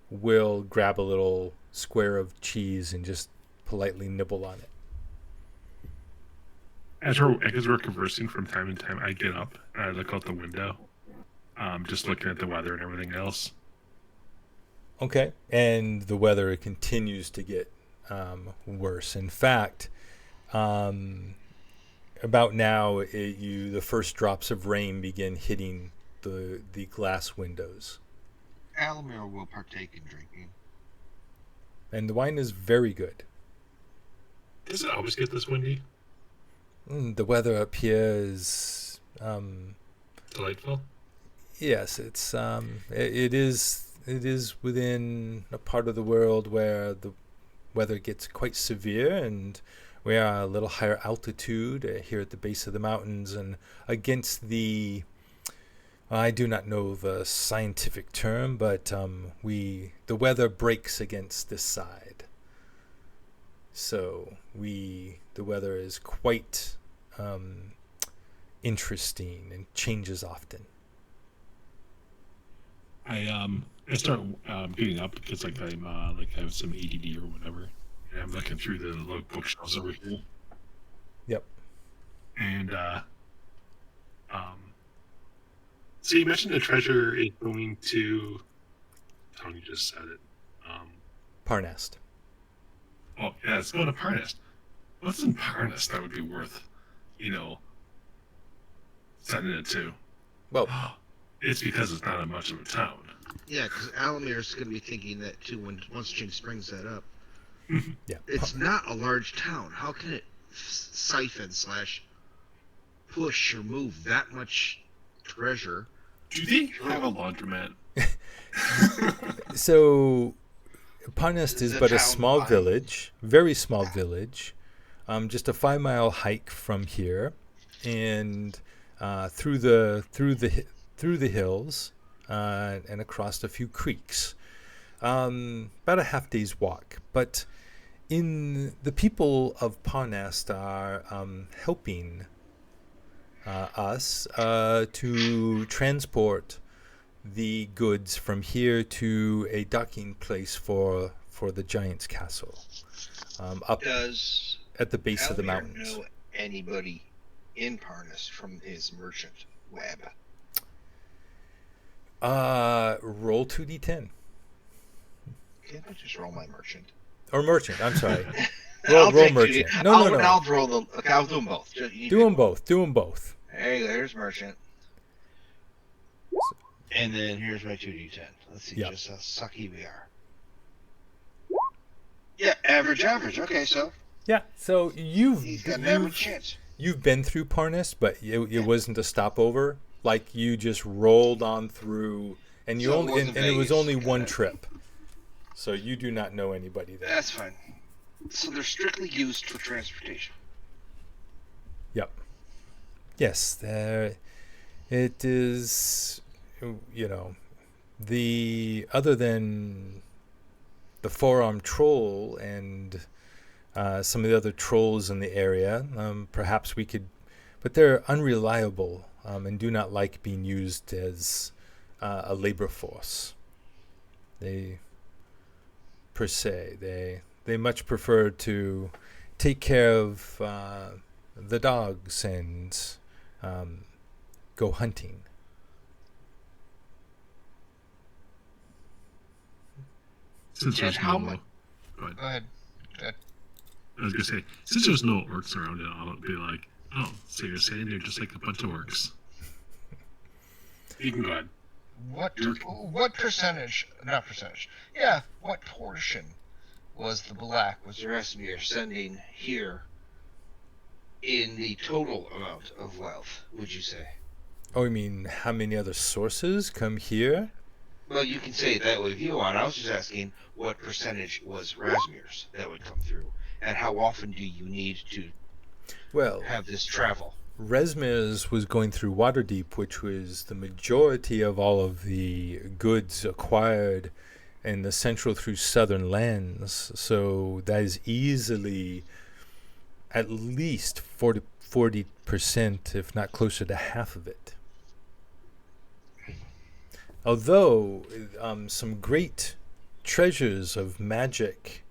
will grab a little square of cheese and just politely nibble on it. As we're conversing from time to time, I get up and I look out the window, just looking at the weather and everything else. Okay, and the weather continues to get worse. In fact, about now, the first drops of rain begin hitting the glass windows, Alamir will partake in drinking. and the wine is very good. Does it always get this windy? The weather up here is Delightful. yes, it is within a part of the world where the weather gets quite severe, and we are a little higher altitude here at the base of the mountains, and against the I do not know the scientific term, but the weather breaks against this side. So the weather is quite interesting and changes often. I start getting up because I have some ADD or whatever, and I'm looking through the little bookshelves over here. Yep. And so you mentioned the treasure is going to. Tony just said it. Parnast. Oh yeah, it's going to Parnast. What's in Parnast that would be worth, sending it to? Well, it's because it's not much of a town. Yeah, because Alamir's going to be thinking that too once Jinx brings that up. yeah. It's not a large town. How can it siphon / push or move that much treasure? Do they have a laundromat? So Parnast is The but a town small behind. village, very small village, just a 5-mile hike from here, and through the hills and across a few creeks, about a half day's walk. But the people of Parnast are helping us to transport the goods from here to a docking place for the Giant's Castle, up Does at the base of the Alamir mountains. know anybody in Parnas from his merchant web? Roll 2d10. Can't I just roll my merchant? Or merchant, I'm sorry. I'll roll take merchant. 2D. No. I'll roll the. Okay, I'll do them both. You Do pick them one. both. Do them both. Hey, there's merchant. And then here's my 2d10. Let's see Yep. just how sucky we are. Yeah, average. Okay, so Yeah. So he's got an average chance. you've been through Parnas, but it wasn't a stopover. Like you just rolled on through, and you So it only wasn't and it was Vegas. only one Got it. trip. So you do not know anybody there. That's fine. So they're strictly used for transportation. Yep. Yes, there. It is. The other than the four-armed troll and some of the other trolls in the area, perhaps we could, but they're unreliable and do not like being used as a labor force. They much prefer to take care of the dogs and go hunting. Since And there's how no. much- Go ahead. Go ahead. I was gonna say, since there's no orcs around it, I'll be like, oh, so you're saying they're just like a bunch of orcs? You can go ahead. What percentage? Not percentage. Yeah. What portion was the black was Rasmir sending here in the total amount of wealth? Would you say? Oh, you mean how many other sources come here? Well, you can say it that way if you want. I was just asking what percentage was Rasmir's that would come through, and how often do you need to Well, have this travel? Resmir's was going through Waterdeep, which was the majority of all of the goods acquired in the central through southern lands. So that is easily at least 40%, if not closer to half of it. Although some great treasures of magic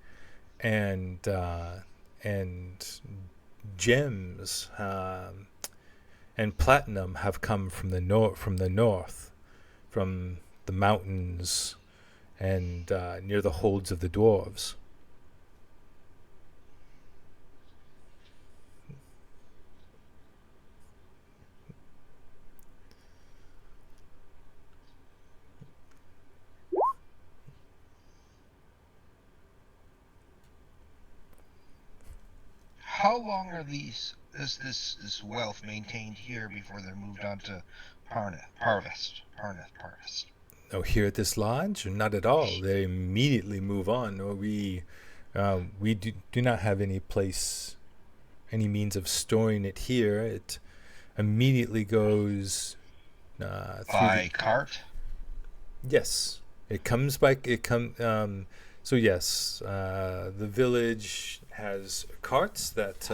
and gems and platinum have come from the north, from the mountains and near the holds of the dwarves. How long are this wealth maintained here before they're moved on to Parvest? Oh, here at this lodge? Not at all. They immediately move on. We do not have any means of storing it here. It immediately goes by cart. Yes, it comes by so yes, the village has carts that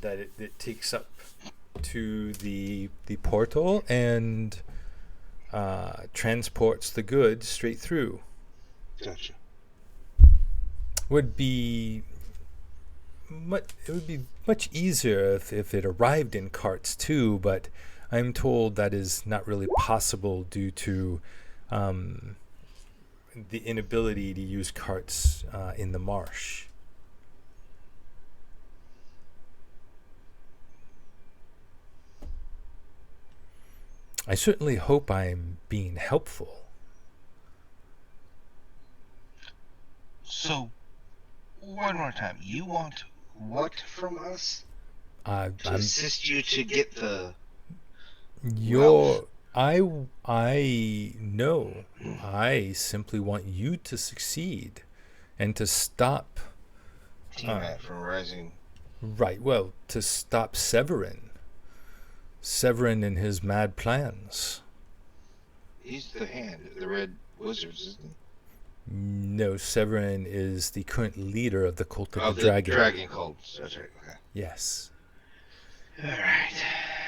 it takes up to the portal and transports the goods straight through. Gotcha. It would be much easier if it arrived in carts too, but I'm told that is not really possible due to the inability to use carts in the marsh. I certainly hope I'm being helpful. So, one more time. You want what from us? To assist you to get the wealth? I know. I simply want you to succeed and to stop Tiamat from rising. Right, well, to stop Severin and his mad plans. He's the hand, the red wizards, isn't he? No, Severin is the current leader of the cult of the dragon. Dragon cult. That's right. Okay. Yes. All right.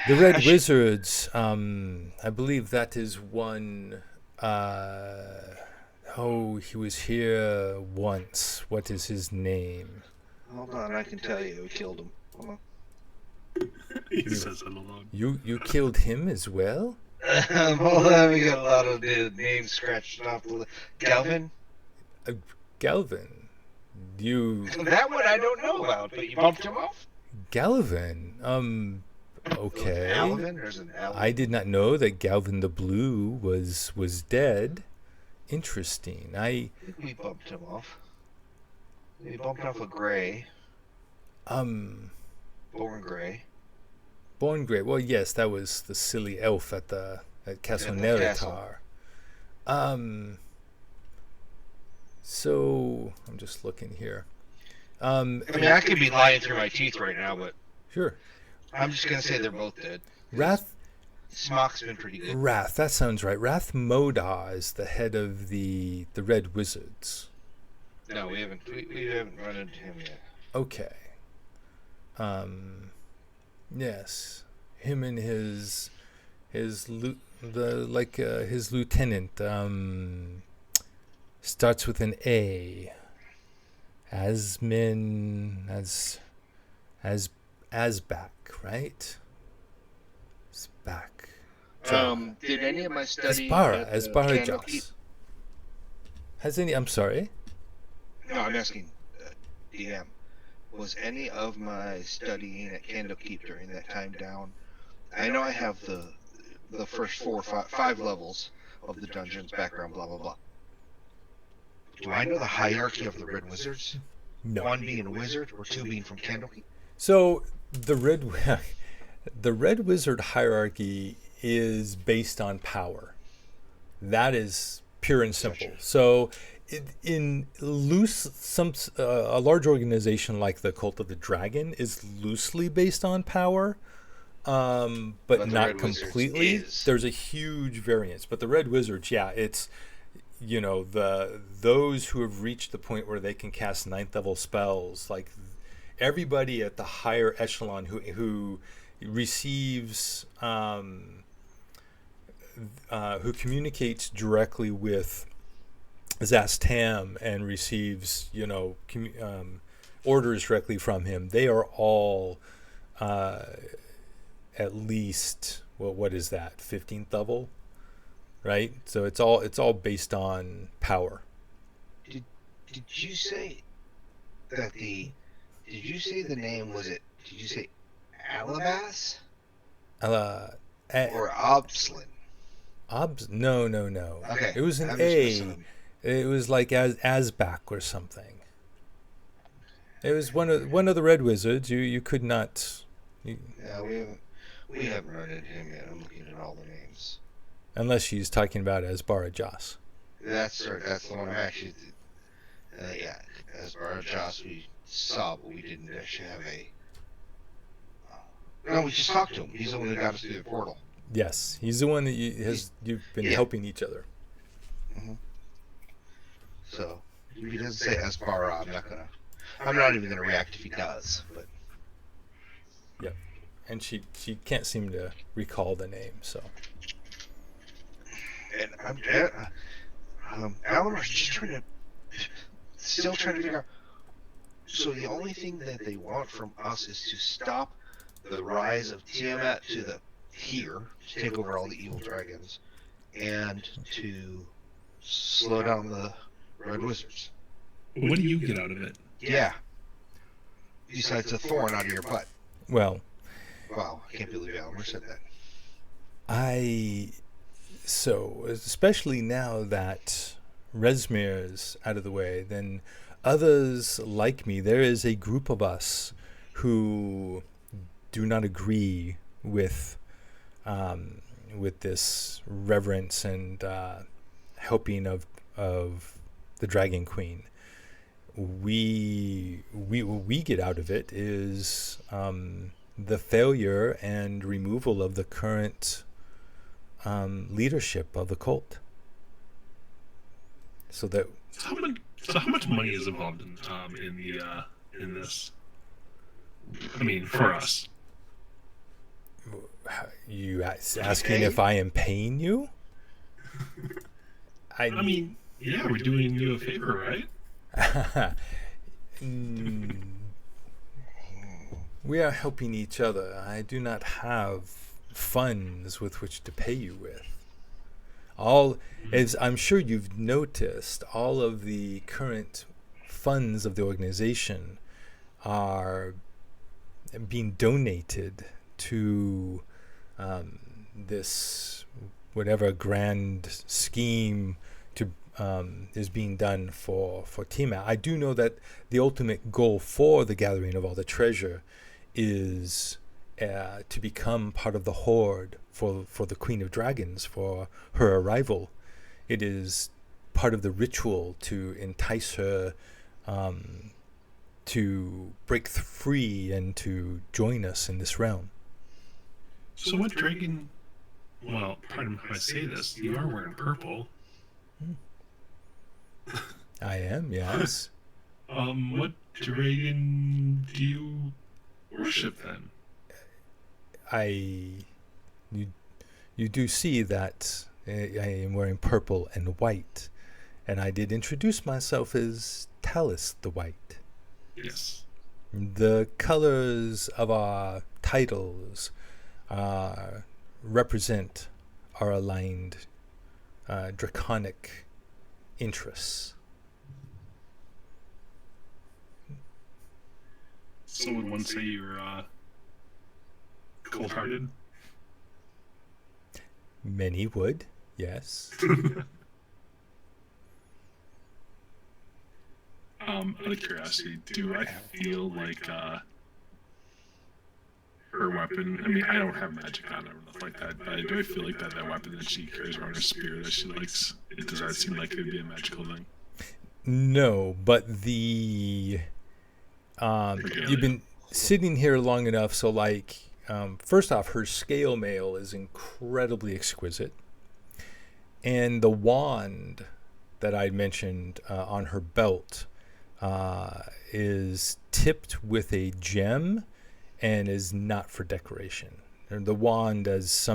The Red Wizards, I believe that is one. He was here once. What is his name? Hold on, I can tell you. We killed him. Hold on. He says it alone. You killed him as well? Hold on, we got a lot of the names scratched off. Galvin? Galvin? That one I don't know about, but you bumped him off? Galvin? Okay. Alvin? There's an Alvin. I did not know that Galvin the Blue was dead. Interesting. We bumped him off. We bumped off a Gray. Born Gray. Born Gray. Well, yes, that was the silly elf at Castle Neritar. So I'm just looking here. I mean, I could be lying through my teeth right now, but sure. I'm just gonna say they're both dead. Smock's been pretty good. Wrath, that sounds right. Wrath Modar is the head of the Red Wizards. No, we haven't run into him yet. Okay. Yes, him and his lieutenant starts with an A. Asback, right? Asback. Did any of my study Asbarajas. I'm sorry. No, I'm asking. DM, was any of my studying at Candlekeep during that time down? I know I have the first five levels of the dungeons, background, blah blah blah. Do I know the hierarchy of the Red Wizards? No. One being a wizard, or two being from Candlekeep? So the Red Wizard hierarchy is based on power. That is pure and simple. Gotcha. So in a large organization like the Cult of the Dragon is loosely based on power, but the not Red Wizards completely. is. There's a huge variance. But the Red Wizards, yeah, it's those who have reached the point where they can cast 9th level spells, like everybody at the higher echelon who receives who communicates directly with Zastam and receives orders directly from him. They are all at least what is that, 15th level, right? So it's all based on power. Did you say that did you say the name, was it, did you say Alabas or Obslin? No. Okay. It was an I'm just A. missing It was like Asbak or something. It was one of the Red Wizards. You could not. Yeah, we haven't run into him yet. I'm looking at all the names. Unless she's talking about Asbara Joss. That's the one I'm actually. Yeah, as far as Joss, we saw, but we didn't actually have a. No, we just talked to him. He's the one who got us through the portal. Yes, he's the one that you've been helping each other. Mm-hmm. So if he doesn't say Asbara, I'm not even gonna react if he does. But yep, and she can't seem to recall the name. So. And Alamar's just still trying to figure out. So the only thing that they want from us is to stop the rise of Tiamat to take over all the evil dragons, and to slow down the Red Wizards. What do you get out of it? Yeah. Besides a thorn out of your butt. Well. Wow, I can't believe Alamar said that. So especially now that Resmir's out of the way, then others like me, there is a group of us who do not agree with this reverence and helping of the Dragon Queen. What we get out of it is the failure and removal of the current leadership of the cult. So how much money is involved in this? I mean, for us. You asking if I am paying you? I mean, yeah, we're doing you a favor, right? We are helping each other. I do not have funds with which to pay you with. As I'm sure you've noticed, all of the current funds of the organization are being donated to this whatever grand scheme is being done for Tiamat. I do know that the ultimate goal for the gathering of all the treasure is to become part of the horde for the Queen of Dragons, for her arrival. It is part of the ritual to entice her to break free and to join us in this realm. So what dragon... Well, pardon me if I say this, you are wearing purple. I am, yes. What dragon do you worship then? You do see that I am wearing purple and white, and I did introduce myself as Talis the White. Yes. The colors of our titles represent our aligned draconic interests. So would one say you're cold-hearted? Many would, yes. Out of curiosity, do I feel like her weapon? I mean, I don't have magic on it or nothing like that, but do I feel like that weapon that she carries around, her spear that she likes, does that seem like it would be a magical thing? No, but the you've been sitting here long enough, so like first off, her scale mail is incredibly exquisite, and the wand that I mentioned on her belt is tipped with a gem and is not for decoration. The wand is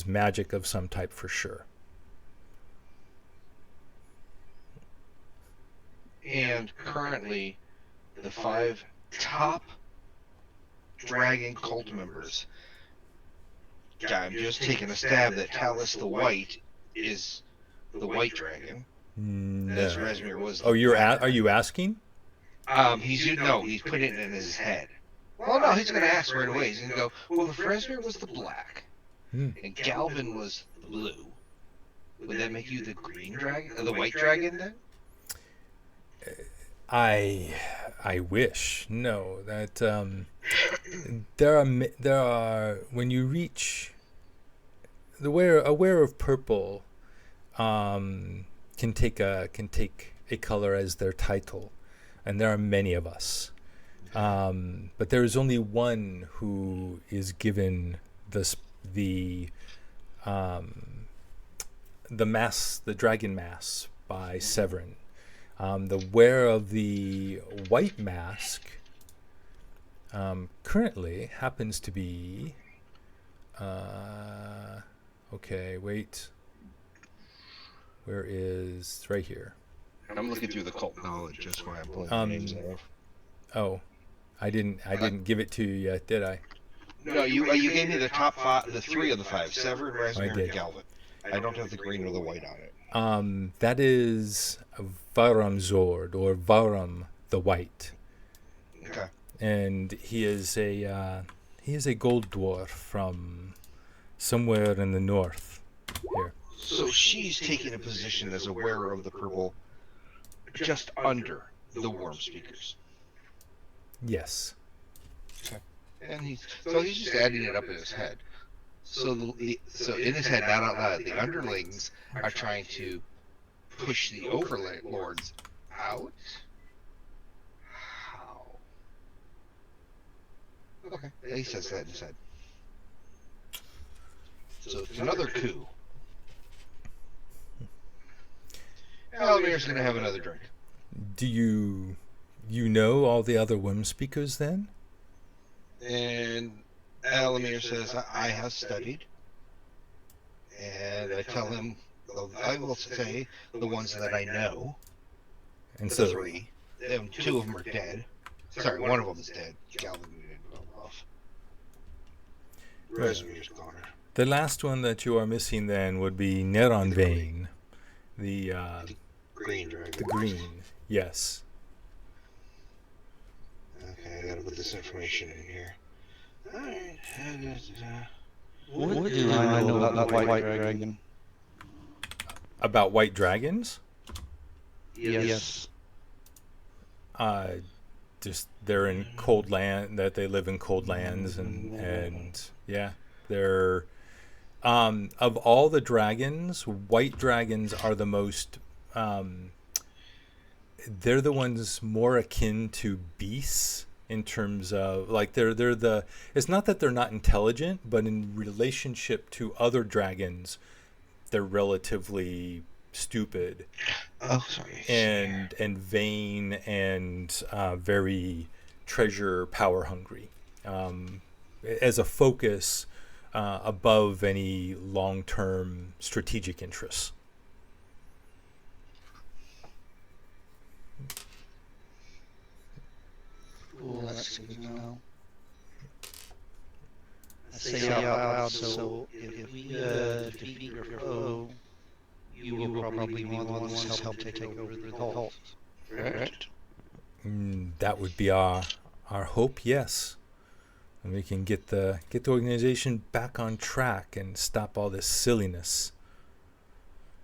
magic of some type for sure. And currently, the 5 top dragon cult members. I'm just taking a stab that Talis the White is the white dragon. As No. Rezmir was. Oh, are you asking? He's putting it in his head. Well, no, he's going to ask right away. He's going to go, well, if Rezmir was the black and Galvin was the blue, would that make you the green dragon, or the white dragon then? I wish. No, that there are when you reach the aware of purple can take a color as their title, and there are many of us. But there is only one who is given the dragon mass by Severin. The wearer of the white mask currently happens to be okay, wait. Where is right here? I'm looking through the cult knowledge just why I'm pulling the names out. Oh, I didn't give it to you yet, did I? No, you gave me the top 5, the 3 of the 5, Severin, I Rezmir, did. and Galvin. I don't have the green or the white on it. That is Varam Zord, or Varam the White. Okay. And he is a gold dwarf from somewhere in the north. Here. So she's taking a position as a wearer of the purple, just under the worm speakers. Yes. And he's just adding it up in his head. So in his head, not out loud, the underlings are trying to push the overlords out. How? Okay, he says that in his head. So it's another coup. Elmir's gonna have another drink. Do you know all the other Wim speakers then? And Alamir says, I have studied. And I tell him, I will say the ones that I know. And The so 3. And 2 of them are dead. Sorry, one of them is dead. Galvin we didn't know of. Rezmir's gone. the last one that you are missing then would be Neronvain, the Green dragon. the green. Yes. Okay, I gotta put this information in here. Alright. What do I know about the white dragon? About white dragons? Yes. Just they're in cold land, that they live in cold lands, and yeah, they're of all the dragons, white dragons are the most they're the ones more akin to beasts in terms of like they're the it's not that they're not intelligent, but in relationship to other dragons they're relatively stupid. Oh, sorry. And vain and very treasure power hungry, as a focus above any long-term strategic interests. Cool, that's good to know. I say out loud, so if we defeat your foe, you will probably be one of the ones to help take over the cult. Correct? That would be our our hope, yes. And we can get the organization back on track and stop all this silliness.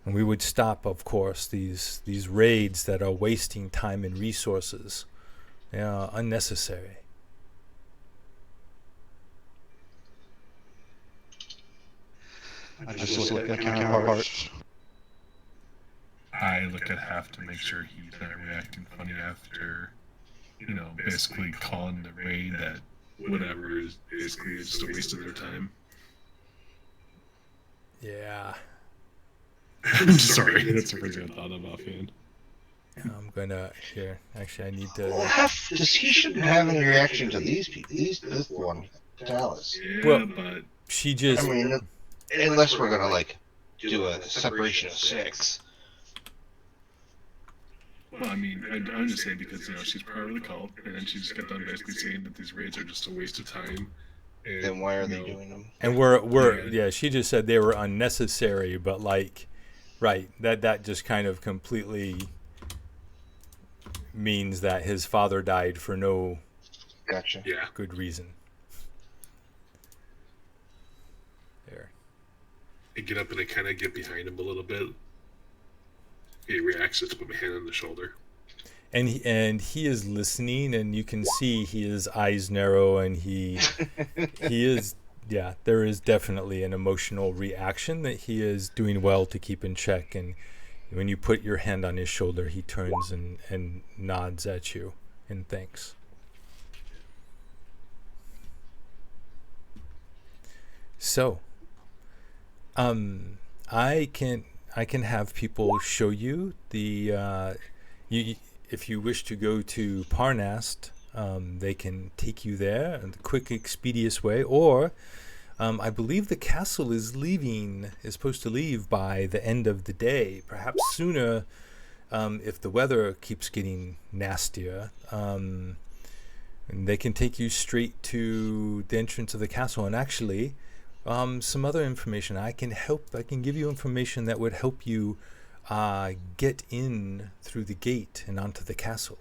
And we would stop, of course, these raids that are wasting time and resources. They are unnecessary. I just look at my counterparts. I look at Half to make sure he's not reacting funny after, basically calling the raid that whatever is basically just a waste of their time. Yeah. I'm sorry, that's the first thing I thought of offhand. I'm gonna here. Actually, I need Well, to. he shouldn't have any reaction to these people. This one, Talis. Yeah, Well, but She just. I mean, unless we're gonna like do a separation of 6. well, I mean, I'm just saying because she's part of the cult, and then she just got done basically saying that these raids are just a waste of time. And, Then why are they doing them? And yeah. She just said they were unnecessary, but like, right? That just kind of completely means that his father died for no Gotcha. Yeah. good reason. There. I get up and I kind of get behind him a little bit. He reacts just to put my hand on the shoulder. And he is listening, and you can see his eyes narrow, and he is. Yeah, there is definitely an emotional reaction that he is doing well to keep in check. And when you put your hand on his shoulder, he turns and nods at you in thanks. So, I can have people show you the if you wish to go to Parnast, they can take you there in a quick, expeditious way, or I believe the castle is supposed to leave by the end of the day, perhaps sooner if the weather keeps getting nastier. And they can take you straight to the entrance of the castle. And actually, some other information I can give you information that would help you get in through the gate and onto the castle.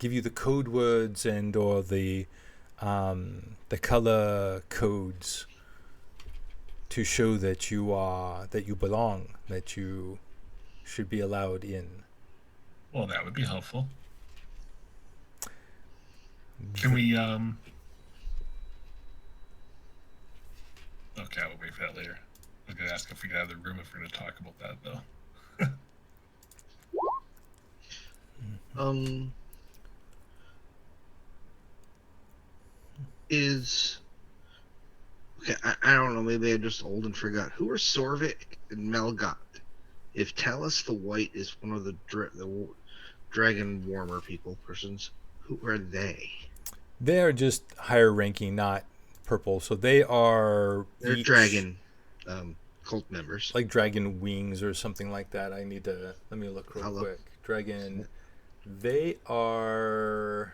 Give you the code words and or the color codes to show that you belong, that you should be allowed in. Well, that would be helpful. Can we Okay, I will wait for that later. I was gonna ask if we could have the room if we're gonna talk about that though. Okay, I don't know, maybe I'm just old and forgot. Who are Sorvik and Melgot? If Talis the White is one of the dragon warmer persons, who are they? They are just higher ranking, not purple. So they're dragon cult members. Like dragon wings or something like that. Let me look real quick. Dragon. They are.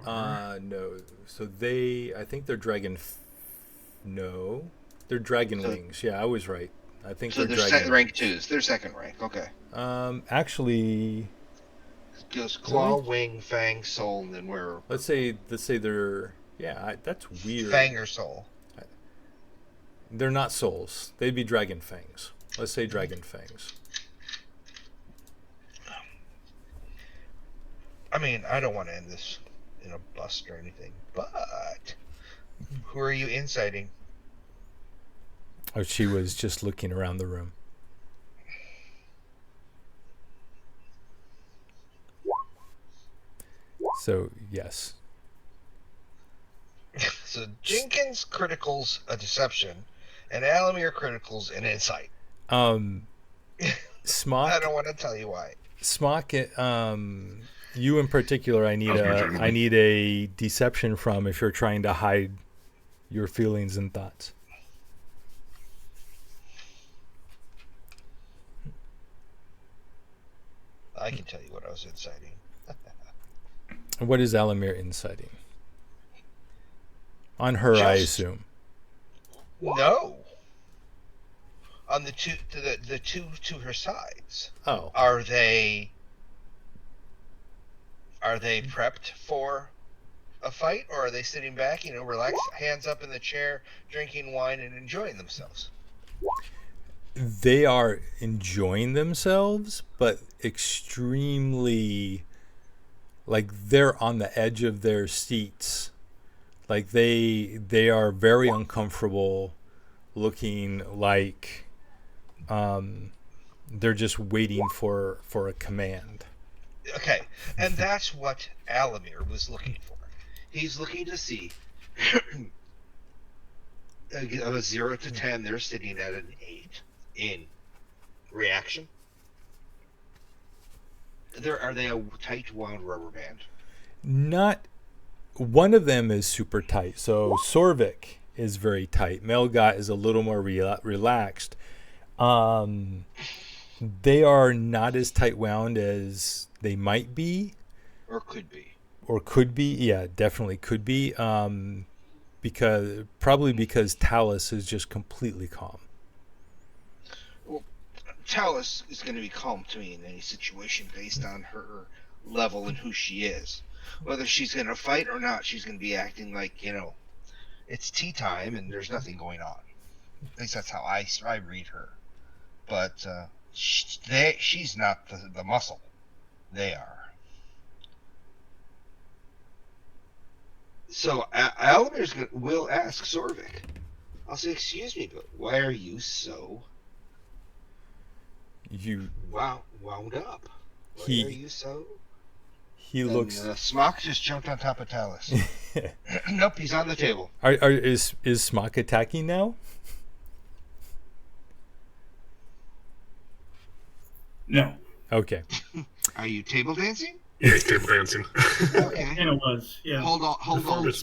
No. So I think they're dragon. No. They're dragon wings. Yeah, I was right. I think so. They're dragon rank 2s. They're second rank. Okay. Actually. Goes claw, wing, fang, soul, and then we're. Let's say they're. Yeah, that's weird. Fang or soul? They're not souls. They'd be dragon fangs. Let's say dragon fangs. I mean, I don't want to end this in a bust or anything, but who are you inciting? Oh, she was just looking around the room. So, yes. So Jenkins criticals a deception, and Alamir criticals an insight. Smock. I don't want to tell you why. Smock. You in particular, I need a deception from if you're trying to hide your feelings and thoughts. I can tell you what I was inciting. What is Alamir inciting? On her, I assume. No. On the two to her sides. Oh. Are they Are they prepped for a fight, or are they sitting back, relaxed, hands up in the chair, drinking wine and enjoying themselves? They are enjoying themselves, but extremely, like, they're on the edge of their seats. Like, they are very uncomfortable, looking like they're just waiting for a command. Okay, and that's what Alamir was looking for. He's looking to see of a 0 to 10, they're sitting at an 8 in reaction. Are they a tight wound rubber band? Not one of them is super tight. So Sorvik is very tight. Melgot is a little more relaxed. They are not as tight wound as they might be, or could be. Yeah, definitely could be. Because Talis is just completely calm. Well, Talis is going to be calm to me in any situation based on her level and who she is. Whether she's going to fight or not, she's going to be acting like, it's tea time and there's nothing going on. At least that's how I read her. But she's not the muscle. They are. So Alamir's will ask Sorvik. I'll say, excuse me, but why are you so wound up? Why are you so? He looks. Smock just jumped on top of Talis. Nope, he's on the table. Is Smock attacking now? No. Okay. Are you table dancing? Yeah, he's table dancing. Okay. And it was, yeah. Hold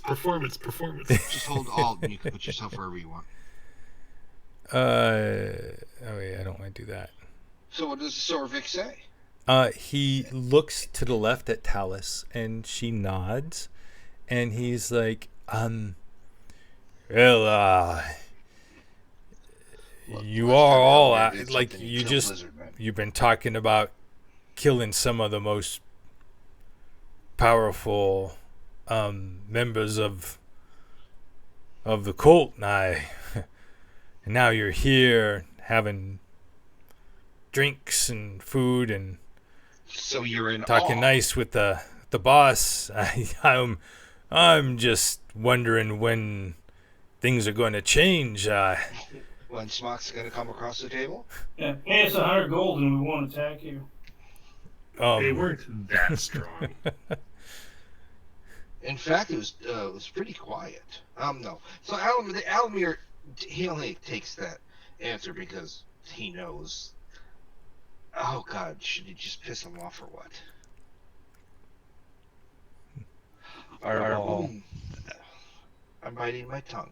Performance. Just hold Alt, and you can put yourself wherever you want. Oh wait, I don't want to do that. So what does Sorvik say? He looks to the left at Talis, and she nods, and he's like, well, you are all like you've been talking about killing some of the most powerful members of the cult, and now you're here having drinks and food and so you're in talking awe. nice with the boss. I'm just wondering when things are going to change. When Smock's going to come across the table? Yeah, pay us 100 gold and we won't attack you. They weren't that strong. In fact, it was pretty quiet. No. So Alamir, he only takes that answer because he knows. Oh God, should he just piss him off or what? I'm biting my tongue.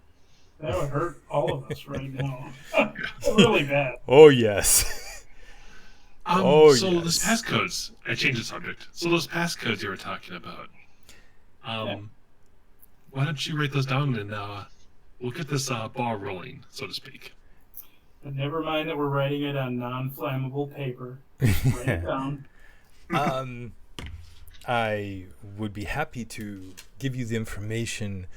That would hurt all of us right now. Really bad. Oh yes. Those passcodes. I changed the subject. So those passcodes you were talking about. Why don't you write those down and we'll get this ball rolling, so to speak. But never mind that we're writing it on non-flammable paper. Write it down. I would be happy to give you the information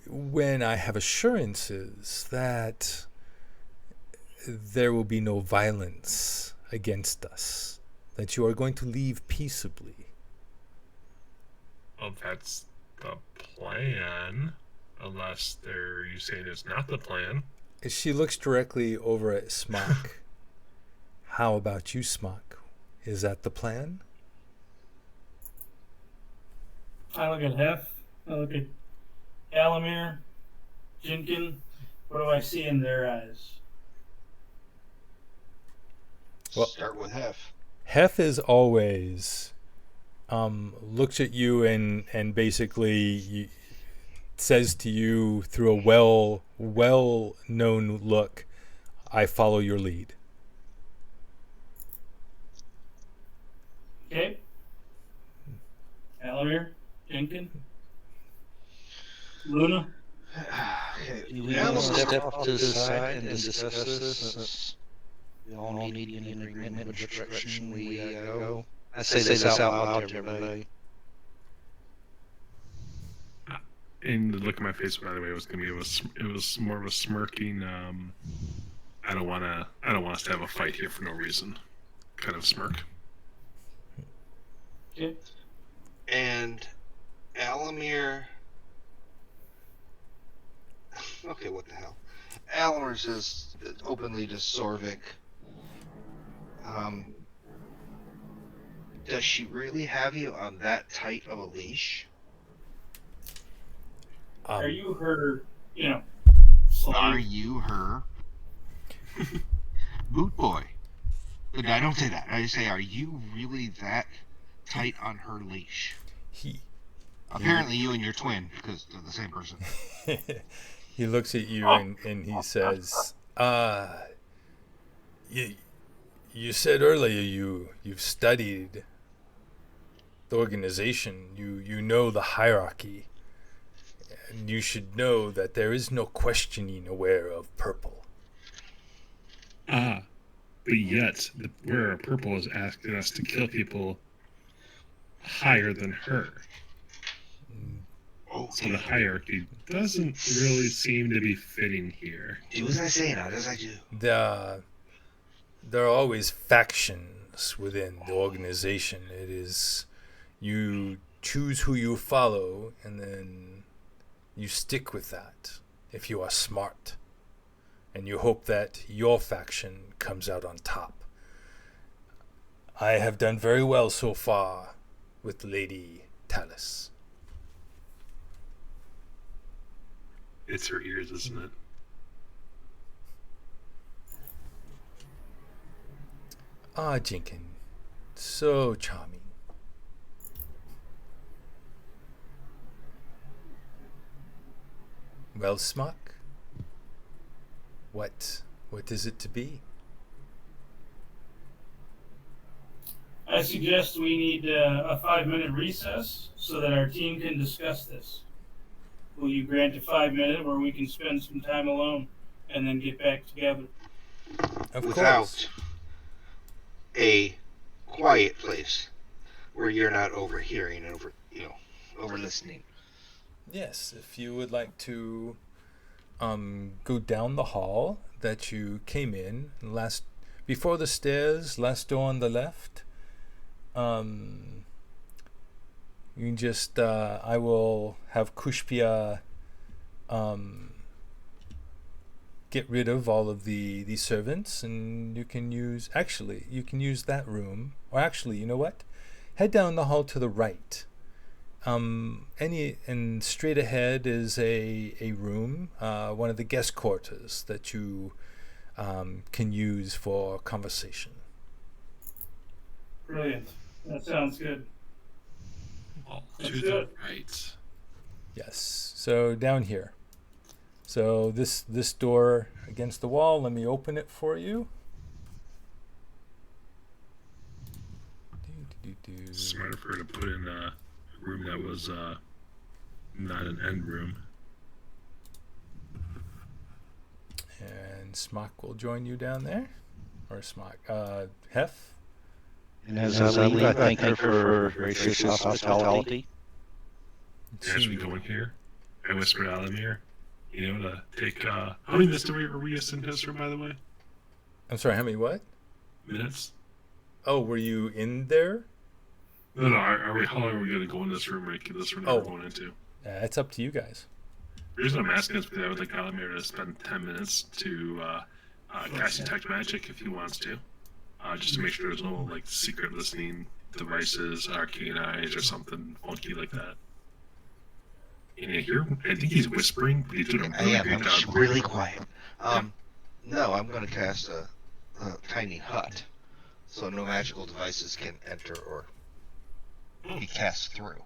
when I have assurances that there will be no violence against us, that you are going to leave peaceably. Well, that's the plan, unless you saying it's not the plan. She looks directly over at Smock. How about you, Smock? Is that the plan? I look at Hef. I look at Alamir, Jinkin. What do I see in their eyes? Well, start with Hef. Hef is always looks at you and basically says to you through a well-known look, I follow your lead. Okay. Alamir, Jinkin, Luna. Okay. Do we want to step off to the side and discuss this? We all need to be in agreement which direction we go. I say this out loud to everybody. And the look on my face, by the way, was gonna be it was more of a smirking. I don't want us to have a fight here for no reason. Kind of smirk. Okay. And Alamir. Okay, what the hell? Alamir says openly to Sorvik. Does she really have you on that tight of a leash? Are you her, Are slave? you her boot boy? But I don't say that. I just say, are you really that tight on her leash? Apparently, you and your twin, because they're the same person. He looks at you and he says, you said earlier you've studied the organization. You know the hierarchy. And you should know that there is no questioning aware of purple. But yet, the wearer of purple is asking us to kill people higher than her. So the hierarchy doesn't really seem to be fitting here. Do as I say, not as I do. There are always factions within the organization. It is, you choose who you follow, and then you stick with that if you are smart. And you hope that your faction comes out on top. I have done very well so far with Lady Talis. It's her ears, isn't it? Ah, Jinkin. So charming. Well, Smock, what is it to be? I suggest we need a 5-minute recess so that our team can discuss this. Will you grant a 5-minute where we can spend some time alone and then get back together? Of Without course. a quiet place where you're not overhearing and over listening. Yes, if you would like to go down the hall that you came in, before the stairs, last door on the left. You can just I will have Kushpia get rid of all of the servants, and you can use that room, or actually, you know what? Head down the hall to the right. And straight ahead is a room, one of the guest quarters that you can use for conversation. Brilliant. That sounds good. Well, That's to good. the right. Yes. So down here. So this door against the wall. Let me open it for you. Smart of her to put in a room that was not an end room. And Smock will join you down there, or Smock. Hef. And as I leave, I thank her for her gracious hospitality. As we go in here, I whisper to Alamir, to take, how many minutes were we in his room, by the way? I'm sorry, how many what? Minutes? Oh, were you in there? No, how long are we going to go in this room, right? This room that we're going into? It's up to you guys. The reason I'm asking is because I would like Alamir to spend 10 minutes to cast Detect Magic if he wants to. Just to make sure there's no, secret listening devices, arcane eyes, or something funky like that. And I think he's whispering, but he's doing a really great job. Really quiet. No, I'm going to cast a tiny hut, so no magical devices can enter or be cast through.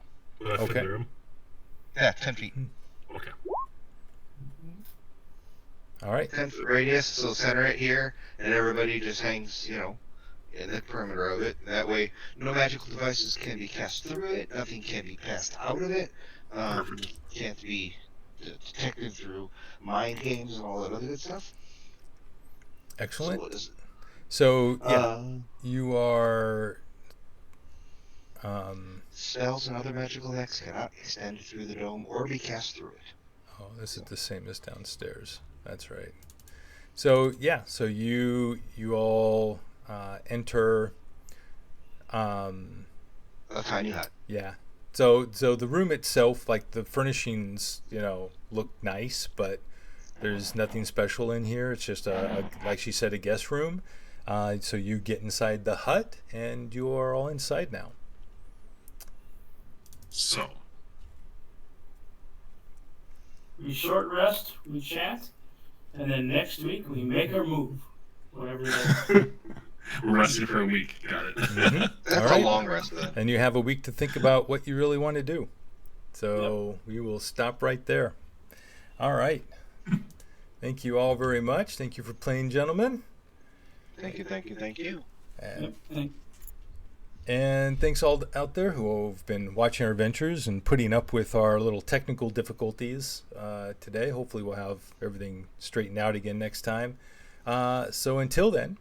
Okay. Yeah, 10 feet. Okay. All right. 10-foot radius, so center it here, and everybody just hangs, in the perimeter of it. That way, no magical devices can be cast through it, nothing can be passed out of it, can't be detected through mind games and all that other good stuff. Excellent. So what is it? So, yeah, you are Spells and other magical effects cannot extend through the dome or be cast through it. Oh, this is the same as downstairs. That's right. So yeah, so you all enter. A tiny hut. Yeah. So the room itself, like the furnishings, look nice, but there's nothing special in here. It's just like she said, a guest room. So you get inside the hut, and you are all inside now. So, We short rest, we chat, and then next week we make our move. Whatever that is. we're resting for a week. Got it. Mm-hmm. That's All a right. long rest then. And you have a week to think about what you really want to do. So we will stop right there. All right. Thank you all very much. Thank you for playing, gentlemen. Thank you. And thanks all out there who have been watching our adventures and putting up with our little technical difficulties today. Hopefully we'll have everything straightened out again next time. So until then,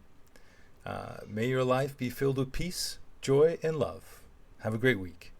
may your life be filled with peace, joy, and love. Have a great week.